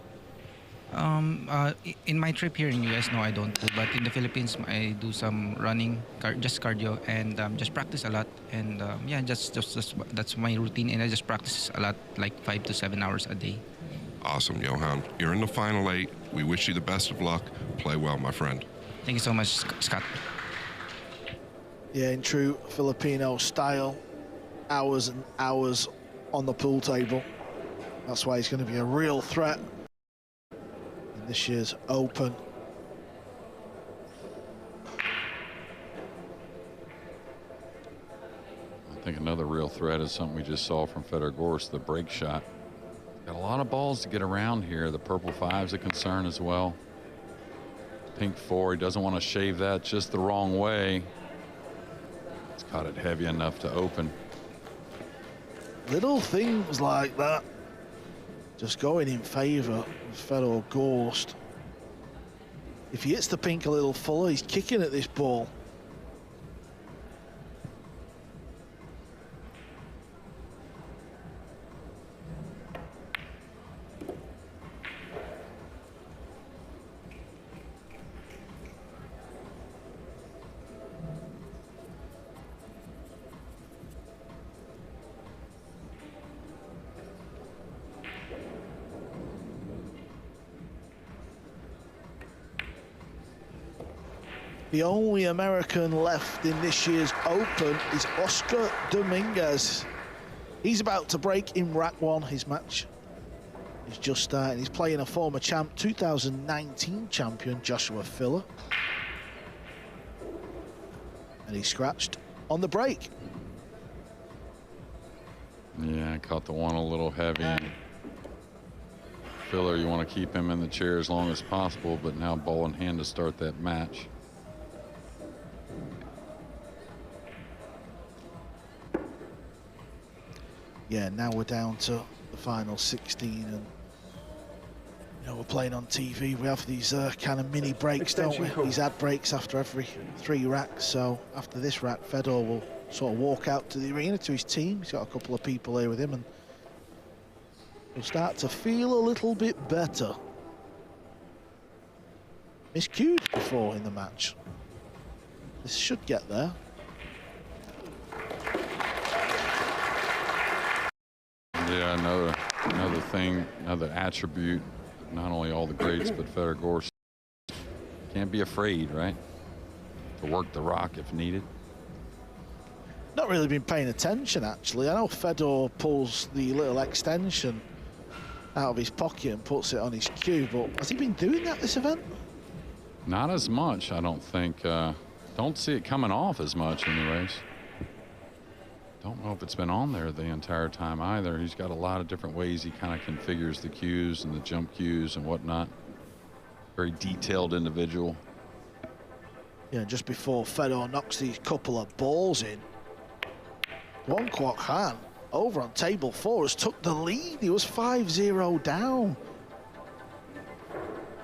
In my trip here in US, no, I don't. But in the Philippines, I do some running, just cardio, and just practice a lot. And yeah, just that's my routine, and I just practice a lot, like 5 to 7 hours a day. Awesome, Johan. You're in the final 8. We wish you the best of luck. Play well, my friend. Thank you so much, Scott. Yeah, in true Filipino style, hours and hours on the pool table. That's why he's going to be a real threat in this year's Open. I think another real threat is something we just saw from Fedor Gorst, the break shot. Got a lot of balls to get around here. The purple 5's a concern as well. Pink 4, he doesn't want to shave that just the wrong way. It's caught it heavy enough to open. Little things like that just going in favor of Fedor Gorst. If he hits the pink a little fuller, he's kicking at this ball. The only American left in this year's Open is Oscar Dominguez. He's about to break in rack 1. His match is just starting. He's playing a former champ, 2019 champion, Joshua Filler. And he scratched on the break. Yeah, caught the one a little heavy. Filler, you want to keep him in the chair as long as possible, but now ball in hand to start that match. Yeah, now we're down to the final 16, and you know, we're playing on TV. We have these kind of mini breaks, don't we? These ad breaks after every 3 racks. So after this rack, Fedor will sort of walk out to the arena to his team. He's got a couple of people here with him, and he'll start to feel a little bit better. Miscued before in the match. This should get there. Yeah, another thing, another attribute, not only all the greats, but Fedor Gorst. Can't be afraid, right? To work the rock if needed. Not really been paying attention, actually. I know Fedor pulls the little extension out of his pocket and puts it on his cue, but has he been doing that this event? Not as much, I don't think. Don't see it coming off as much anyways. Don't know if it's been on there the entire time either. He's got a lot of different ways he kind of configures the cues and the jump cues and whatnot. Very detailed individual. Yeah, just before Fedor knocks these couple of balls in, Kwok Kwan over on table 4 has took the lead. He was 5-0 down.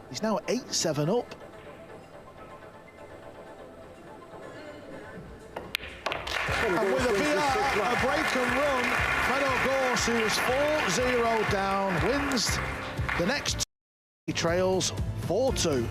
He's now 8-7 up. And with a BR, a break and run, Fedor Gorst, who was 4-0 down, wins the next two. He trails 4-2.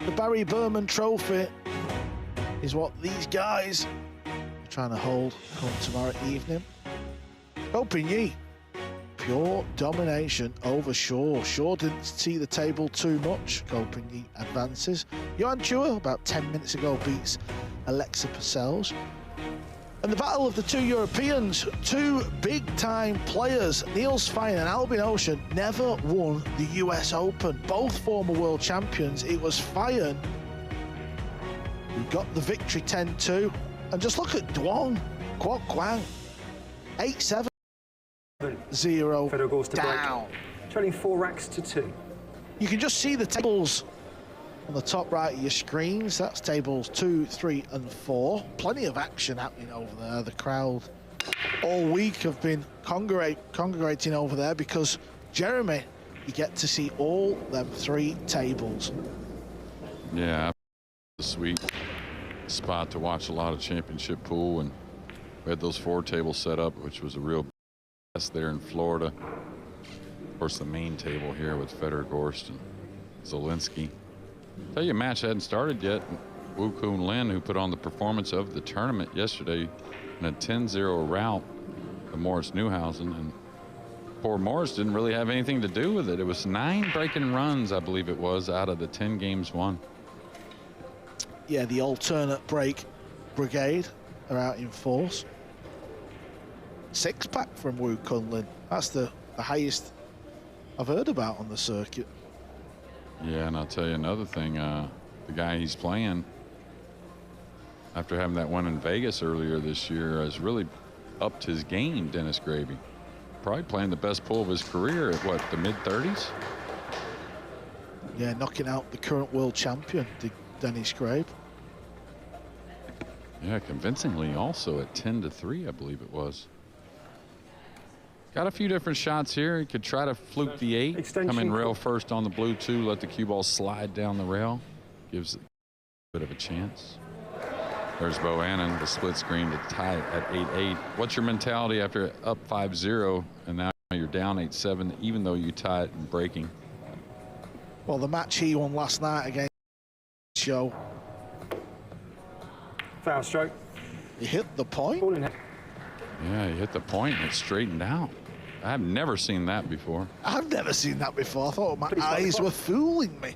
The Barry Berman Trophy is what these guys are trying to hold come tomorrow evening. Ko Ping-yi, pure domination over Shaw. Shaw didn't see the table too much. Ko Ping-yi advances. Johan Chua, about 10 minutes ago, beats Alexa Purcell. And the battle of the two Europeans, two big-time players, Niels Fein and Albin Ocean, never won the US Open. Both former world champions. It was Fein who got the victory 10-2. And just look at Kwok Kwan, 8-7, 0 Fedor goes to down. break. Trailing 4 racks to 2. You can just see the tables on the top right of your screens. That's tables 2, 3, and 4. Plenty of action happening over there. The crowd all week have been congregating over there because, Jeremy, you get to see all them 3 tables. Yeah, sweet spot to watch a lot of championship pool, and we had those 4 tables set up, which was a real best there in Florida. Of course, the main table here with Federer, Gorst, and Zielinski. Tell you, a match hadn't started yet. Woo Kun Lin, who put on the performance of the tournament yesterday in a 10-0 rout of Morris Newhausen, and poor Morris didn't really have anything to do with it. It was 9 breaking runs, I believe it was, out of the 10 games won. Yeah, the alternate break brigade are out in force. 6-pack from Woo Kun Lin. That's the highest I've heard about on the circuit. Yeah, and I'll tell you another thing. The guy he's playing, after having that one in Vegas earlier this year, has really upped his game, Dennis Gravy. Probably playing the best pool of his career at, what, the mid-30s? Yeah, knocking out the current world champion, Dennis Grabe. Yeah, convincingly also at 10-3, I believe it was. Got a few different shots here. He could try to fluke the 8, come in rail first on the blue 2, let the cue ball slide down the rail. Gives it a bit of a chance. There's Bo Annan, the split screen to tie it at 8-8. What's your mentality after up 5-0 and now you're down 8-7, even though you tie it in breaking? Well, the match he won last night against Show. Foul stroke. He hit the point. Yeah, he hit the point and it straightened out. I've never seen that before. I've never seen that before. I thought my eyes were fooling me.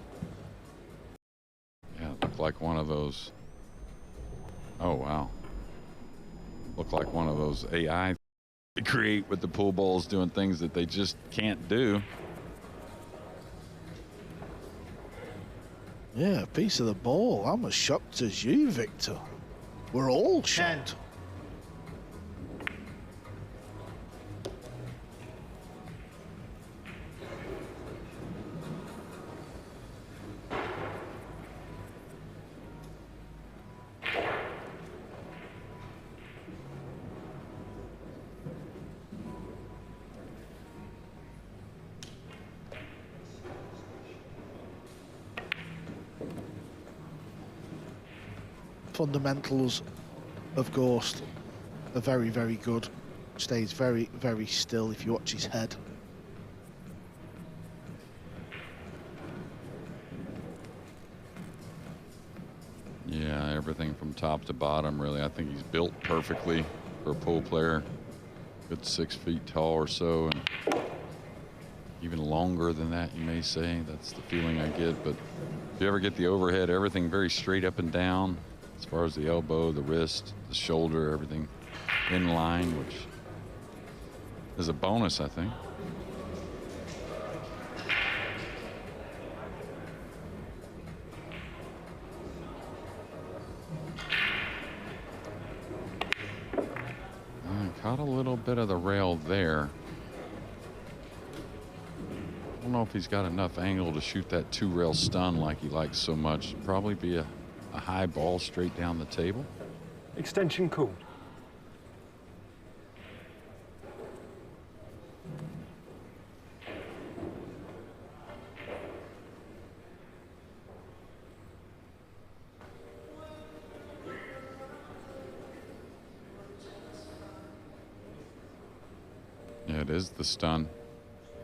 Yeah, it looked like one of those. Oh, wow. Looked like one of those AI they create with the pool balls doing things that they just can't do. Yeah, a piece of the ball. I'm as shocked as you, Victor. We're all shocked. Fundamentals of Gorst are very, very good. Stays very, very still if you watch his head. Yeah, everything from top to bottom, really. I think he's built perfectly for a pool player. Good 6 feet tall or so, and even longer than that, you may say. That's the feeling I get. But if you ever get the overhead, everything very straight up and down. As far as the elbow, the wrist, the shoulder, everything in line, which is a bonus, I think. Caught a little bit of the rail there. I don't know if he's got enough angle to shoot that 2-rail stun like he likes so much. Probably be a high ball straight down the table. Extension called. Yeah, it is the stun.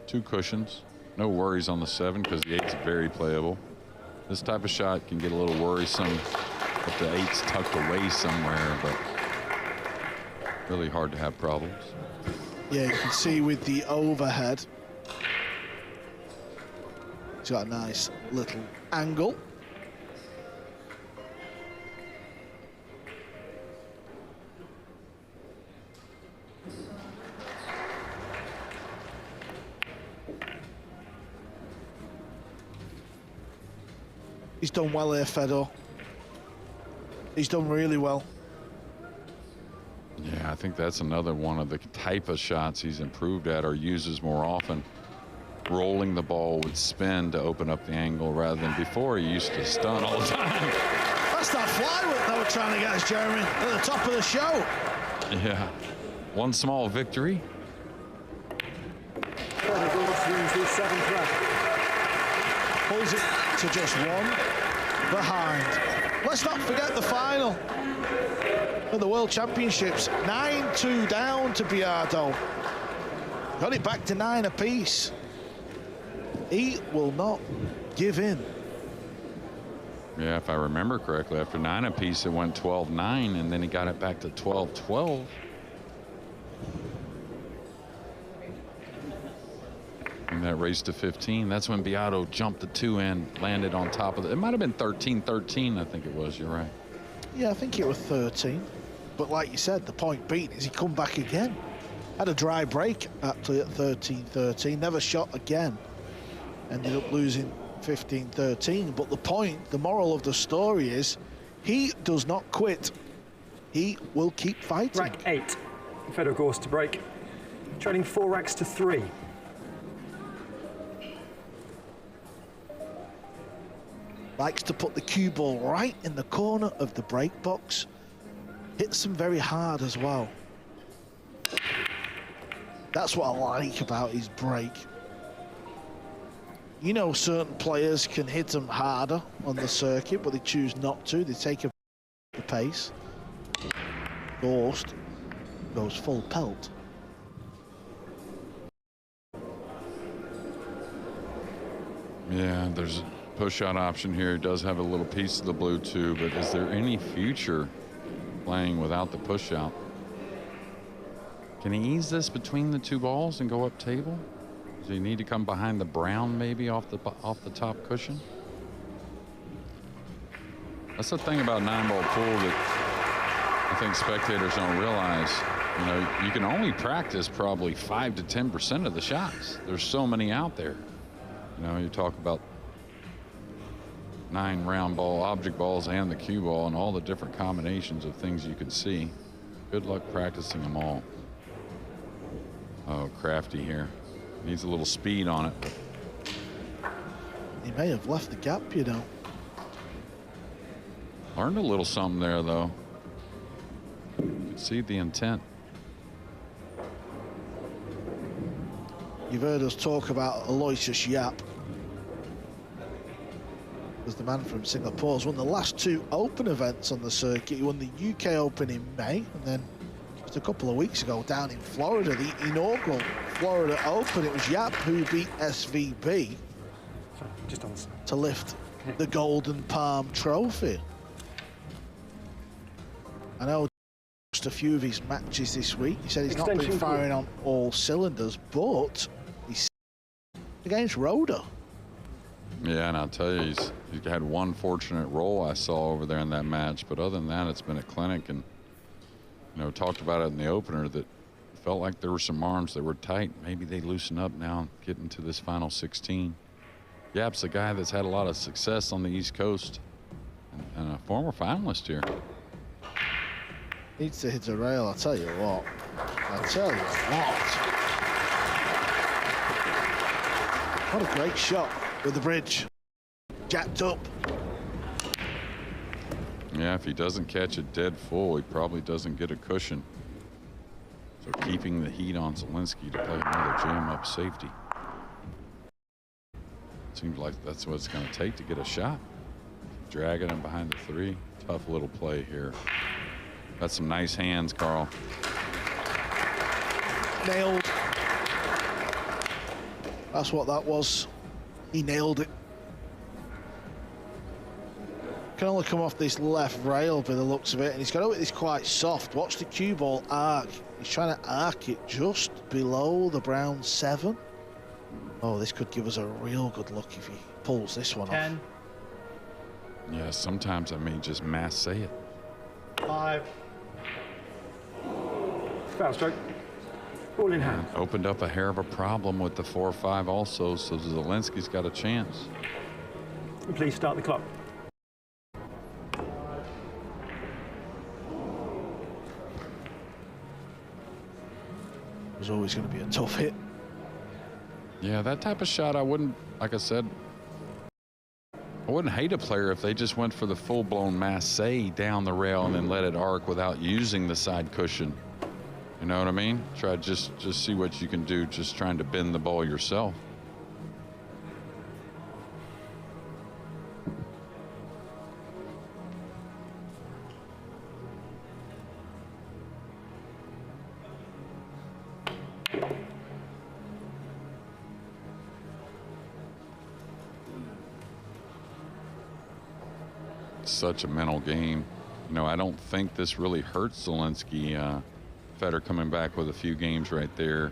2 cushions. No worries on the 7 because the 8's very playable. This type of shot can get a little worrisome if the 8's tucked away somewhere, but really hard to have problems. Yeah, you can see with the overhead, he's got a nice little angle. He's done well here, Fedor. He's done really well. Yeah, I think that's another one of the type of shots he's improved at or uses more often. Rolling the ball with spin to open up the angle rather than before he used to stun all the time. That's that flyweight they were trying to get us, Jeremy, at the top of the show. Yeah, one small victory. Pulls it to just 1 behind. let's not forget the final of the World Championships. 9-2 down to Biardo. Got it back to 9 apiece. He will not give in. Yeah, if I remember correctly, after 9 apiece, it went 12-9, and then he got it back to 12-12. And that race to 15, that's when Biardo jumped the 2 and landed on top of it. It might have been 13-13, I think it was, you're right. Yeah, I think it was 13. But like you said, the point being is he come back again. Had a dry break actually at 13-13, never shot again. Ended up losing 15-13. But the moral of the story is he does not quit. He will keep fighting. Rack 8, Fedor Gorst to break. Trailing 4 racks to 3. Likes to put the cue ball right in the corner of the break box. Hits them very hard as well. That's what I like about his break. You know, certain players can hit them harder on the circuit, but they choose not to. They take the pace. Gorst goes full pelt. Yeah, there's a push-out option here. He does have a little piece of the blue too, but is there any future playing without the push-out? Can he ease this between the 2 balls and go up table? Does he need to come behind the brown maybe off the top cushion? That's the thing about 9-ball pool that I think spectators don't realize. You know, you can only practice probably 5 to 10% of the shots. There's so many out there. You know, you talk about 9 round ball object balls and the cue ball and all the different combinations of things you could see. Good luck practicing them all. Oh, crafty here. Needs a little speed on it. He may have left the gap, you know. Learned a little something there, though. You could see the intent. You've heard us talk about Aloysius Yap. Was the man from Singapore. He's won the last 2 Open events on the circuit. He won the UK Open in May, and then just a couple of weeks ago down in Florida, the inaugural Florida Open, it was Yap who beat SVB to lift the Golden Palm Trophy. I know just a few of his matches this week. He said he's not been firing on all cylinders, but he's against Roda. Yeah, and I'll tell you, he's had one fortunate roll I saw over there in that match, but other than that, it's been a clinic. And you know, talked about it in the opener that felt like there were some arms that were tight. Maybe they loosen up now, getting to this final 16. Yap's a guy that's had a lot of success on the East Coast and a former finalist here. Needs to hit a rail, I'll tell you what. I'll tell you what. What a great shot with the bridge. Jacked up. Yeah, if he doesn't catch it dead full, he probably doesn't get a cushion. So keeping the heat on Zielinski to play another jam up safety. Seems like that's what it's going to take to get a shot. Dragging him behind the 3. Tough little play here. Got some nice hands, Carl. Nailed. That's what that was. He nailed it. Can only come off this left rail by the looks of it, and he's got to hit this quite soft. Watch the cue ball arc. He's trying to arc it just below the brown 7. Oh, this could give us a real good look if he pulls this one 10. off. Yeah, sometimes I may just mass say it. 5. Foul stroke. Ball in hand. Opened up a hair of a problem with the 4-5 also, so Zielinski's got a chance. Please start the clock. It was always going to be a tough hit. Yeah, that type of shot, I wouldn't, like I said, I wouldn't hate a player if they just went for the full-blown masse down the rail and then let it arc without using the side cushion. You know what I mean? Try just see what you can do, just trying to bend the ball yourself. such a mental game. You know, I don't think this really hurts Zelensky. Federer coming back with a few games right there.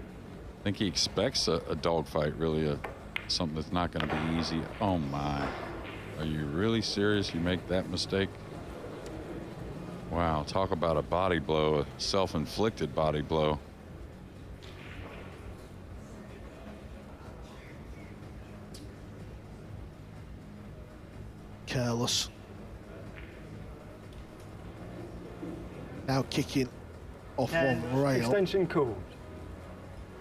I think he expects a dogfight, really, something that's not going to be easy. Oh, my. Are you really serious? You make that mistake? Wow, talk about a body blow, a self-inflicted body blow. Careless. Now kicking off one rail. Extension called.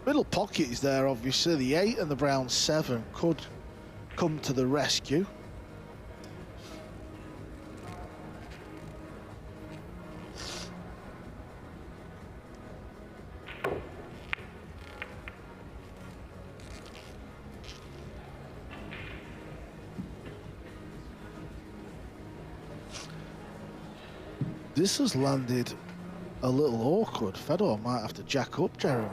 Middle pocket is there, obviously. The 8 and the brown 7 could come to the rescue. This has landed a little awkward. Federer might have to jack up, Jeremy.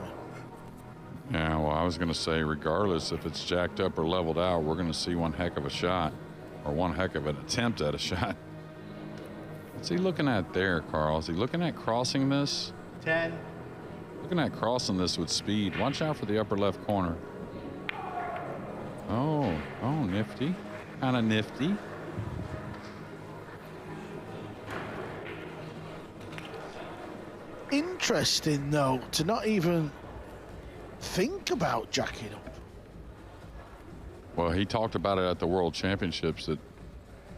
Yeah, well, I was going to say, regardless if it's jacked up or leveled out, we're going to see one heck of a shot, or one heck of an attempt at a shot. What's he looking at there, Carl? Is he looking at crossing this? 10. Looking at crossing this with speed. Watch out for the upper left corner. Oh, nifty. Kind of nifty. Interesting, though, to not even think about jacking up. Well, he talked about it at the World Championships that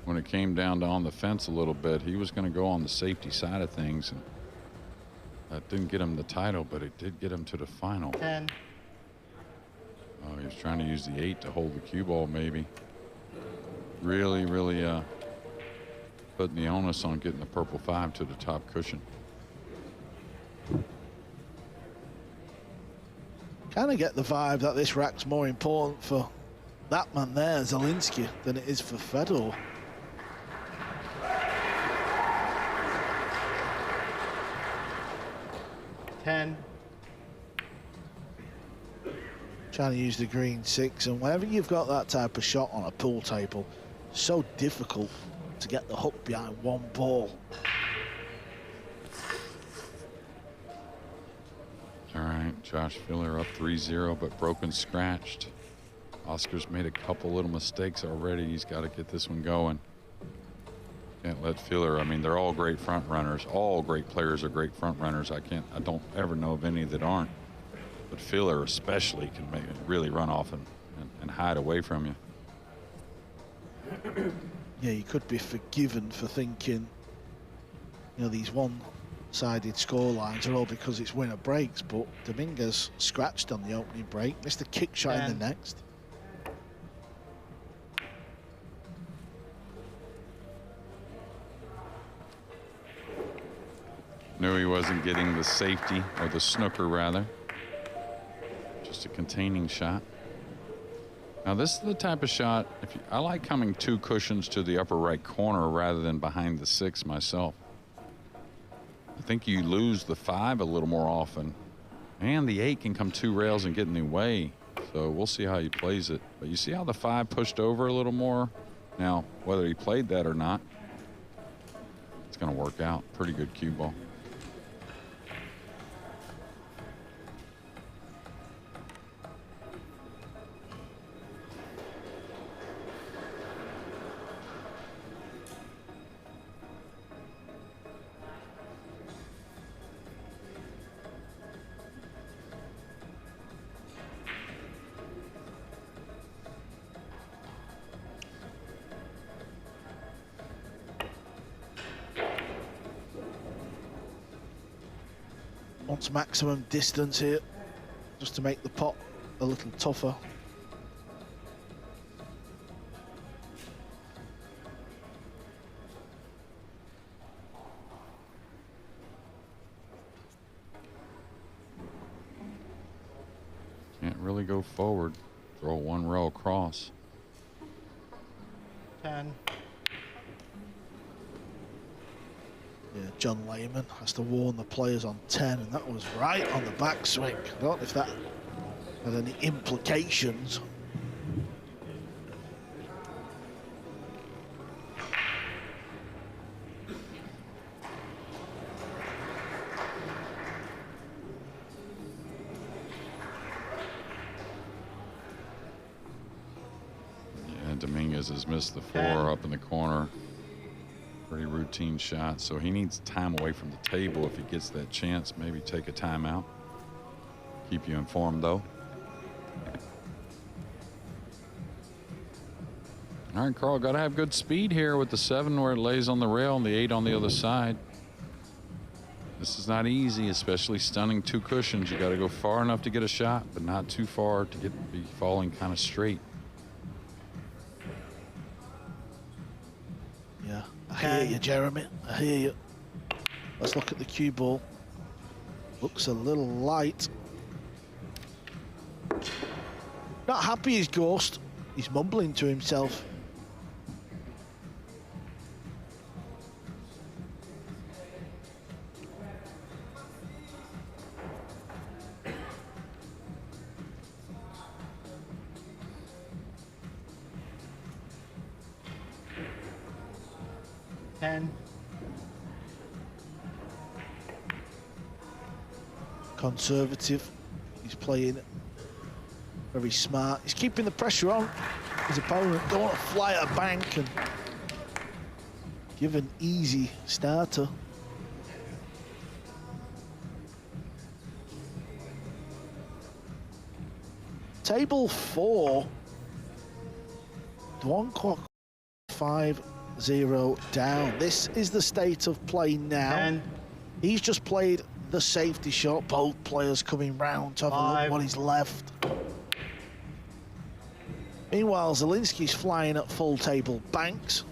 when it came down to on the fence a little bit, he was going to go on the safety side of things. And that didn't get him the title, but it did get him to the final. 10. Oh, he was trying to use the 8 to hold the cue ball, maybe. Really, putting the onus on getting the purple 5 to the top cushion. Kind of get the vibe that this rack's more important for that man there, Zelensky, than it is for Federer. Ten. Trying to use the green 6, and whenever you've got that type of shot on a pool table, so difficult to get the hook behind one ball. All right, Josh Filler up 3-0, but broken scratched. Oscar's made a couple little mistakes already. He's got to get this one going. Can't let Filler, I mean, they're all great front runners. All great players are great front runners. I don't ever know of any that aren't. But Filler especially can make it really run off and hide away from you. Yeah, you could be forgiven for thinking, you know, these one-sided score lines are all because it's winner breaks, but Dominguez scratched on the opening break, missed a kick shot in the next. Knew he wasn't getting the safety, or the snooker rather. Just a containing shot. Now this is the type of shot, I like coming 2 cushions to the upper right corner rather than behind the 6 myself. I think you lose the 5 a little more often. And the 8 can come 2 rails and get in the way. So we'll see how he plays it. But you see how the 5 pushed over a little more? Now, whether he played that or not, it's going to work out. Pretty good cue ball. Wants maximum distance here, just to make the pot a little tougher. Can't really go forward. Throw 1 row across. 10. Yeah, John Lehman has to warn the players on 10, and that was right on the backswing. I don't know if that had any implications. Dominguez has missed the 4 up in the corner. Pretty routine shot, so he needs time away from the table if he gets that chance. Maybe take a timeout. Keep you informed, though. All right, Carl, got to have good speed here with the 7 where it lays on the rail and the 8 on the other side. This is not easy, especially stunning 2 cushions. You got to go far enough to get a shot, but not too far to be falling kind of straight. Yeah, I hear you, Jeremy. I hear you. Let's look at the cue ball. Looks a little light. Not happy he's Ghost. He's mumbling to himself. Conservative. He's playing very smart. He's keeping the pressure on his opponent. Don't want to fly at a bank and give an easy starter. Table 4. Duong Kwok 5-0 down. This is the state of play now. He's just played the safety shot. Both players coming round to have a look what is left. Meanwhile, Zielinski's flying at full table banks.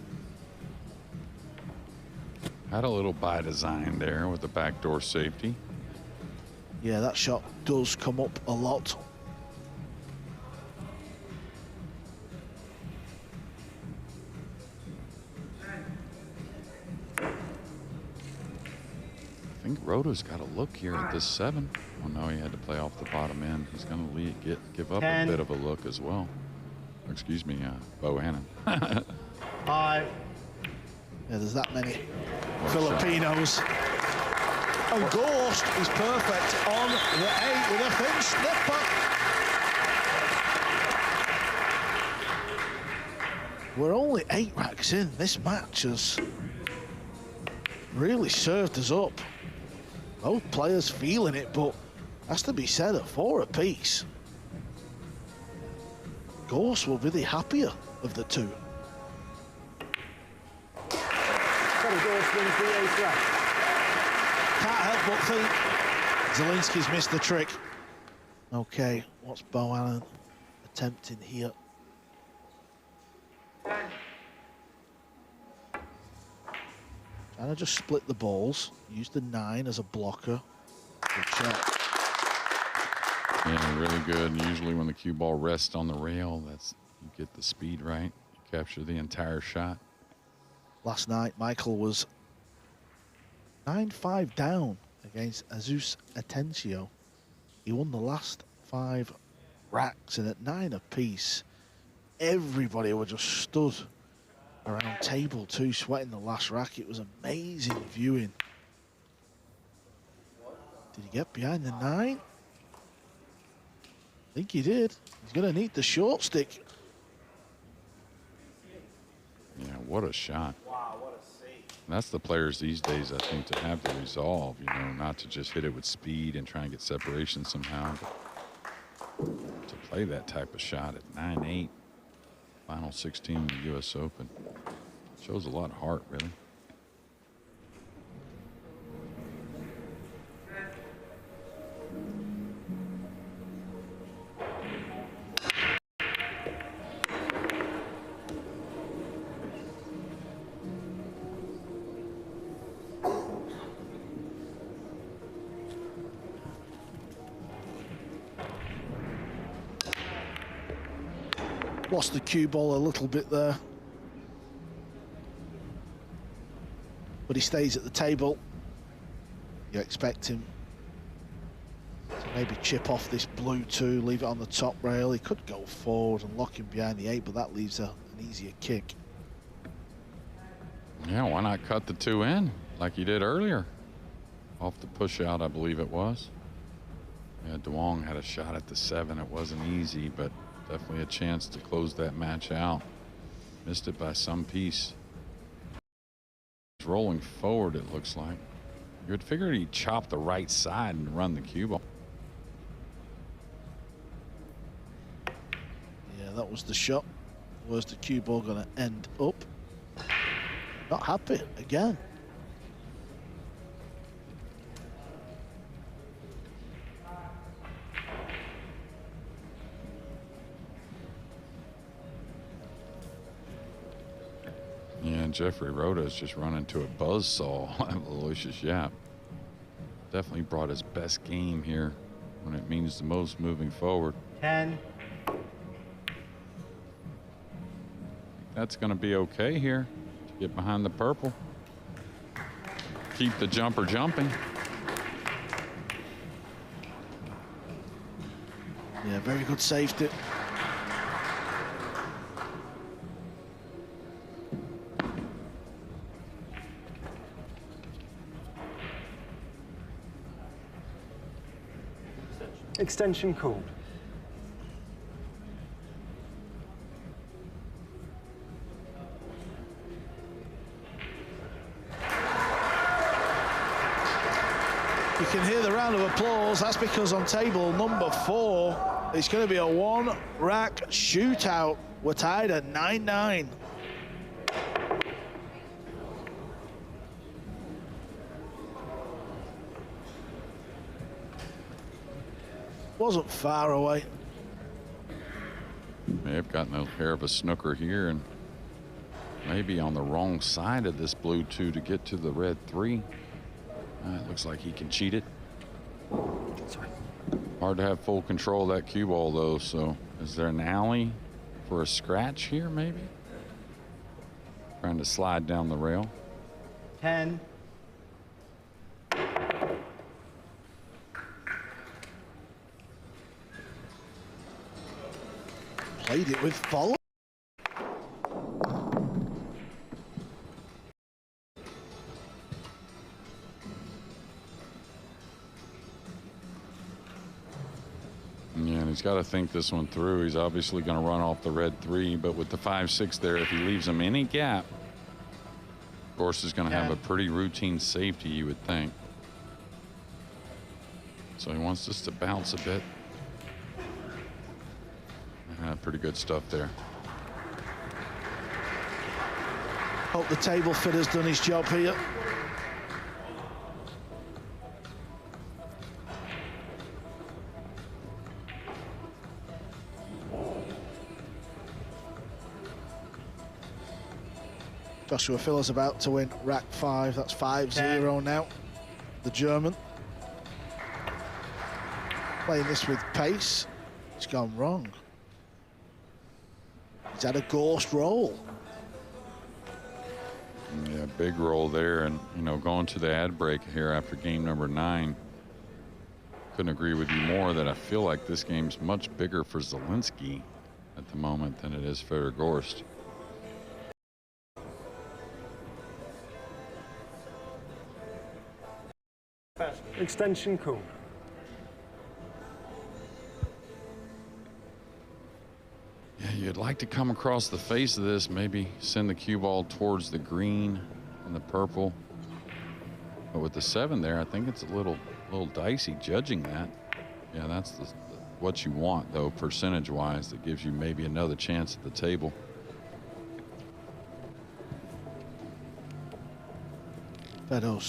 Had a little by design there with the backdoor safety. Yeah, that shot does come up a lot. I think Rota's got a look here at this 7. Oh no, he had to play off the bottom end. He's going to give up 10. a bit of a look as well. Excuse me, Bohannon. 5. Yeah, there's that many Filipinos. And Ghost is perfect on the 8 with a thin snipper. We're only 8 racks in. This match has really served us up. Both players feeling it, but has to be said at 4 apiece. Ghost will be the happier of the 2. Ghost wins the 8th rack. Can't help but think Zielinski's missed the trick. Okay, what's Bohannon attempting here? Trying to just split the balls. Use the 9 as a blocker. Good shot. Yeah, really good. And usually when the cue ball rests on the rail, you get the speed right. You capture the entire shot. Last night, Michael was 9-5 down against Azus Atencio. He won the last 5 racks, and at 9 apiece, everybody were just stood around table 2, sweating the last rack. It was amazing viewing. Did he get behind the 9? I think he did. He's going to need the short stick. Yeah, what a shot. Wow, what a save. That's the players these days, I think, to have the resolve, not to just hit it with speed and try and get separation somehow, but to play that type of shot at 9-8, final 16 in the U.S. Open. Shows a lot of heart, really. Lost the cue ball a little bit there. But he stays at the table. You expect him to maybe chip off this blue 2, leave it on the top rail. He could go forward and lock him behind the 8, but that leaves an easier kick. Yeah, why not cut the 2 in like he did earlier? Off the push out, I believe it was. Yeah, Duong had a shot at the 7. It wasn't easy, but definitely a chance to close that match out. Missed it by some piece. He's rolling forward, it looks like. You would figure he'd chop the right side and run the cue ball. Yeah, that was the shot. Where's the cue ball going to end up? Not happy again. Yeah, and Jeffrey Rota's just run into a buzzsaw of Aloysius Yap. Definitely brought his best game here when it means the most moving forward. 10. That's going to be okay here to get behind the purple. Keep the jumper jumping. Yeah, very good safety. Extension called. You can hear the round of applause. That's because on table number 4, it's going to be a one-rack shootout. We're tied at 9-9. Wasn't far away. May have gotten a hair of a snooker here and maybe on the wrong side of this blue 2 to get to the red 3. It looks like he can cheat it. Sorry. Hard to have full control of that cue ball though, so is there an alley for a scratch here maybe? Trying to slide down the rail. 10. Played it with follow. Yeah, and he's got to think this one through. He's obviously going to run off the red 3, but with the 5-6 there, if he leaves him any gap, of course, is going to have a pretty routine safety, you would think. So he wants this to bounce a bit. Pretty good stuff there. Hope the table fitter's done his job here. Joshua Filler's about to win rack 5. That's 5-0 now. The German. Playing this with pace. It's gone wrong. He's had a ghost roll. Yeah, big roll there, and you know, going to the ad break here after game number 9. Couldn't agree with you more that I feel like this game's much bigger for Zielinski at the moment than it is for Gorst. Extension called. Yeah, you'd like to come across the face of this, maybe send the cue ball towards the green and the purple. But with the 7 there, I think it's a little dicey judging that. Yeah, that's what you want, though, percentage-wise, that gives you maybe another chance at the table. Bedo's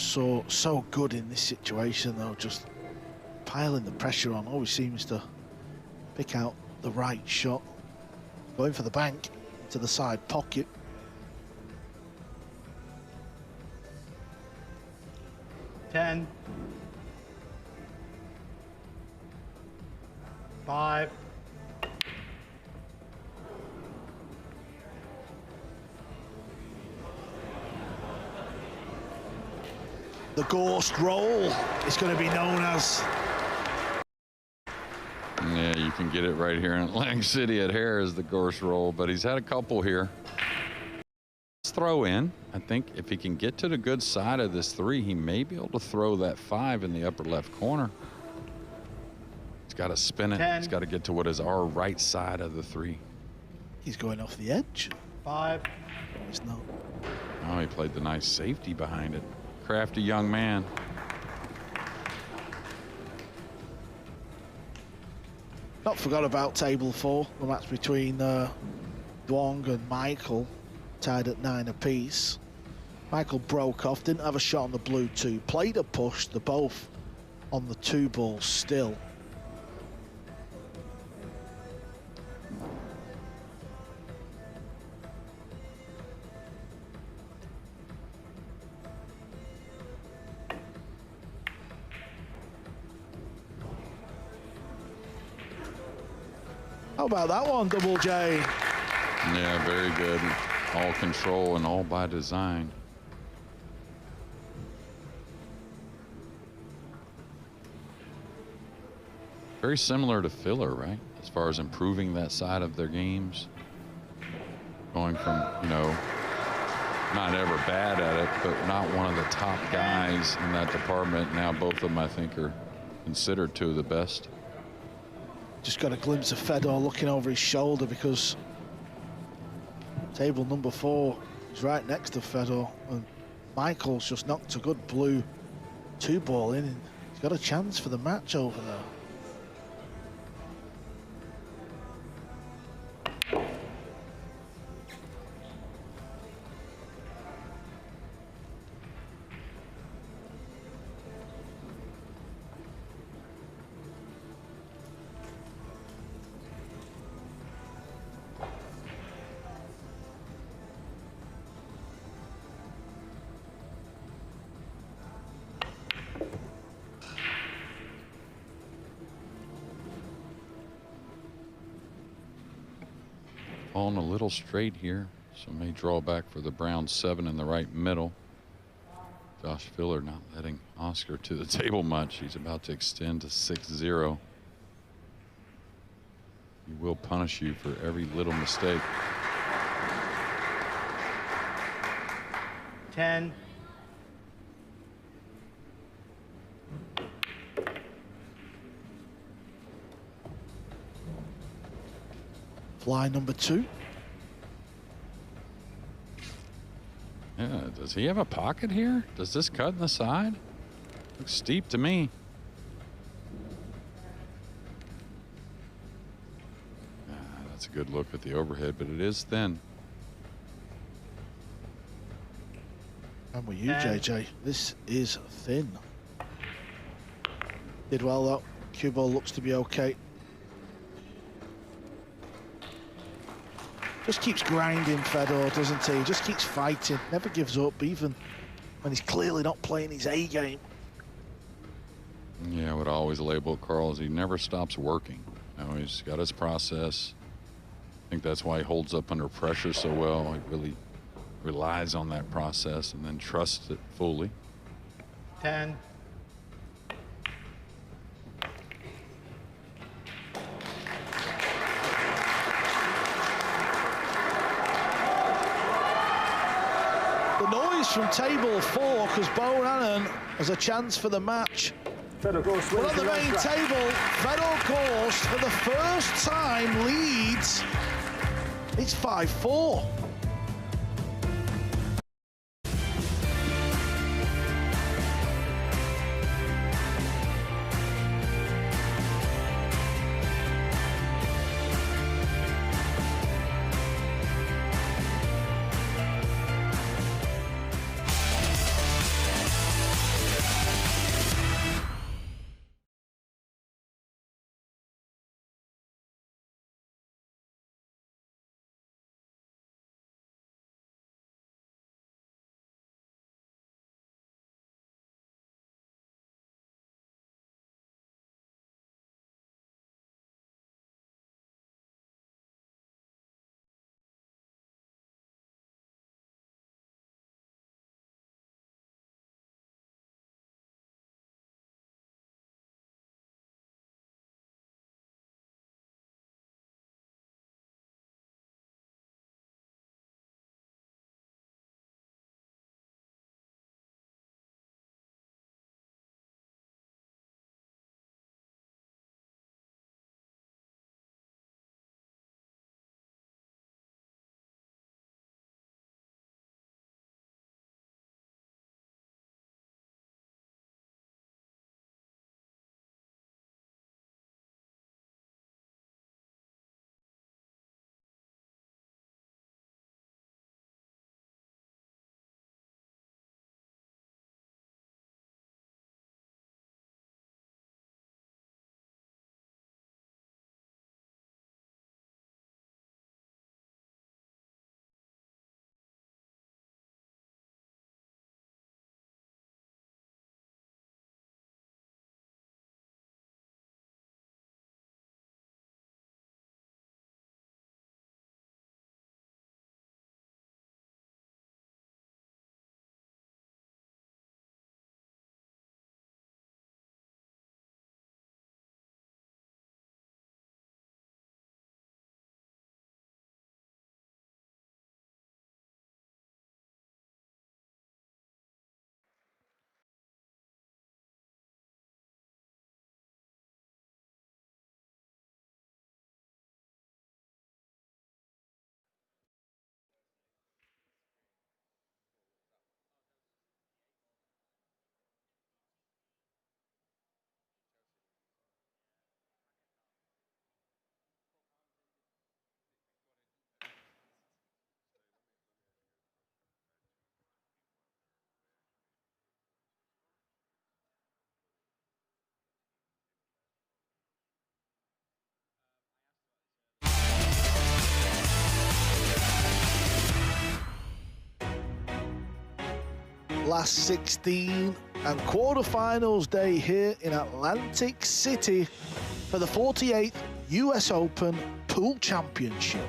so good in this situation, though, just piling the pressure on. Always seems to pick out the right shot. Going for the bank to the side pocket. Ten. 5. The ghost roll is going to be known as. Yeah, you can get it right here in Atlantic City at Harris, the Gorst roll, but he's had a couple here. Let's throw in. I think if he can get to the good side of this 3, he may be able to throw that 5 in the upper left corner. He's got to spin it. 10. He's got to get to what is our right side of the 3. He's going off the edge. 5. It's not. Oh, he played the nice safety behind it. Crafty young man. Not forgot about table 4, the match between Duong and Michael, tied at 9 apiece. Michael broke off, didn't have a shot on the blue 2, played a push, they're both on the 2 ball still. How about that one, Double J? Yeah, very good. All control and all by design. Very similar to Filler, right? As far as improving that side of their games. Going from, you know, not ever bad at it, but not one of the top guys in that department. Now both of them, I think, are considered two of the best. Just got a glimpse of Fedor looking over his shoulder because table number 4 is right next to Fedor, and Michael's just knocked a good blue 2 ball in, and he's got a chance for the match over there. On a little straight here, so may draw back for the brown 7 in the right middle. Josh Filler not letting Oscar to the table much. He's about to extend to 6-0. He will punish you for every little mistake. 10. Fly number 2. Yeah, does he have a pocket here? Does this cut in the side? Looks steep to me. That's a good look at the overhead, but it is thin. And with you, JJ, this is thin. Did well though. Cue ball looks to be okay. Just keeps grinding, Fedor, doesn't he? Just keeps fighting, never gives up, even when he's clearly not playing his A game. Yeah, what I always label Carl is he never stops working. You know, he's got his process. I think that's why he holds up under pressure so well. He really relies on that process and then trusts it fully. 10. From table 4 because Bohannon has a chance for the match. But on the main table, Fedor Gorst for the first time leads. It's 5-4. last 16 and quarterfinals day here in Atlantic City for the 48th US Open Pool Championship.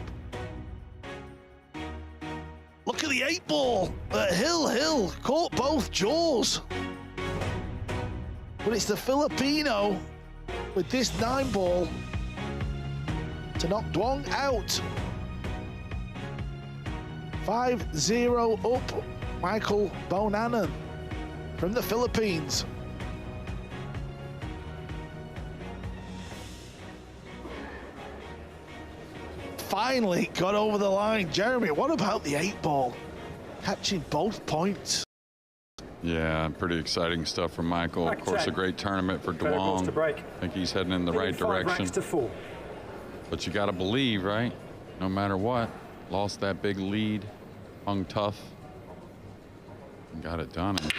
Look at the 8-ball at Hill, caught both jaws. But it's the Filipino with this 9-ball to knock Duong out. 5-0 up, Michael Bonanen from the Philippines. Finally got over the line. Jeremy, what about the 8-ball? Catching both points. Yeah, pretty exciting stuff from Michael. Of course, a great tournament for Duong. I think he's heading in the right direction. But you got to believe, right? No matter what, lost that big lead, hung tough, and got it done. And,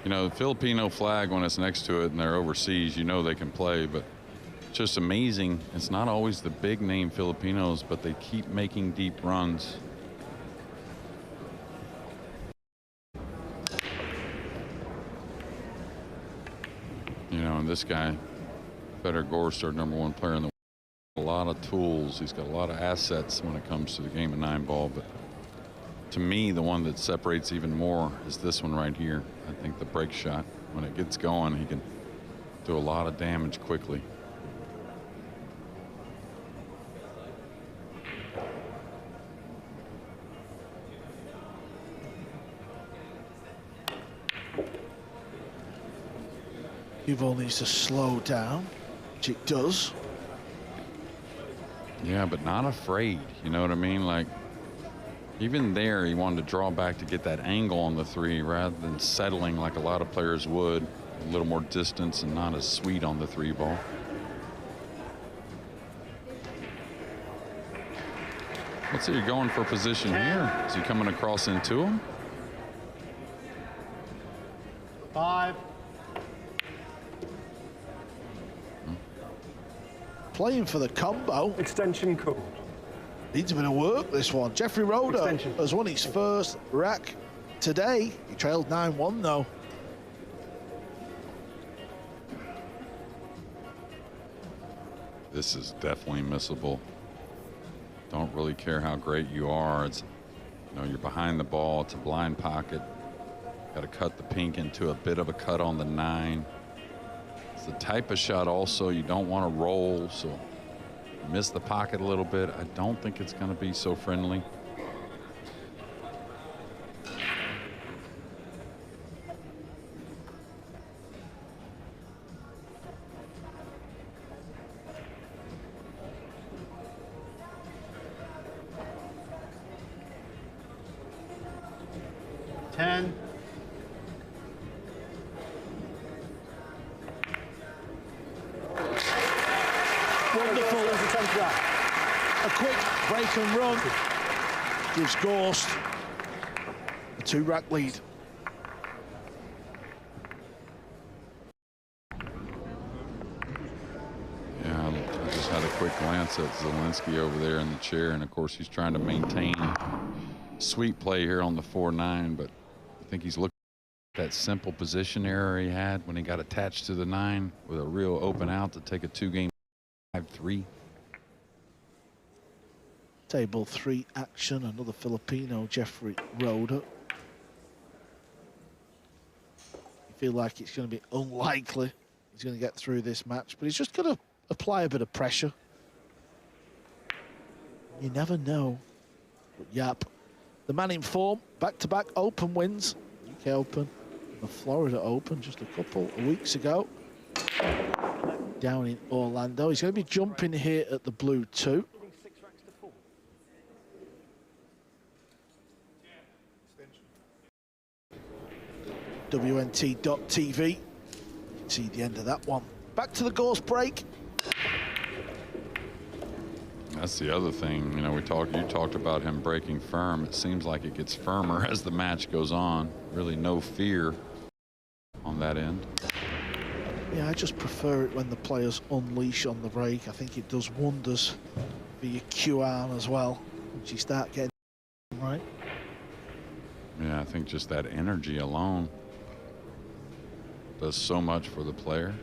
you know, the Filipino flag, when it's next to it and they're overseas, you know they can play, but it's just amazing. It's not always the big name Filipinos, but they keep making deep runs. You know, and this guy, Fedor Gorst, our #1 player in the world, a lot of tools. He's got a lot of assets when it comes to the game of 9-ball. But to me, the one that separates even more is this one right here. I think the break shot, when it gets going, he can do a lot of damage quickly. Hugo needs to slow down, which it does. Yeah, but not afraid, you know what I mean? Like, even there, he wanted to draw back to get that angle on the 3 rather than settling like a lot of players would. A little more distance and not as sweet on the 3-ball. What's he going for position here? Is he coming across into him? 5. Playing for the combo. Extension call. Needs a bit of work, this one. Jeffrey Roder has won his first rack today. He trailed 9-1 though. This is definitely missable. Don't really care how great you are. It's, you know, you're behind the ball. It's a blind pocket. Got to cut the pink into a bit of a cut on the 9. It's the type of shot also you don't want to roll, so you miss the pocket a little bit. I don't think it's going to be so friendly. And run gives Gorst a 2-rack lead. Yeah, I just had a quick glance at Zielinski over there in the chair, and of course he's trying to maintain sweet play here on the 4-9, but I think he's looking at that simple position error he had when he got attached to the 9 with a real open out to take a 2-game 5-3. Table 3 action, another Filipino, Jeffrey Roder. You feel like it's going to be unlikely he's going to get through this match, but he's just going to apply a bit of pressure. You never know. But yep, the man in form, back-to-back Open wins. UK Open, the Florida Open just a couple of weeks ago. Down in Orlando. He's going to be jumping here at the blue 2. WNT.tv. You can see the end of that one. Back to the Gorst break. That's the other thing, you know, you talked about him breaking firm. It seems like it gets firmer as the match goes on. Really no fear on that end. Yeah, I just prefer it when the players unleash on the break. I think it does wonders for your Q arm as well once you start getting right. Yeah, I think just that energy alone does so much for the player.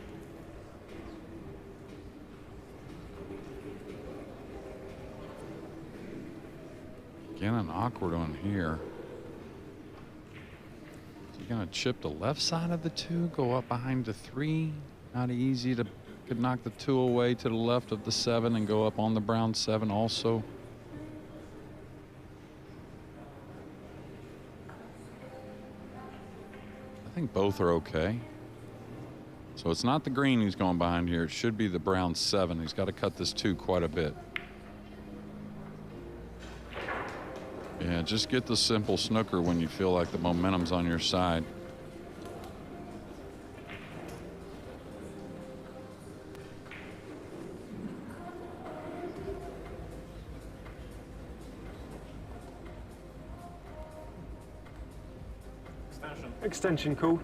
Again, an awkward one here. Is he going to chip the left side of the 2, go up behind the 3? Not easy to, could knock the 2 away to the left of the 7 and go up on the brown 7 also. I think both are okay. So it's not the green he's going behind here. It should be the brown 7. He's got to cut this 2 quite a bit. Yeah, just get the simple snooker when you feel like the momentum's on your side. Extension call.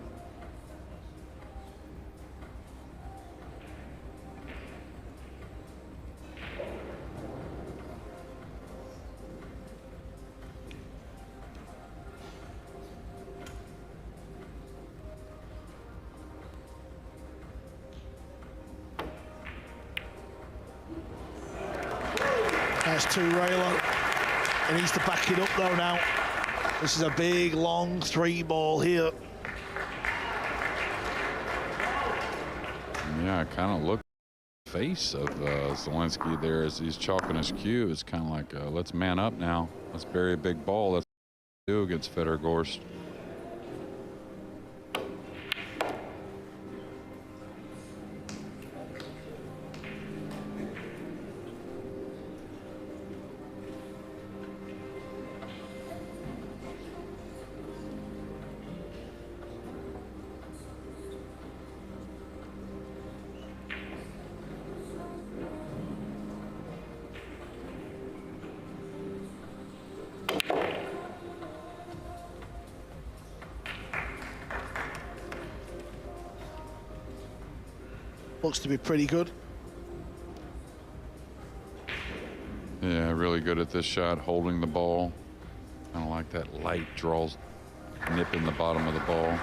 That's 2 Raylo. He needs to back it up though now. This is a big, long 3 ball here. Yeah, I kind of look at the face of Zelensky there as he's chalking his cue. It's kind of like, let's man up now. Let's bury a big ball. That's what we do against Federgorst. Looks to be pretty good. Yeah, really good at this shot, holding the ball. Kind of like that light draws, nip in the bottom of the ball.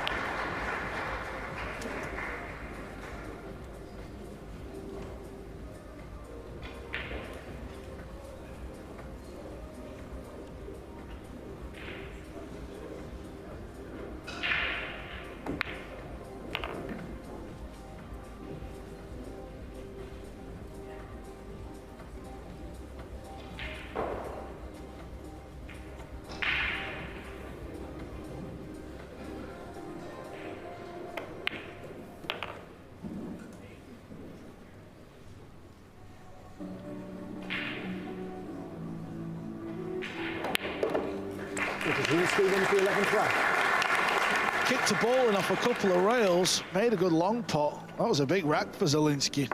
Kicked a ball in off a couple of rails, made a good long pot. That was a big rack for Zelensky.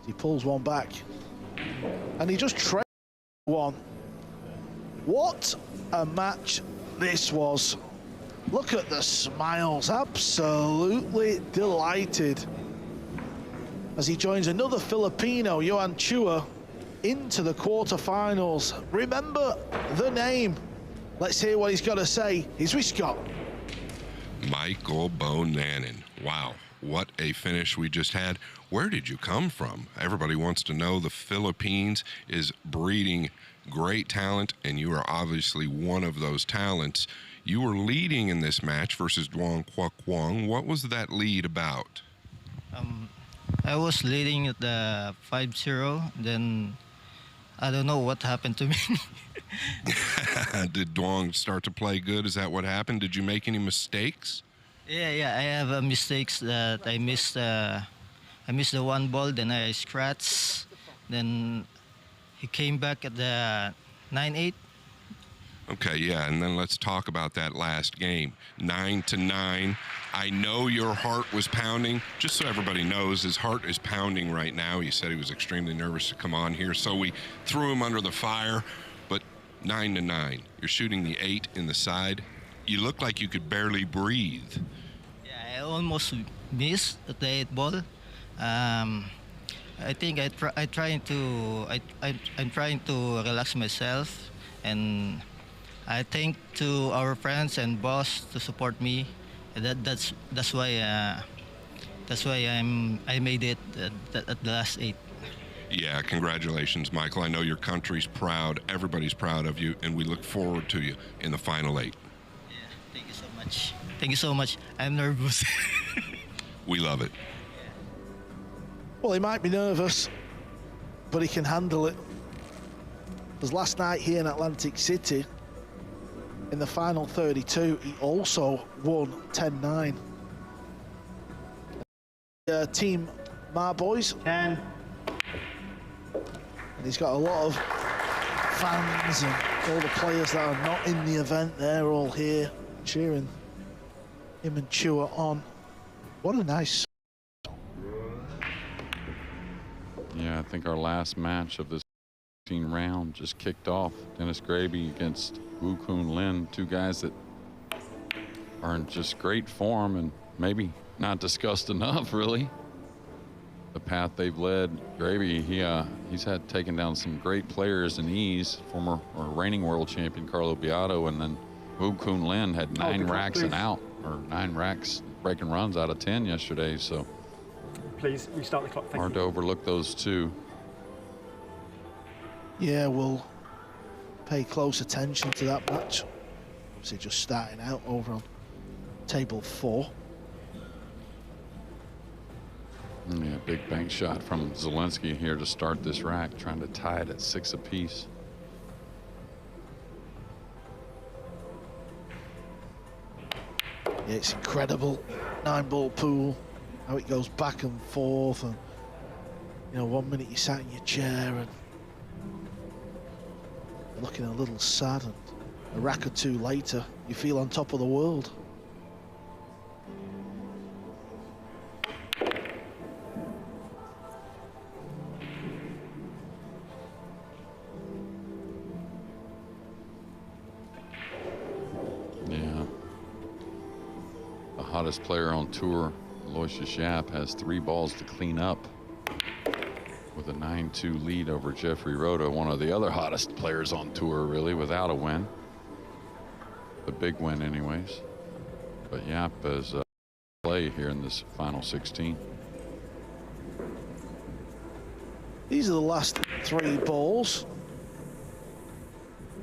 He pulls one back. And he just trailed one. What a match this was. Look at the smiles, absolutely delighted. As he joins another Filipino, Johan Chua, into the quarterfinals. Remember the name. Let's hear what he's got to say. Here's with Scott. Michael Bonanen. Wow, what a finish we just had. Where did you come from? Everybody wants to know. The Philippines is breeding great talent, and you are obviously one of those talents. You were leading in this match versus Duong Quoc Quang. What was that lead about? I was leading at the 5-0, then I don't know what happened to me. Did Duong start to play good? Is that what happened? Did you make any mistakes? Yeah, I have mistakes that I missed the 1 ball, then I scratched, then he came back at the 9-8. Okay, yeah, and then let's talk about that last game. 9-9. I know your heart was pounding. Just so everybody knows, his heart is pounding right now. He said he was extremely nervous to come on here, so we threw him under the fire. But 9-9, you're shooting the 8 in the side. You look like you could barely breathe. Yeah, I almost missed the 8 ball. I think I'm trying to relax myself, and I thank to our friends and boss to support me. That's why I made it at the last 8. Yeah, congratulations, Michael. I know your country's proud. Everybody's proud of you, and we look forward to you in the final 8. Yeah, thank you so much. Thank you so much. I'm nervous. We love it. Well, he might be nervous, but he can handle it. Because last night here in Atlantic City, in the final 32, he also won 10-9. Team Marboys. 10. And he's got a lot of fans and all the players that are not in the event, they're all here cheering him and Chua on. What a nice... Yeah, I think our last match of this round just kicked off. Dennis Graby against Woo Kun Lin, two guys that are in just great form and maybe not discussed enough, really. The path they've led. Graby, he's had taken down some great players in ease, former or reigning world champion Carlo Beato, and then Woo Kun Lin had 9 racks and out, or 9 racks breaking runs out of 10 yesterday, so. Please restart the clock. Thank hard you. to overlook those two. Yeah, we'll pay close attention to that match. Obviously just starting out over on table 4. Yeah, big bank shot from Zelensky here to start this rack, trying to tie it at 6 apiece. Yeah, it's incredible. 9-ball pool, how it goes back and forth, and you know, 1 minute you sat in your chair and you're looking a little sad, and a rack or 2 later, you feel on top of the world. Yeah. The hottest player on tour, Aloysius Yap, has 3 balls to clean up with a 9-2 lead over Jeffrey Rhoda, one of the other hottest players on tour, really, without a win. The big win anyways. But Yap is play here in this final 16. These are the last 3 balls.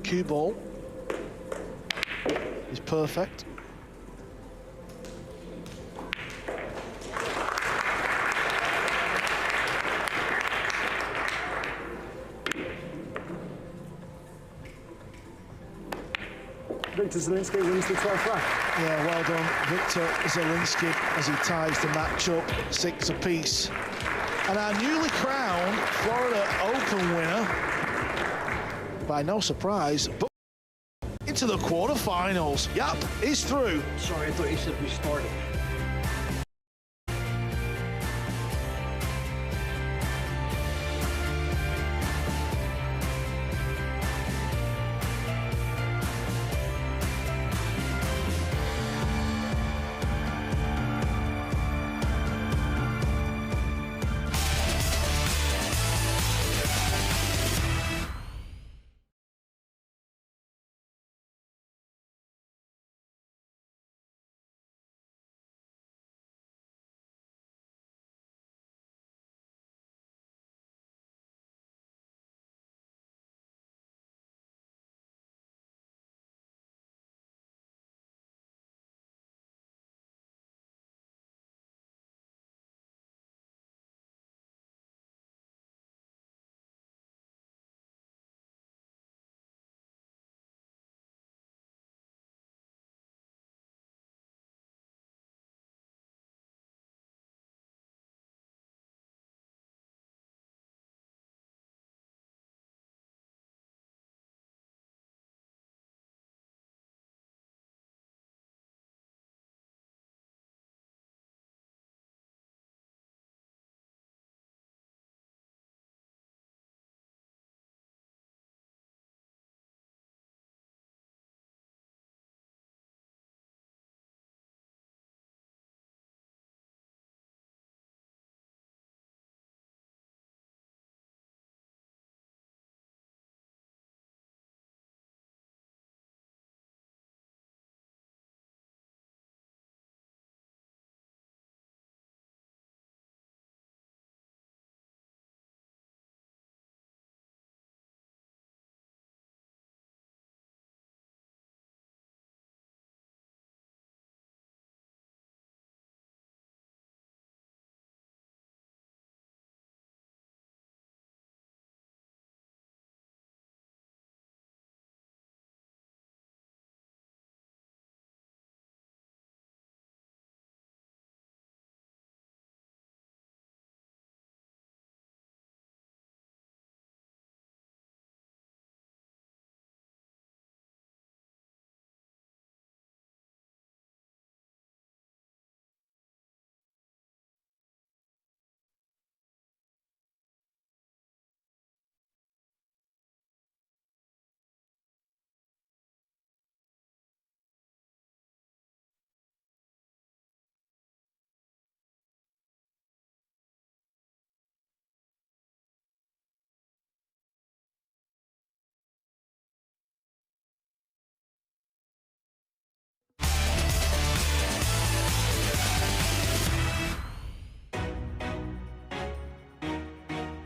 Cue ball is perfect. Victor Zelensky wins the 12th rack. Yeah, well done, Victor Zelensky, as he ties the match up 6 apiece. And our newly crowned Florida Open winner, by no surprise, but into the quarterfinals. Yep, is through. Sorry, I thought you said we started.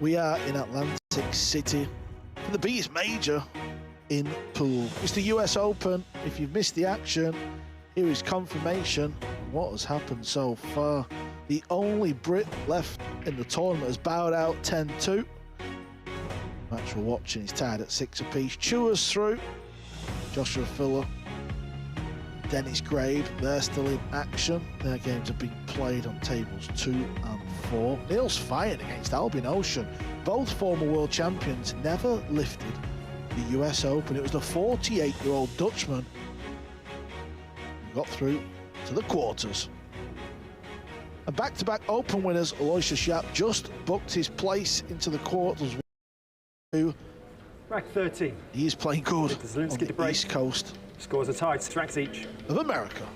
We are in Atlantic City for the biggest major in pool. It's the US Open. If you've missed the action, here is confirmation of what has happened so far. The only Brit left in the tournament has bowed out 10-2. Match we're watching is tied at 6 apiece. Chewer's through. Joshua Filler, Dennis Grabe, they're still in action. Their games are being played on tables 2 and 4. Neil's fighting against Albin Ocean. Both former world champions never lifted the US Open. It was the 48-year-old Dutchman who got through to the quarters. And back-to-back Open winners, Aloysius Yap just booked his place into the quarters. Rack 13. He is playing good on the East Coast. Scores are tied, 6 racks each. Of America.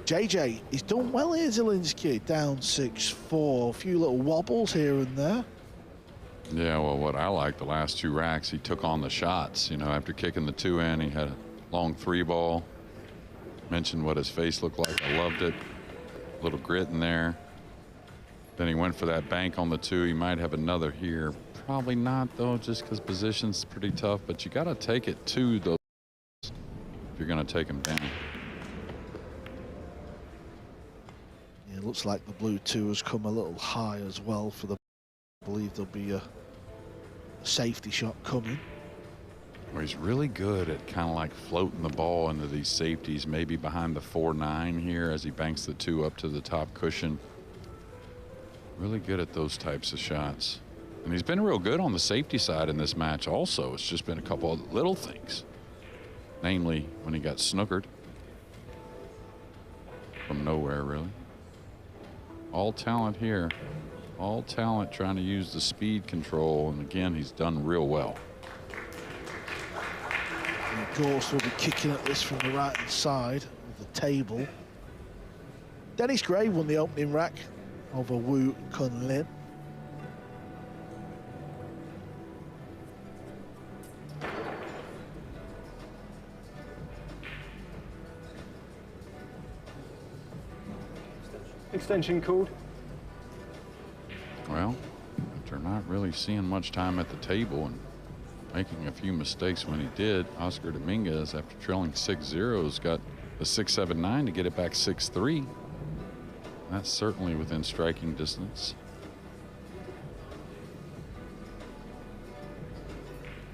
JJ, he's done well here, Zielinski, down 6-4. A few little wobbles here and there. Yeah, well, what I like the last 2 racks, he took on the shots. You know, after kicking the 2 in, he had a long 3 ball. Mentioned what his face looked like. I loved it. A little grit in there. Then he went for that bank on the 2. He might have another here. Probably not, though, just because position's pretty tough. But you got to take it to those if you're going to take them down. Yeah, it looks like the blue 2 has come a little high as well for the. I believe there'll be a safety shot coming. Well, he's really good at kind of like floating the ball into these safeties, maybe behind the 4-9 here as he banks the 2 up to the top cushion. Really good at those types of shots. And he's been real good on the safety side in this match also. It's just been a couple of little things. Namely, when he got snookered. From nowhere, really. All talent here. All talent trying to use the speed control. And again, he's done real well. And Gorst will be kicking at this from the right-hand side of the table. Dennis Gray won the opening rack over Wu Kun Lin. Extension called. Well, after not really seeing much time at the table and making a few mistakes when he did, Oscar Dominguez, after trailing 6-0, has got the 6-7-9 to get it back 6-3. That's certainly within striking distance.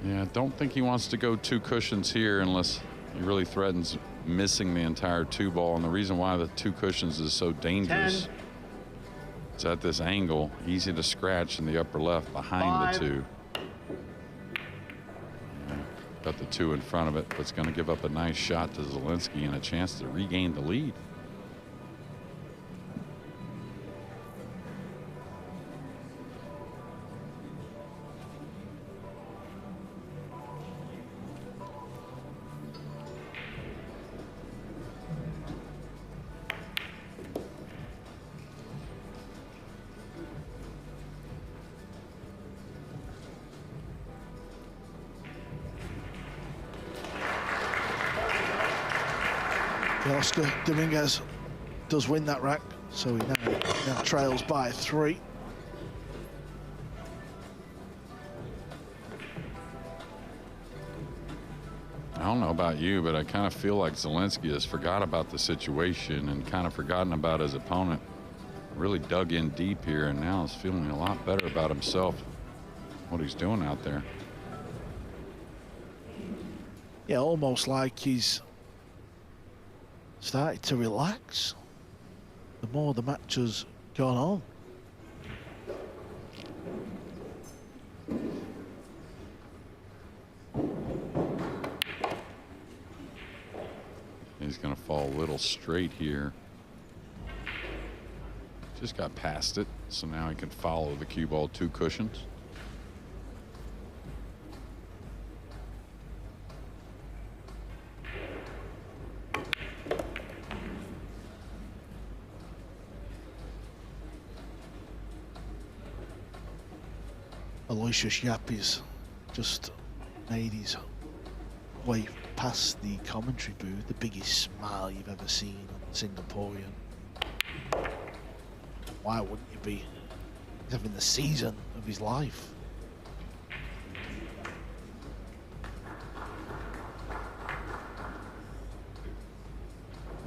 Yeah, I don't think he wants to go 2 cushions here unless he really threatens missing the entire 2 ball. And the reason why the 2 cushions is so dangerous, 10. It's at this angle, easy to scratch in the upper left behind 5. the 2. Yeah, got the 2 in front of it, but it's going to give up a nice shot to Zielinski and a chance to regain the lead. Oscar Dominguez does win that rack, so he now trails by 3. I don't know about you, but I kind of feel like Zielinski has forgot about the situation and kind of forgotten about his opponent. Really dug in deep here and now is feeling a lot better about himself, what he's doing out there. Yeah, almost like he's started to relax the more the match has gone on. He's going to fall a little straight here. Just got past it, so now he can follow the cue ball 2 cushions. Aloysius Yap is just made his way past the commentary booth, the biggest smile you've ever seen on Singaporean. Why wouldn't you be? He's having the season of his life.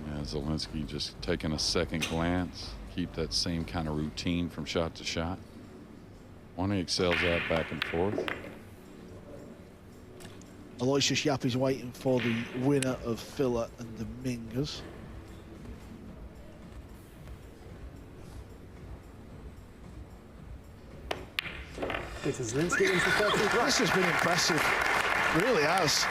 Yeah, Zielinski just taking a second glance, keep that same kind of routine from shot to shot. One he excels at back and forth. Aloysius Yap is waiting for the winner of Filler and Dominguez. Peter Zielinski into 30. This has been impressive, really has.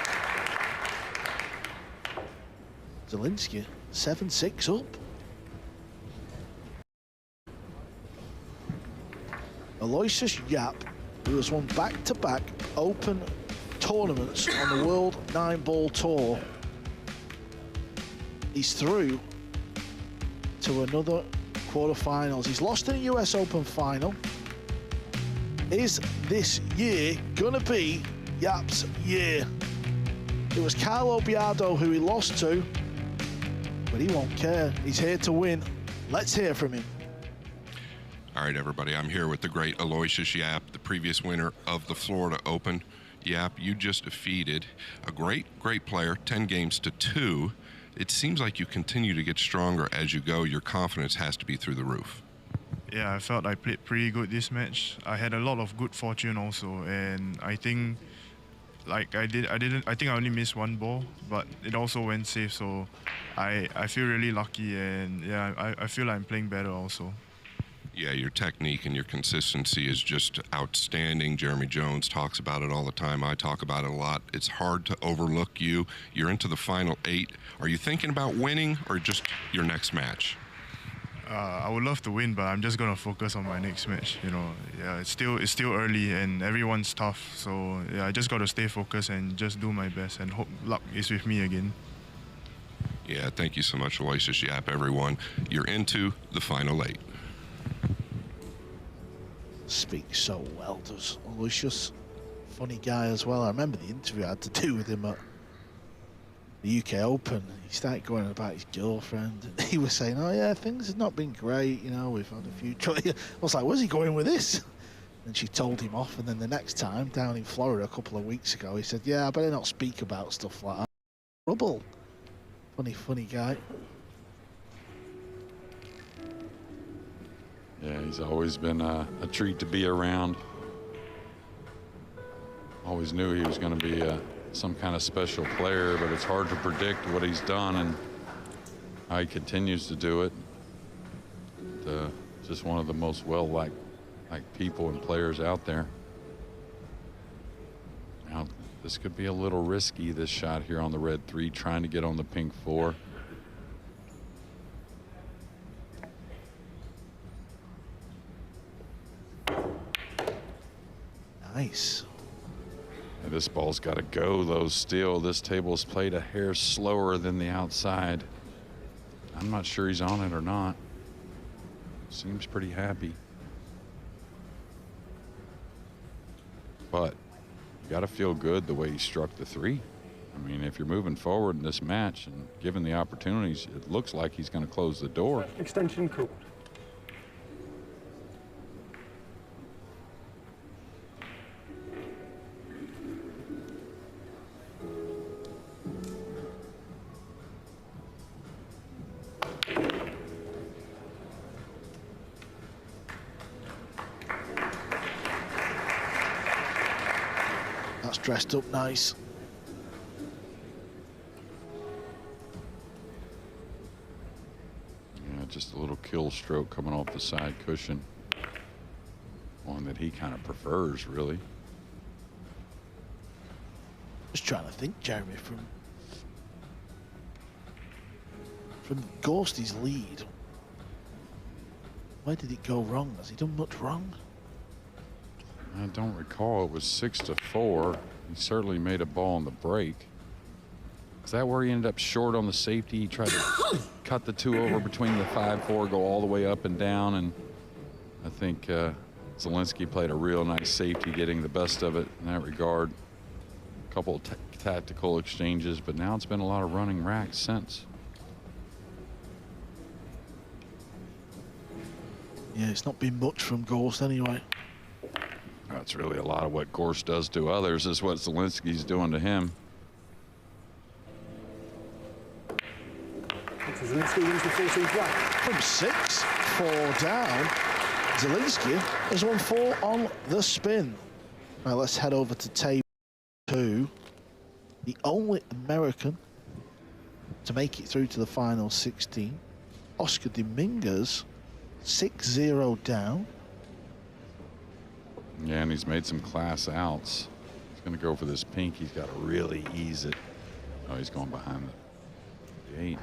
Zielinski 7-6 up. Aloysius Yap, who has won back-to-back open tournaments on the World 9-Ball Tour, he's through to another quarterfinals. He's lost in a US Open final. Is this year gonna be Yap's year? It was Carlo Biardo who he lost to, but he won't care. He's here to win. Let's hear from him. All right, everybody, I'm here with the great Aloysius Yap, the previous winner of the Florida Open. Yap, you just defeated a great player, 10 games to 2. It seems like you continue to get stronger as you go. Your confidence has to be through the roof. Yeah, I felt I played pretty good this match. I had a lot of good fortune also, and I think like I think I only missed one ball, but it also went safe, so I feel really lucky, and yeah, I feel like I'm playing better also. Yeah, your technique and your consistency is just outstanding. Jeremy Jones talks about it all the time. I talk about it a lot. It's hard to overlook you. You're into the final 8. Are you thinking about winning or just your next match? I would love to win, but I'm just gonna focus on my next match. You know, yeah, it's still early and everyone's tough. So yeah, I just gotta stay focused and just do my best and hope luck is with me again. Yeah, thank you so much, Aloysius Yap, everyone. You're into the final 8. Speaks so well, does Aloysius. Funny guy as well. I remember the interview I had to do with him at the UK Open. He started going about his girlfriend, and he was saying, "Oh yeah, things have not been great. You know, we've had a few." I was like, "Where's he going with this?" And she told him off. And then the next time, down in Florida a couple of weeks ago, he said, "Yeah, I better not speak about stuff like that." Trouble. Funny guy. Yeah, he's always been a treat to be around. Always knew he was going to be some kind of special player, but it's hard to predict what he's done and how he continues to do it. Just one of the most well-liked people and players out there. Now, this could be a little risky, this shot here on the red 3, trying to get on the pink 4. Nice. And this ball's got to go, though, still. This table's played a hair slower than the outside. I'm not sure he's on it or not. Seems pretty happy. But you got to feel good the way he struck the 3. I mean, if you're moving forward in this match and given the opportunities, it looks like he's going to close the door. Extension called. That's dressed up nice. Yeah, just a little kill stroke coming off the side cushion. One that he kind of prefers, really. Just trying to think, Jeremy, from Ghostie's lead, where did it go wrong? Has he done much wrong? I don't recall. It was 6-4. He certainly made a ball on the break. Is that where he ended up short on the safety? He tried to cut the 2 over between the 5-4, go all the way up and down, and I think Zielinski played a real nice safety, getting the best of it in that regard. A couple of tactical exchanges, but now it's been a lot of running racks since. Yeah, it's not been much from Gorst anyway. That's really a lot of what Gorst does to others is what Zielinski's doing to him. Zielinski wins the 14th rack. From 6, 4 down. Zielinski has won 4 on the spin. Now let's head over to table 2. The only American to make it through to the final 16. Oscar Dominguez, 6-0 down. Yeah, and he's made some class outs. He's going to go for this pink. He's got to really ease it. Oh, he's going behind the 8.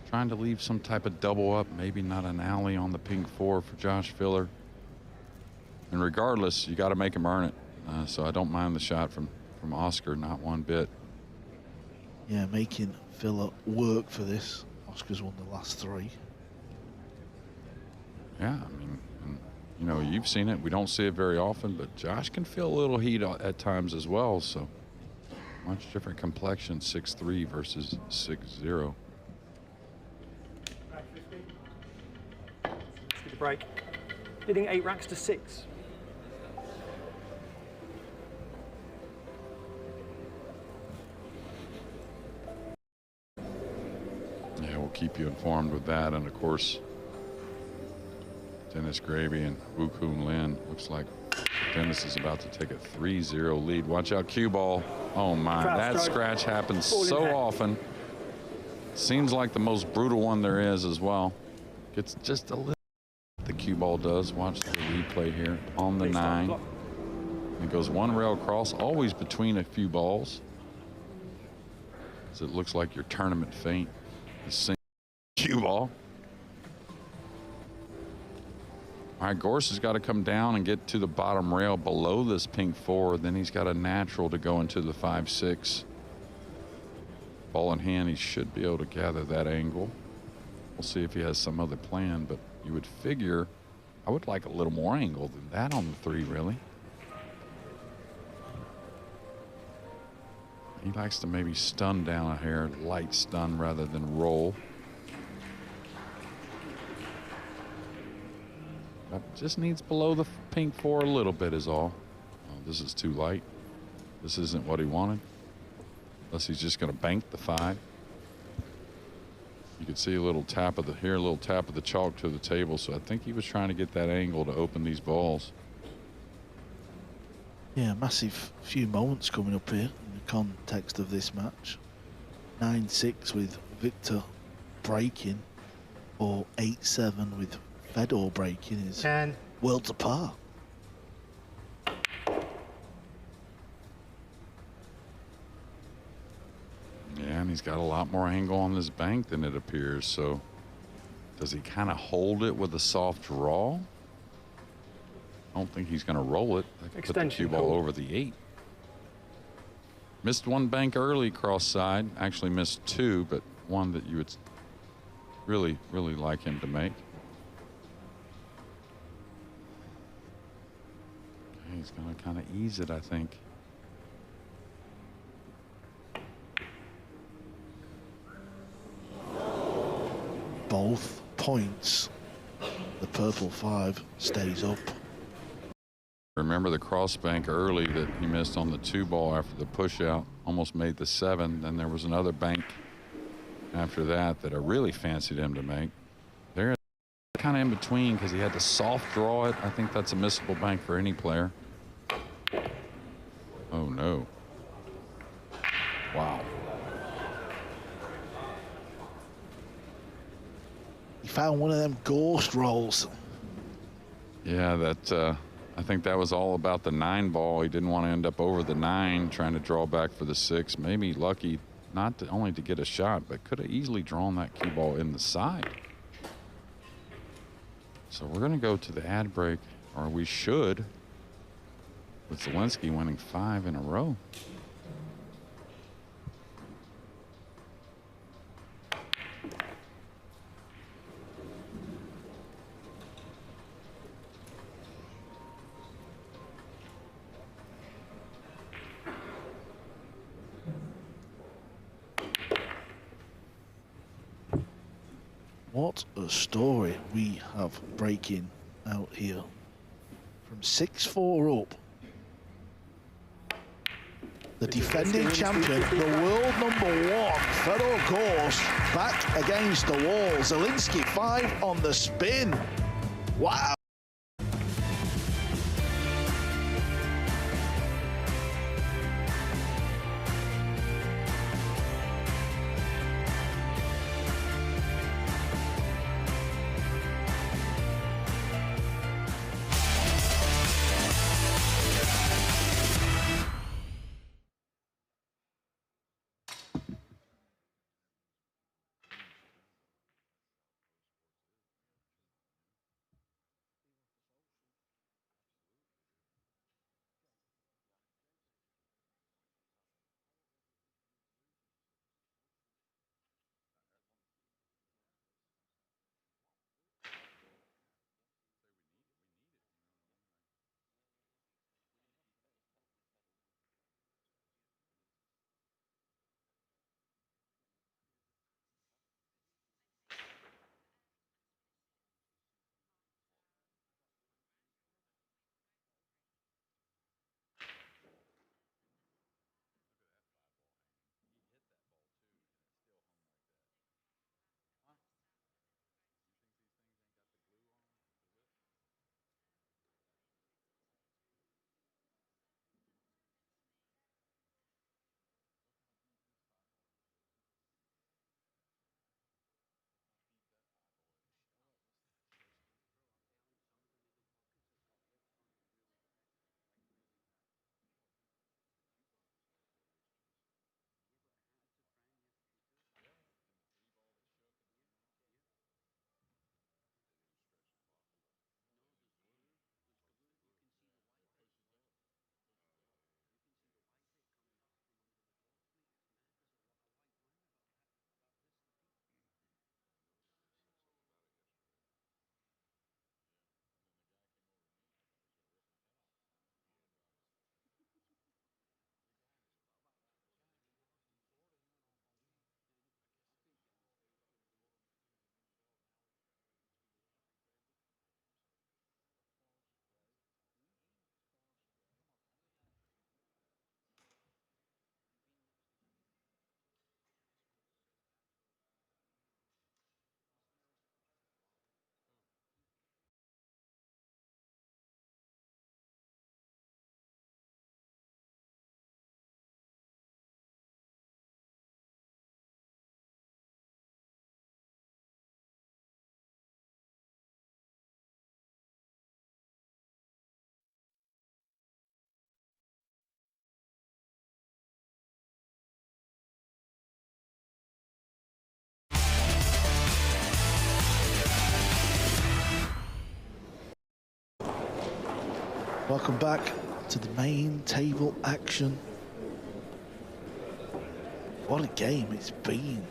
Trying to leave some type of double up, maybe not an alley on the pink 4 for Josh Filler. And regardless, you got to make him earn it. So I don't mind the shot from Oscar, not one bit. Yeah, making Filler work for this. Oscar's won the last 3. Yeah, I mean, you know, you've seen it. We don't see it very often, but Josh can feel a little heat at times as well. So much different complexion, 6'3" versus 6'0". Let's get a break. Leading 8 racks to 6. Yeah, we'll keep you informed with that. And of course, Dennis Gravy and Wu Kun Lin. Looks like Dennis is about to take a 3-0 lead. Watch out, cue ball. Oh my, that scratch happens so often. Seems like the most brutal one there is as well. Gets just a little. The cue ball does. Watch the replay here on the 9. It goes one rail across, always between a few balls. So it looks like your tournament feint. The same cue ball. All right, Gorst has got to come down and get to the bottom rail below this pink 4. Then he's got a natural to go into the 5-6. Ball in hand, he should be able to gather that angle. We'll see if he has some other plan, but you would figure I would like a little more angle than that on the 3, really. He likes to maybe stun down a hair, light stun rather than roll. But just needs below the pink 4 a little bit is all. Oh, this is too light. This isn't what he wanted. Unless he's just going to bank the 5. You can see a little tap of the hair, a little tap of the chalk to the table. So I think he was trying to get that angle to open these balls. Yeah, massive few moments coming up here in the context of this match. 9-6 with Victor breaking, or 8-7 with Fedor breaking is 10. worlds apart. Yeah, and he's got a lot more angle on this bank than it appears. So does he kind of hold it with a soft draw? I don't think he's going to roll it. Put the cue ball over the 8. Missed one bank early cross side. Actually missed 2, but one that you would really, really like him to make. Okay, he's going to kind of ease it, I think. Both points. The purple 5 stays up. Remember the cross bank early that he missed on the 2 ball after the push out, almost made the 7. Then there was another bank after that that I really fancied him to make. They're kind of in between because he had to soft draw it. I think that's a missable bank for any player. Oh no. Wow. He found one of them ghost rolls. Yeah, that I think that was all about the 9 ball. He didn't want to end up over the 9, trying to draw back for the 6. Maybe lucky not to, only to get a shot, but could have easily drawn that cue ball in the side. So we're going to go to the ad break, or we should, with Zielinski winning 5 in a row. What a story we have breaking out here. From 6-4 up. The defending champion, the world #1, Fedor Gorst, back against the wall. Zielinski 5 on the spin. Wow. Welcome back to the main table action. What a game it's been.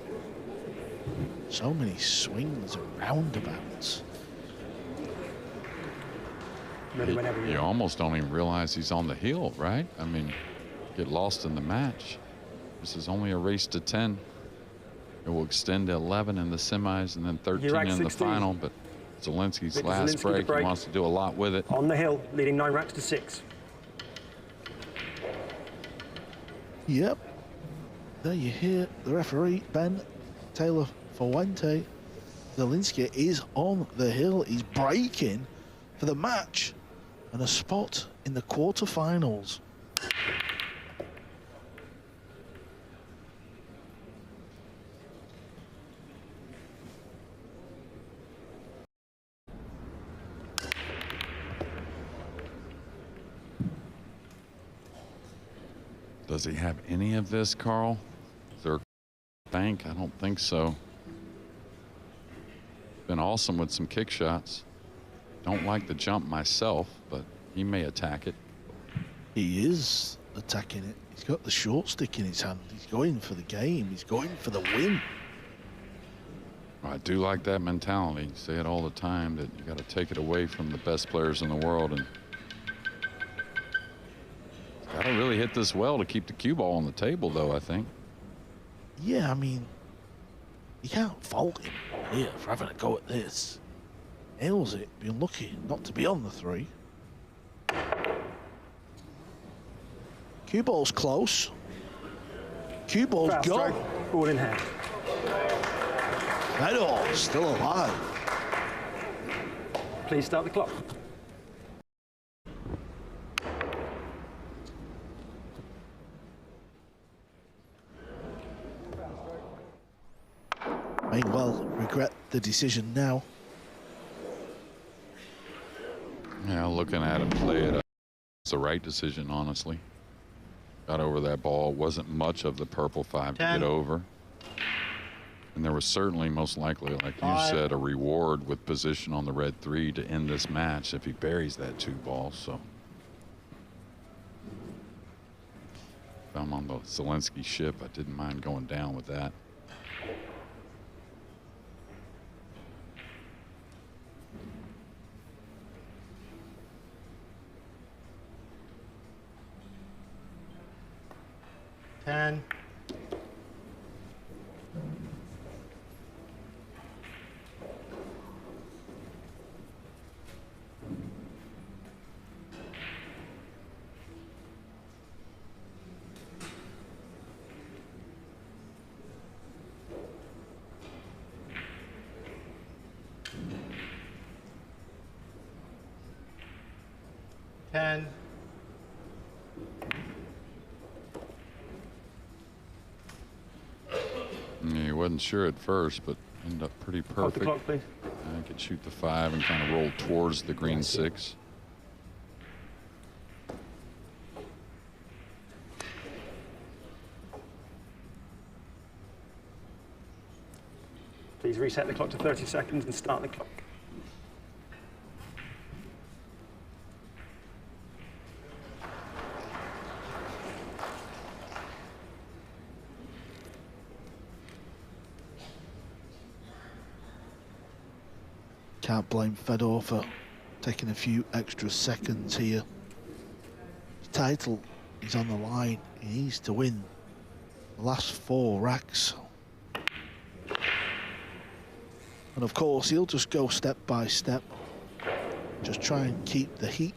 So many swings and roundabouts. You almost don't even realize he's on the hill, right? I mean, get lost in the match. This is only a race to 10. It will extend to 11 in the semis and then 13 in the final, but Zielinski's last break, he wants to do a lot with it. On the hill, leading 9 racks to 6. Yep. There you hear the referee, Ben Taylor Fuente. Zielinski is on the hill. He's breaking for the match and a spot in the quarterfinals. Does he have any of this, Carl? Is there a bank? I don't think so. Been awesome with some kick shots. Don't like the jump myself, but he may attack it. He is attacking it. He's got the short stick in his hand. He's going for the game. He's going for the win. I do like that mentality. You say it all the time that you got to take it away from the best players in the world, and got to really hit this well to keep the cue ball on the table, though, I think. Yeah, I mean, you can't fault him. here for having a go at this. Nails it, being lucky not to be on the 3. Cue ball's close. Cue ball's Foul gone. strike, ball in hand. Fedor still alive. Please start the clock. May well regret the decision now. Yeah, looking at him play it, it's the right decision, honestly. Got over that ball. Wasn't much of the purple 5 to get over. And there was certainly, most likely, like you said, a reward with position on the red 3 to end this match if he buries that 2 ball. So if I'm on the Zelensky ship, I didn't mind going down with that. Ten. Ten. Yeah, he wasn't sure at first, but ended up pretty perfect. Hold the clock, please. I could shoot the 5 and kind of roll towards the green 6. Please reset the clock to 30 seconds and start the clock. Can't blame Fedor for taking a few extra seconds here. The title is on the line. He needs to win the last 4 racks. And of course, he'll just go step by step. Just try and keep the heat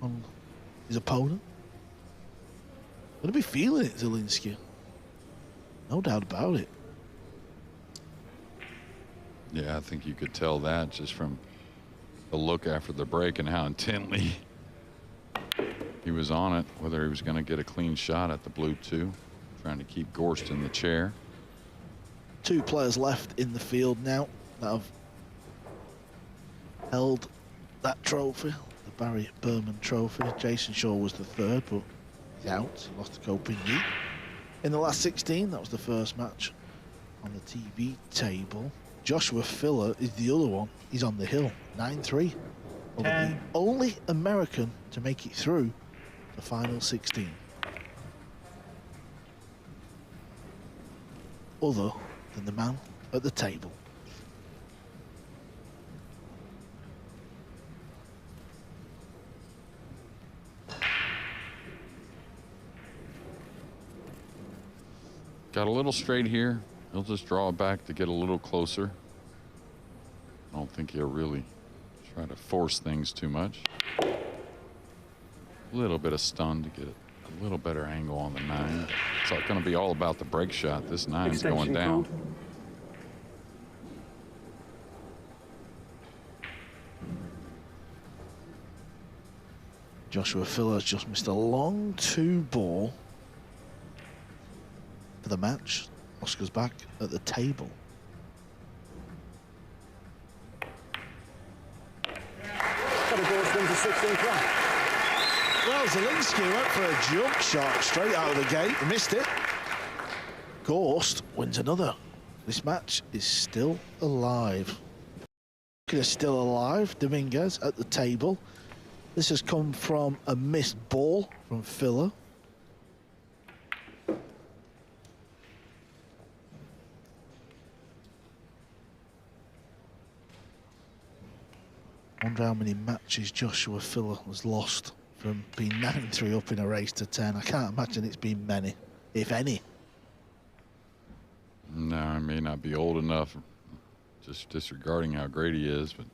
on his opponent. Gonna be feeling it, Zelensky. No doubt about it. Yeah, I think you could tell that just from the look after the break and how intently he was on it, whether he was going to get a clean shot at the blue 2, trying to keep Gorst in the chair. 2 players left in the field now that have held that trophy, the Barry Berman trophy. Jason Shaw was the 3rd, but he's out. Lost to Ko Ping-yi. In the last 16, that was the first match on the TV table. Joshua Filler is the other one. He's on the hill, 9-3. The only American to make it through the final 16. Other than the man at the table. Got a little straight here. He'll just draw it back to get a little closer. I don't think he'll really try to force things too much. A little bit of stun to get a little better angle on the 9. It's going to be all about the break shot. This 9's going down. Called. Joshua Filler just missed a long 2 ball for the match. Oscar's back at the table. Well, Zelensky went for a jump shot straight out of the gate. He missed it. Gorst wins another. This match is still alive. Is still alive. Dominguez at the table. This has come from a missed ball from Filler. I wonder how many matches Joshua Filler has lost from being 9-3 up in a race to 10. I can't imagine it's been many, if any. No, I may not be old enough just disregarding how great he is, but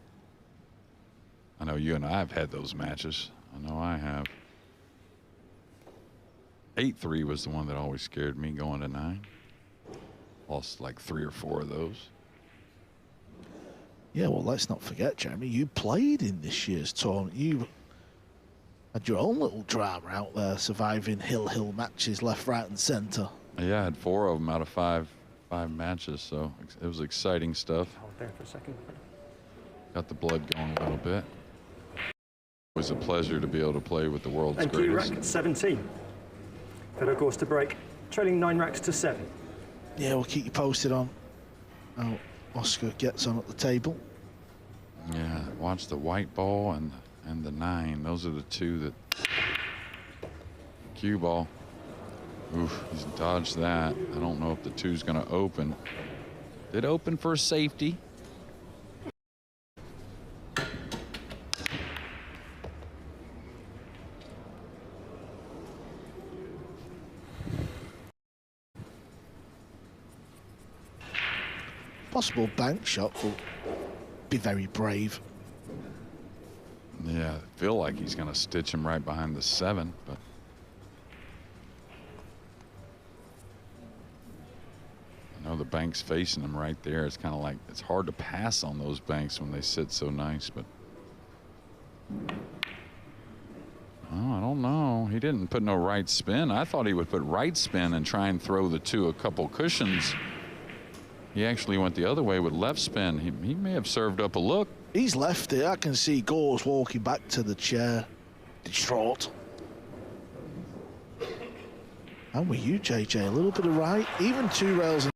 I know you and I have had those matches. I know I have. 8-3 was the one that always scared me going to 9. Lost like 3 or 4 of those. Yeah, well, let's not forget, Jeremy, you played in this year's tournament. You had your own little drama out there, surviving hill matches left, right, and centre. Yeah, I had 4 of them out of 5 matches, so it was exciting stuff. Hold there for a second. Got the blood going a little bit. It was a pleasure to be able to play with the world's Thank you, greatest. rack 17. Fedor course to break, trailing 9 racks to 7. Yeah, we'll keep you posted on how Oscar gets on at the table. Yeah, watch the white ball and the 9. Those are the two that. Cue ball. Oof, he's dodged that. I don't know if the 2's going to open. Did open for safety. Possible bank shot will be very brave. Yeah, I feel like he's going to stitch him right behind the 7, but. I know the bank's facing him right there. It's kind of like, it's hard to pass on those banks when they sit so nice, but. Oh, I don't know. He didn't put no right spin. I thought he would put right spin and try and throw the 2 a couple cushions. He actually went the other way with left spin. He may have served up a look. He's left it. I can see Gores walking back to the chair, distraught. And with you, JJ, a little bit of right. Even 2 rails and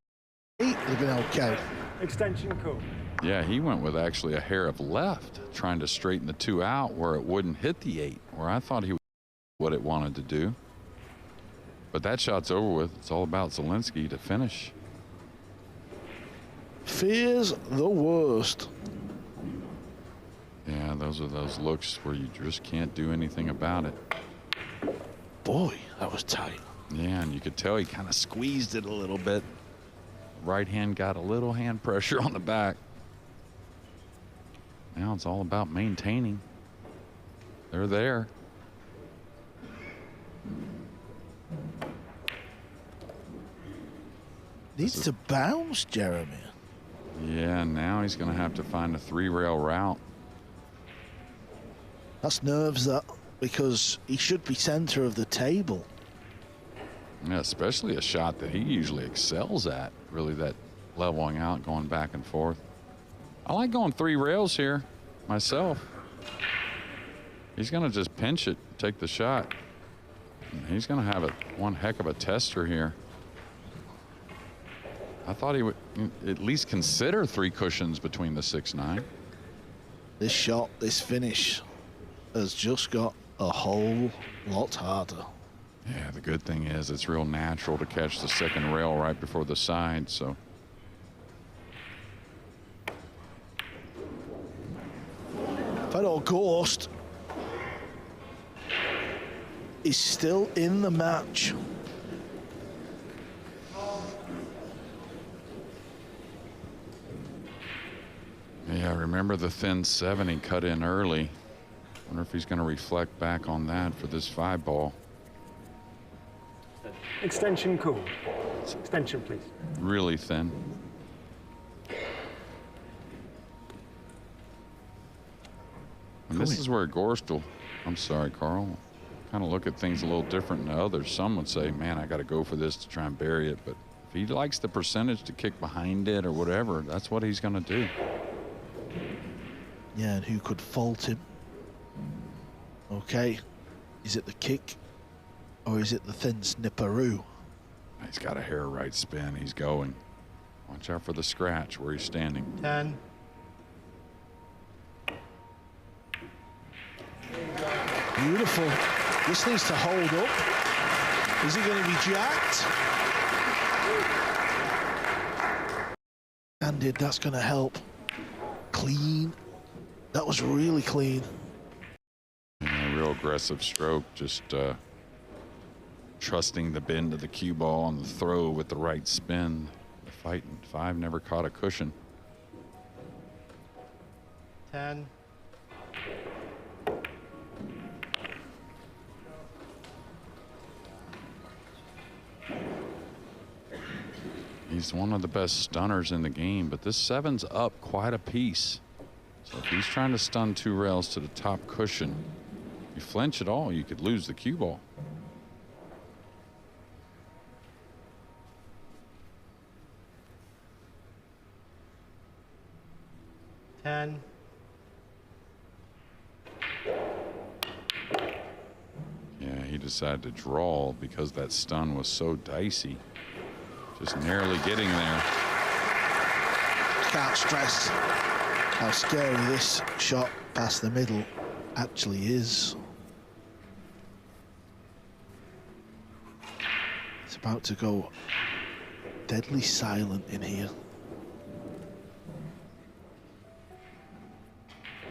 8 would have been okay. Extension cool. Yeah, he went with actually a hair of left, trying to straighten the 2 out where it wouldn't hit the 8, where I thought he would what it wanted to do. But that shot's over with. It's all about Zielinski to finish. Fears the worst. Yeah, those are those looks where you just can't do anything about it. Boy, that was tight. Yeah, and you could tell he kind of squeezed it a little bit. Right hand got a little hand pressure on the back. Now it's all about maintaining. They're there. Needs to bounce, Jeremy. Yeah, now he's going to have to find a 3-rail route. That's nerves, that, because he should be center of the table. Yeah, especially a shot that he usually excels at, really, that leveling out, going back and forth. I like going 3 rails here myself. He's going to just pinch it, take the shot. And he's going to have one heck of a tester here. I thought he would at least consider 3 cushions between the 6-9. This shot, this finish, has just got a whole lot harder. Yeah, the good thing is it's real natural to catch the 2nd rail right before the side, so. Fedor Ghost is still in the match. Yeah, remember the thin 7 he cut in early. Wonder if he's going to reflect back on that for this 5 ball. Extension cool. Extension, please. Really thin. And this is where Gorst will, I'm sorry, Carl, kind of look at things a little different than others. Some would say, man, I got to go for this to try and bury it. But if he likes the percentage to kick behind it or whatever, that's what he's going to do. Yeah, and who could fault him? Okay, is it the kick or is it the thin snipperoo? He's got a hair right spin. He's going. Watch out for the scratch where he's standing. 10. Beautiful. This needs to hold up. Is he going to be jacked? Handed, that's going to help. Clean. That was really clean. Yeah, real aggressive stroke, just trusting the bend of the cue ball and the throw with the right spin. The fighting 5 never caught a cushion. 10. He's one of the best stunners in the game, but this 7's up quite a piece. So if he's trying to stun 2 rails to the top cushion, you flinch at all, you could lose the cue ball. Yeah, he decided to draw because that stun was so dicey. Just narrowly getting there. Can't stress how scary this shot past the middle actually is. It's about to go deadly silent in here.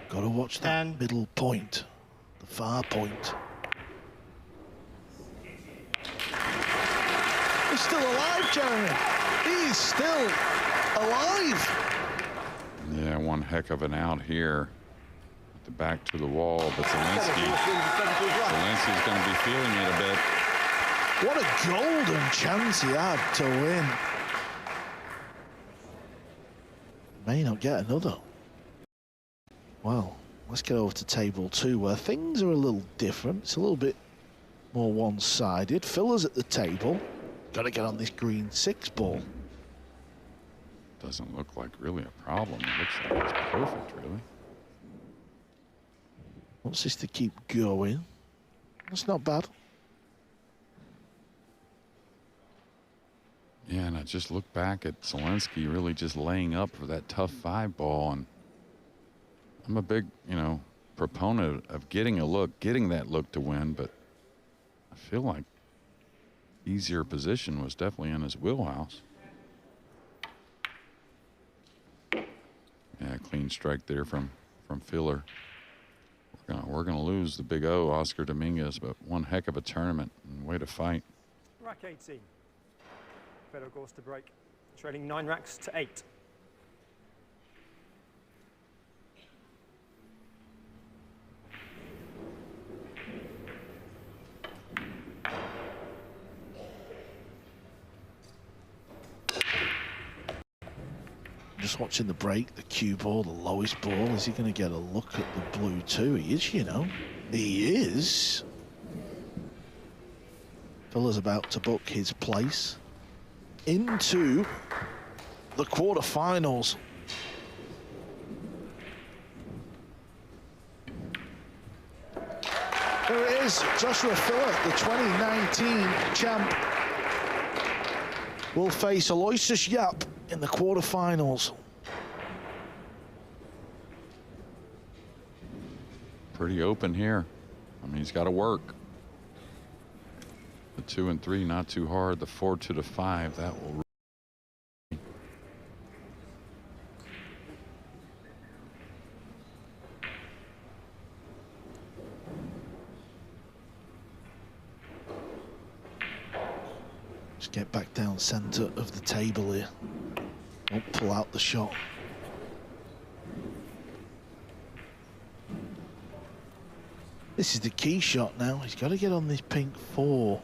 Got to watch that middle point, the far point. He's still alive, Jeremy. He's still alive. Yeah, one heck of an out here. The back to the wall, but Zelensky's going to be feeling it a bit. What a golden chance he had to win. May not get another. Well, let's get over to table 2, where things are a little different. It's a little bit more one-sided. Fillers at the table. Got to get on this green 6 ball. Doesn't look like really a problem. It looks like it's perfect, really. Wants this to keep going. That's not bad. Yeah, and I just look back at Zelensky really just laying up for that tough 5 ball, and I'm a big, proponent of getting that look to win, but I feel like easier position was definitely in his wheelhouse. Yeah, clean strike there from Filler. We're gonna lose the big O, Oscar Dominguez, but one heck of a tournament and way to fight. Rack 18. Fedor goes to break, trailing 9 racks to 8. Just watching the break, the cue ball, the lowest ball. Is he going to get a look at the blue too? He is, He is. Filler's about to book his place into the quarterfinals. There it is, Joshua Filler, the 2019 champ, will face Aloysius Yap in the quarterfinals. Pretty open here. I mean, he's got to work. The 2 and 3, not too hard. The 4 to the 5, that will. Just get back down center of the table here. Won't pull out the shot. This is the key shot now. He's got to get on this pink 4.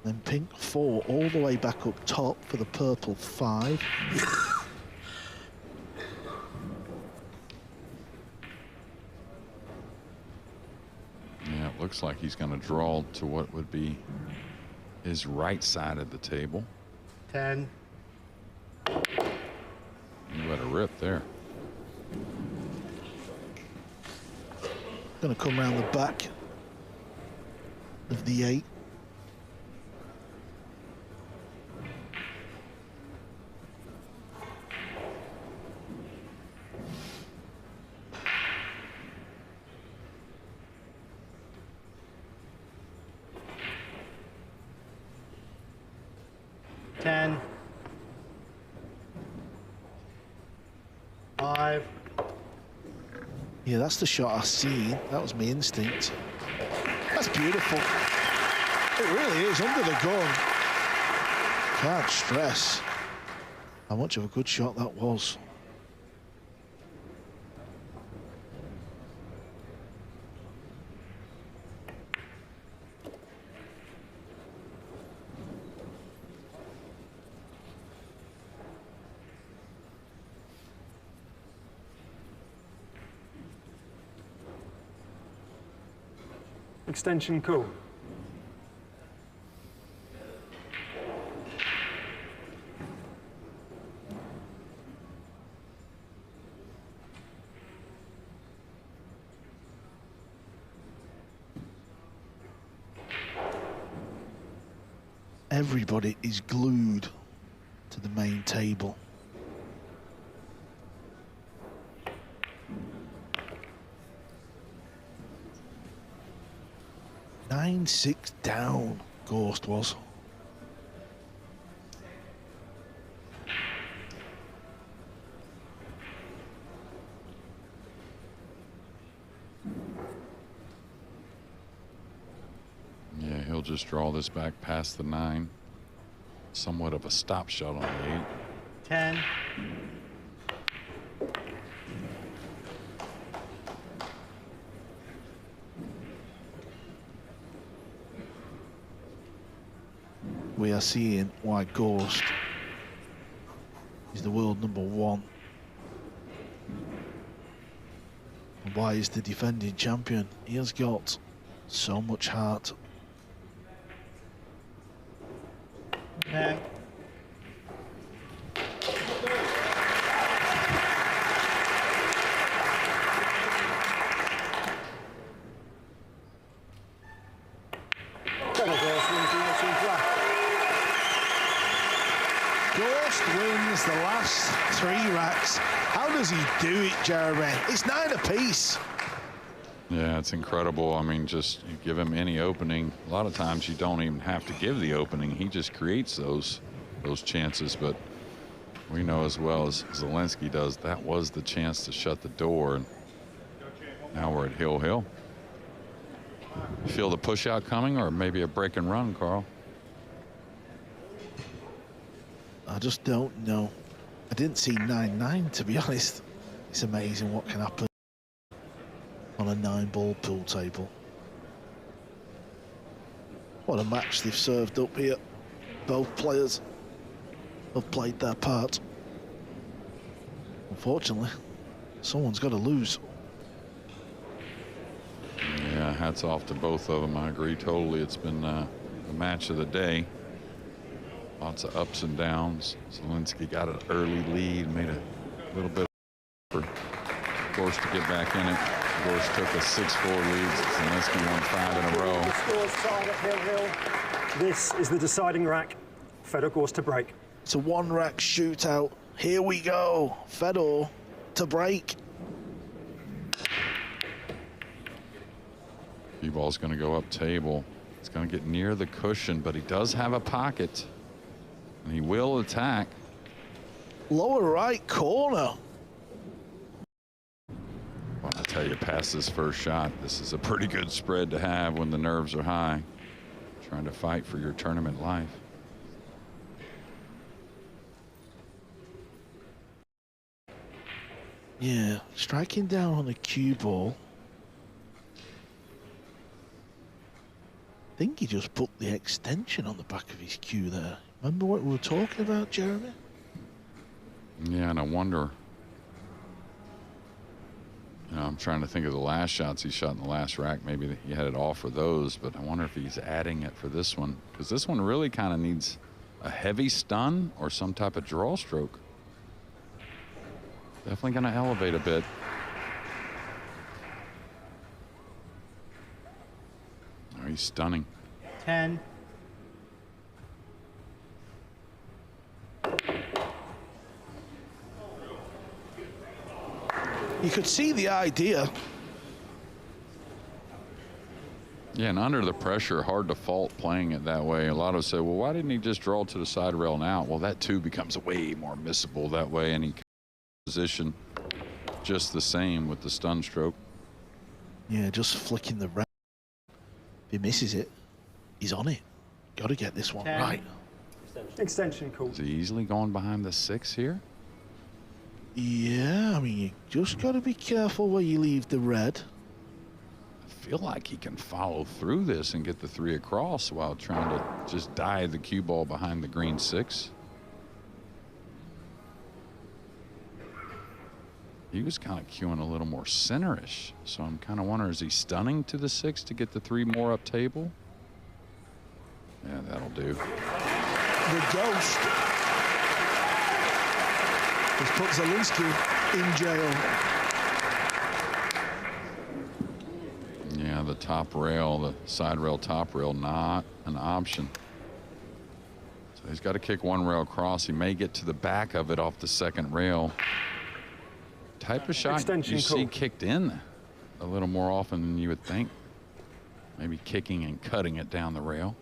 Then pink 4 all the way back up top for the purple 5. Yeah, it looks like he's going to draw to what would be his right side of the table. 10. You let a rip there. Going to come around the back of the 8. Yeah, that's the shot I seen. That was my instinct. That's beautiful. It really is, under the gun. Can't stress how much of a good shot that was. Extension cool. Everybody is glued to the main table. "9-6 down," Ghost was. Yeah, he'll just draw this back past the 9. Somewhat of a stop shot on the 8. 10. We are seeing why Ghost is the world #1. And why he's the defending champion. He has got so much heart. Yeah. Ghost wins the last 3 racks. How does he do it, Jeremy? It's 9 apiece. Yeah, it's incredible. I mean, just you give him any opening. A lot of times you don't even have to give the opening. He just creates those chances. But we know as well as Zelensky does, that was the chance to shut the door. And now we're at Hill. Feel the push out coming, or maybe a break and run, Carl? I just don't know. I didn't see 9-9, to be honest. It's amazing what can happen on a 9-ball pool table. What a match they've served up here. Both players have played their part. Unfortunately, someone's got to lose. Yeah, hats off to both of them. I agree totally. It's been the match of the day. Lots of ups and downs. Zelensky got an early lead, made a little bit of course to get back in it. Gorse took a 6-4 lead. Zelensky won 5 in a row. The scores tied at Hill. This is the deciding rack. Fedor Gorse to break. It's a 1-rack shootout. Here we go. Fedor to break. Cue ball's going to go up table. It's going to get near the cushion, but he does have a pocket. And he will attack. Lower right corner. Well, I tell you, past this first shot, this is a pretty good spread to have when the nerves are high. Trying to fight for your tournament life. Yeah, striking down on the cue ball. I think he just put the extension on the back of his cue there. Remember what we were talking about, Jeremy? Yeah, and I wonder, you know, I'm trying to think of the last shots he shot in the last rack. Maybe he had it all for those, but I wonder if he's adding it for this one, because this one really kind of needs a heavy stun or some type of draw stroke. Definitely going to elevate a bit. Oh, he's stunning. 10. You could see the idea. Yeah, and under the pressure, hard to fault playing it that way. A lot of say, well, why didn't he just draw to the side rail and out? Well, that too becomes way more missable that way, and he position just the same with the stun stroke. Yeah, just flicking the rail. If he misses it, he's on it. Got to get this one 10. right. Extension cool. Is he easily going behind the 6 here? Yeah, I mean, you just got to be careful where you leave the red. I feel like he can follow through this and get the 3 across while trying to just dive the cue ball behind the green 6. he was kind of cueing a little more centerish. So I'm kind of wondering, is he stunning to the 6 to get the 3 more up table? Yeah, that'll do. The ghost has put Zielinski in jail. Yeah, the top rail, the side rail, top rail, not an option. So he's got to kick 1 rail across. He may get to the back of it off the 2nd rail. Type of shot you see kicked in a little more often than you would think. Maybe kicking and cutting it down the rail.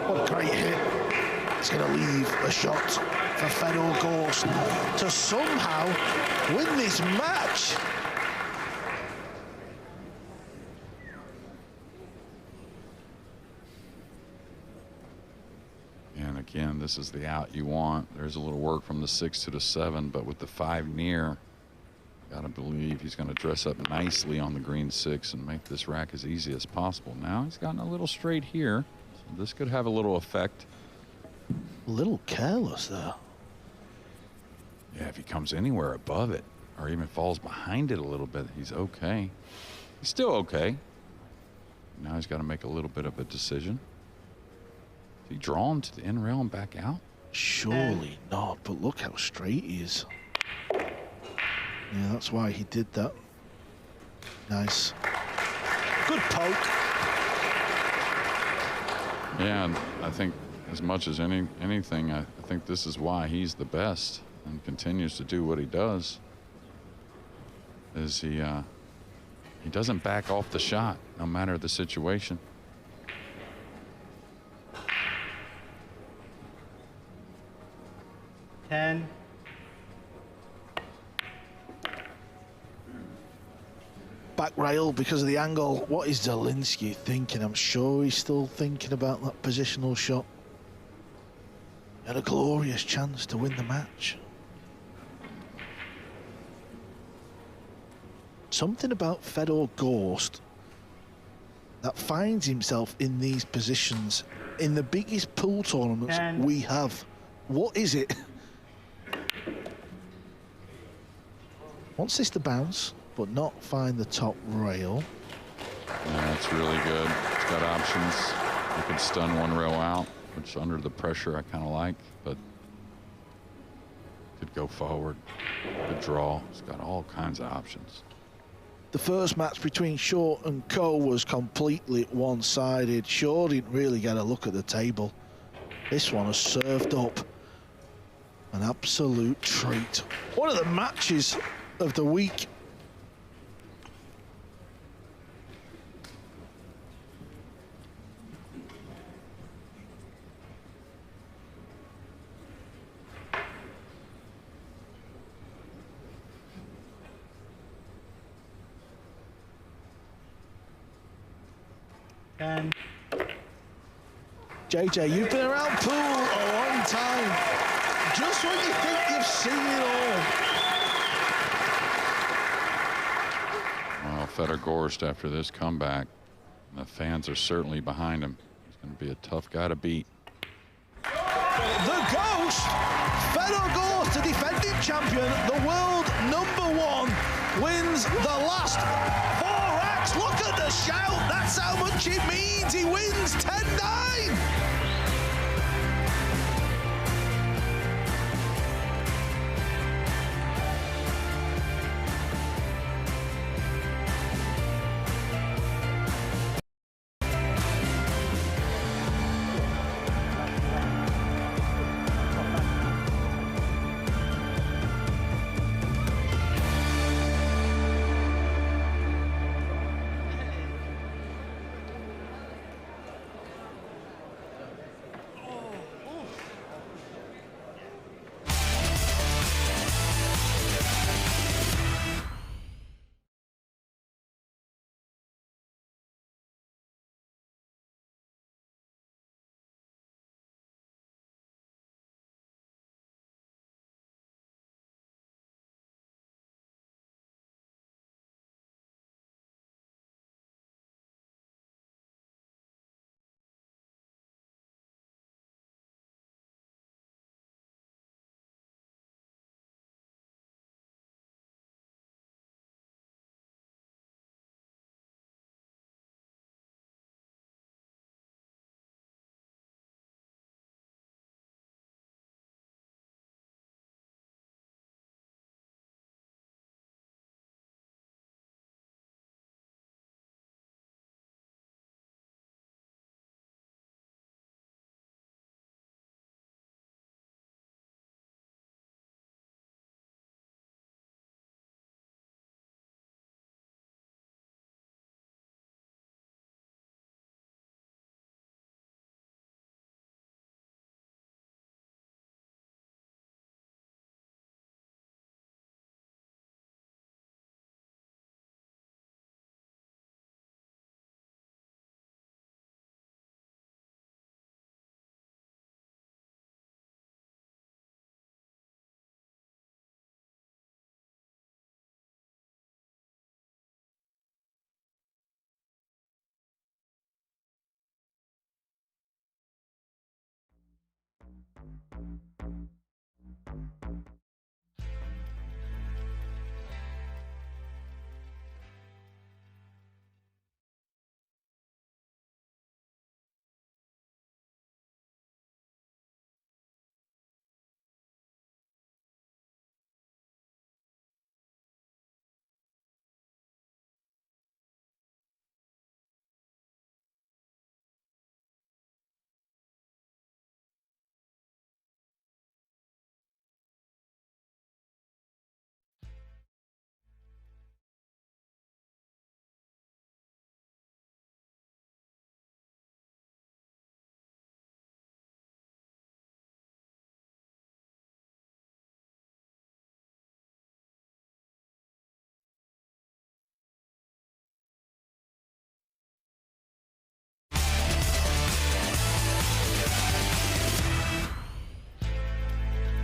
What a great hit. It's going to leave a shot for Fedor Gorst to somehow win this match. And again, this is the out you want. There's a little work from the 6 to the 7, but with the 5 near, gotta believe he's gonna dress up nicely on the green 6 and make this rack as easy as possible. Now he's gotten a little straight here, so this could have a little effect. A little careless there. Yeah, if he comes anywhere above it or even falls behind it a little bit, he's okay. He's still okay. Now he's got to make a little bit of a decision. Is he drawn to the in rail and back out? Surely not, but look how straight he is. Yeah, that's why he did that. Nice. Good poke. Yeah, and I think as much as anything, I think this is why he's the best and continues to do what he does. Is he doesn't back off the shot, no matter the situation. Back rail because of the angle. What is Zielinski thinking? I'm sure he's still thinking about that positional shot. He had a glorious chance to win the match. Something about Fedor Gorst that finds himself in these positions in the biggest pool tournaments we have. What is it? Wants this to bounce, but not find the top rail. Yeah, that's really good. It's got options. You can stun 1 rail out, which under the pressure I kind of like, but could go forward. Good draw. It's got all kinds of options. The first match between Shaw and Coe was completely one-sided. Shaw didn't really get a look at the table. This one has served up an absolute treat. One of the matches of the week. JJ, you've been around pool a long time. Just when you think you've seen it all. Well, Fedor Gorst, after this comeback, the fans are certainly behind him. He's going to be a tough guy to beat. The Ghost, Fedor Gorst, the defending champion, the world #1, wins the last 4 racks. Look at the shout. That's how much it means. He wins 10-9.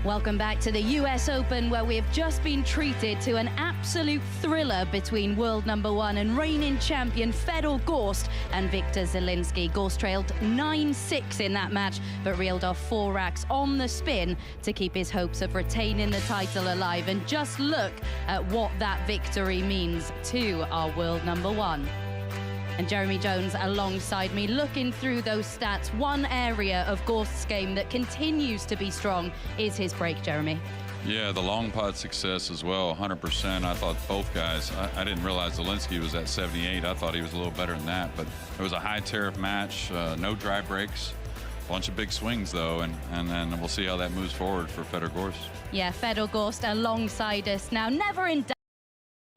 Welcome back to the US Open, where we have just been treated to an absolute thriller between world number 1 and reigning champion Fedor Gorst and Viktor Zielinski. Gorst trailed 9-6 in that match, but reeled off 4 racks on the spin to keep his hopes of retaining the title alive. And just look at what that victory means to our world number 1. And Jeremy Jones alongside me, looking through those stats. One area of Gorst's game that continues to be strong is his break, Jeremy. Yeah, the long putt success as well, 100%. I thought both guys, I didn't realize Zielinski was at 78. I thought he was a little better than that, but it was a high tariff match, no dry breaks. Bunch of big swings, though, and then we'll see how that moves forward for Fedor Gorst. Yeah, Fedor Gorst alongside us now. Never in doubt,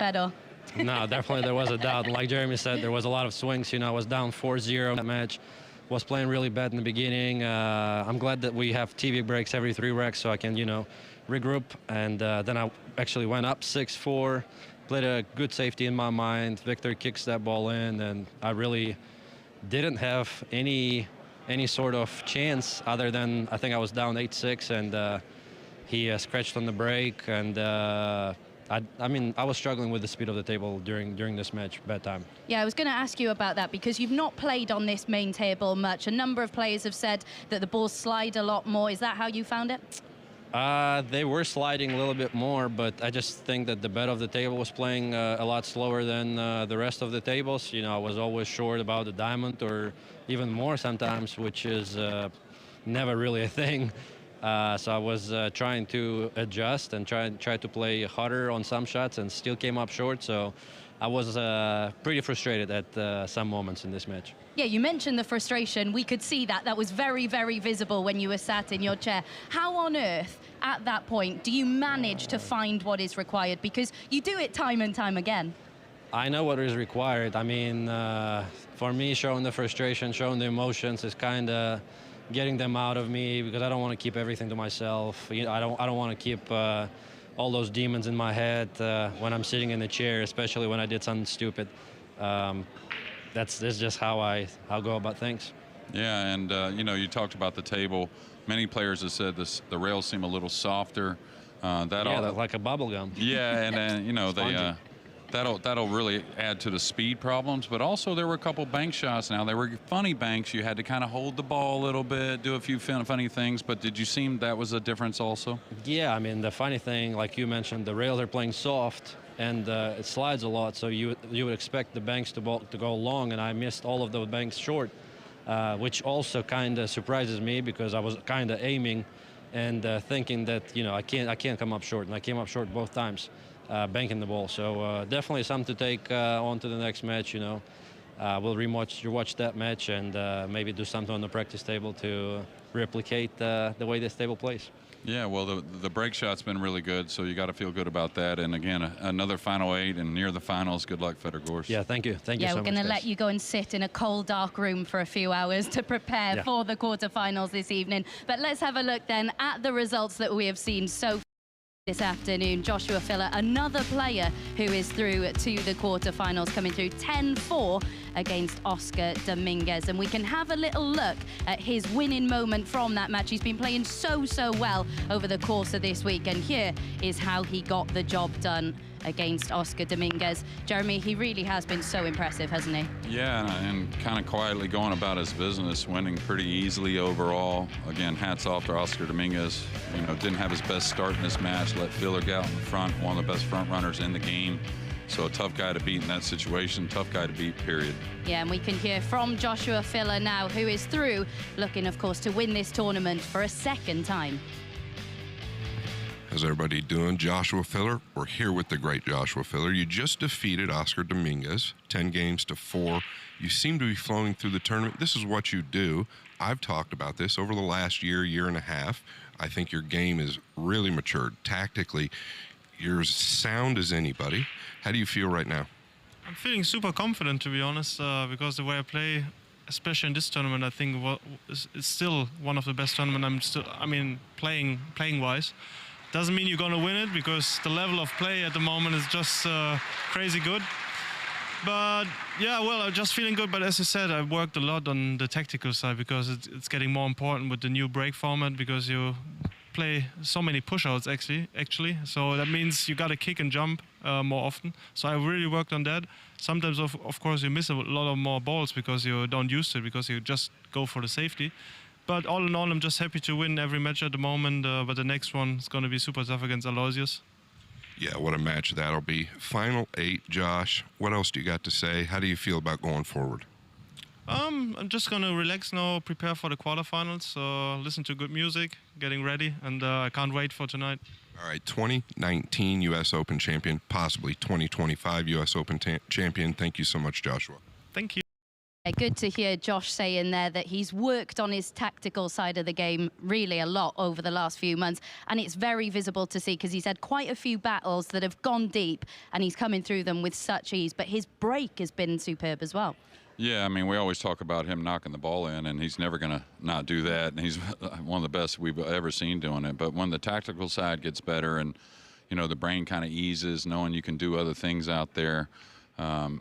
Fedor. No, definitely there was a doubt. Like Jeremy said, there was a lot of swings. You know, I was down 4-0 that match. Was playing really bad in the beginning. I'm glad that we have TV breaks every 3 racks so I can, you know, regroup. And then I actually went up 6-4, played a good safety in my mind. Victor kicks that ball in, and I really didn't have any sort of chance other than I think I was down 8-6, and he scratched on the break, and I mean, I was struggling with the speed of the table during this match, bad time. Yeah, I was going to ask you about that because you've not played on this main table much. A number of players have said that the balls slide a lot more. Is that how you found it? They were sliding a little bit more, but I just think that the bed of the table was playing a lot slower than the rest of the tables. You know, I was always short about the diamond or even more sometimes, which is never really a thing. So I was trying to adjust and try to play harder on some shots and still came up short. So I was pretty frustrated at some moments in this match. Yeah, you mentioned the frustration. We could see that. That was very, very visible when you were sat in your chair. How on earth, at that point, do you manage to find what is required? Because you do it time and time again. I know what is required. I mean, for me, showing the frustration, showing the emotions is kind of getting them out of me because I don't want to keep everything to myself. You know, I don't want to keep all those demons in my head when I'm sitting in the chair, especially when I did something stupid. That's just how I go about things. Yeah, and you know, you talked about the table. Many players have said the rails seem a little softer. Like a bubble gum. Yeah, and you know they. That'll really add to the speed problems, but also there were a couple bank shots. Now, they were funny banks. You had to kind of hold the ball a little bit, do a few funny things, but did you seem that was a difference also? Yeah, I mean, the funny thing, like you mentioned, the rails are playing soft, and it slides a lot, so you would expect the banks to go long, and I missed all of those banks short, which also kind of surprises me because I was kind of aiming and thinking that, you know, I can't come up short, and I came up short both times. Banking the ball, so definitely something to take on to the next match. You know, we'll rewatch that match and maybe do something on the practice table to replicate the way this table plays. Yeah, well, the break shot's been really good, so you got to feel good about that. And again, another final 8 and near the finals. Good luck, Fedor Gorst. Yeah, thank you so much. Yeah, we're going to let you go and sit in a cold, dark room for a few hours to prepare for the quarterfinals this evening. But let's have a look then at the results that we have seen so far this afternoon. Joshua Filler, another player who is through to the quarterfinals, coming through 10-4 against Oscar Dominguez. And we can have a little look at his winning moment from that match. He's been playing so well over the course of this week. And here is how he got the job done against Oscar Dominguez. Jeremy, he really has been so impressive, hasn't he? Yeah, and kind of quietly going about his business, winning pretty easily overall. Again, hats off to Oscar Dominguez. You know, didn't have his best start in this match, let Filler get out in front, one of the best front runners in the game. So a tough guy to beat in that situation, tough guy to beat, period. Yeah, and we can hear from Joshua Filler now, who is through, looking, of course, to win this tournament for a second time. How's everybody doing? Joshua Filler. We're here with the great Joshua Filler. You just defeated Oscar Dominguez, 10 games to 4. You seem to be flowing through the tournament. This is what you do. I've talked about this over the last year and a half. I think your game is really matured. Tactically, you're as sound as anybody. How do you feel right now? I'm feeling super confident, to be honest, because the way I play, especially in this tournament, I think it's still one of the best tournaments. Playing-wise. Doesn't mean you're going to win it because the level of play at the moment is just crazy good. But yeah, well, I'm just feeling good. But as I said, I've worked a lot on the tactical side because it's getting more important with the new break format because you play so many push-outs actually. So that means you got to kick and jump more often. So I really worked on that. Sometimes, of course, you miss a lot of more balls because you don't use it, because you just go for the safety. But all in all, I'm just happy to win every match at the moment. But the next one is going to be super tough against Aloysius. Yeah, what a match that'll be. Final 8, Josh. What else do you got to say? How do you feel about going forward? I'm just going to relax now, prepare for the quarterfinals, listen to good music, getting ready, and I can't wait for tonight. All right, 2019 U.S. Open champion, possibly 2025 U.S. Open champion. Thank you so much, Joshua. Thank you. Good to hear Josh say in there that he's worked on his tactical side of the game really a lot over the last few months, and it's very visible to see because he's had quite a few battles that have gone deep and he's coming through them with such ease, but his break has been superb as well. Yeah, I mean, we always talk about him knocking the ball in, and he's never going to not do that. And he's one of the best we've ever seen doing it. But when the tactical side gets better and, you know, the brain kind of eases, knowing you can do other things out there,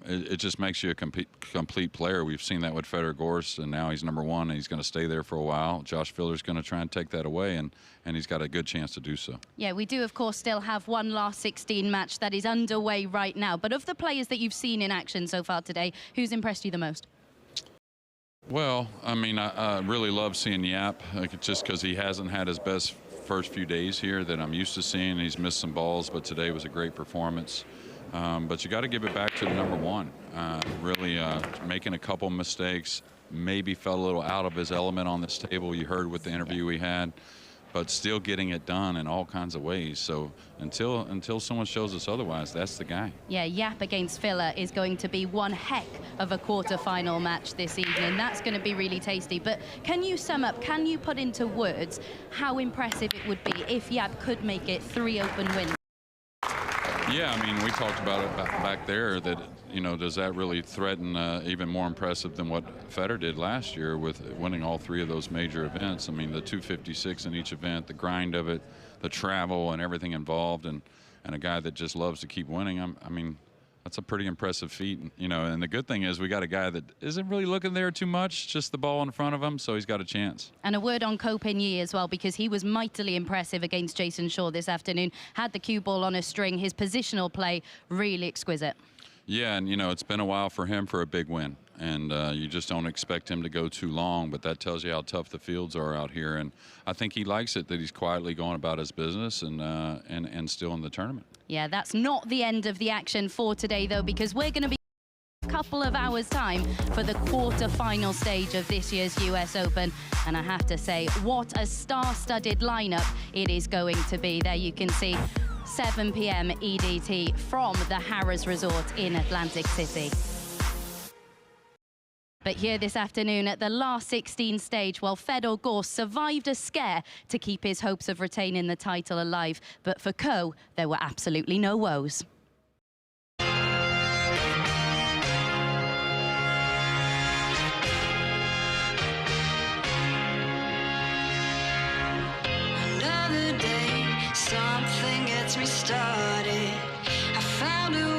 it just makes you a complete player. We've seen that with Fedor Gorst, and now he's #1, and he's going to stay there for a while. Josh Filler's going to try and take that away, and he's got a good chance to do so. Yeah, we do, of course, still have one last 16 match that is underway right now. But of the players that you've seen in action so far today, who's impressed you the most? Well, I mean, I really love seeing Yap, just because he hasn't had his best first few days here that I'm used to seeing. He's missed some balls, but today was a great performance. But you got to give it back to the #1. Really making a couple mistakes, maybe felt a little out of his element on this table. You heard with the interview we had, but still getting it done in all kinds of ways. So until someone shows us otherwise, that's the guy. Yeah, Yap against Filler is going to be one heck of a quarter-final match this evening. That's going to be really tasty. But can you sum up, can you put into words how impressive it would be if Yap could make it 3 open wins? Yeah, I mean, we talked about it back there that, you know, does that really threaten even more impressive than what Federer did last year with winning all 3 of those major events? I mean, the 256 in each event, the grind of it, the travel and everything involved, and a guy that just loves to keep winning. I mean, that's a pretty impressive feat, you know, and the good thing is we got a guy that isn't really looking there too much, just the ball in front of him, so he's got a chance. And a word on Ko Pin-Yi as well, because he was mightily impressive against Jason Shaw this afternoon. Had the cue ball on a string. His positional play, really exquisite. Yeah, and, you know, it's been a while for him for a big win, and you just don't expect him to go too long, but that tells you how tough the fields are out here, and I think he likes it that he's quietly going about his business and still in the tournament. Yeah, that's not the end of the action for today, though, because we're going to be a couple of hours' time for the quarter-final stage of this year's US Open. And I have to say, what a star-studded lineup it is going to be. There you can see 7 p.m. EDT from the Harrah's Resort in Atlantic City. But here this afternoon at the last 16 stage, well, Fedor Gorst survived a scare to keep his hopes of retaining the title alive. But for Ko, there were absolutely no woes. Another day, something gets me started. I found a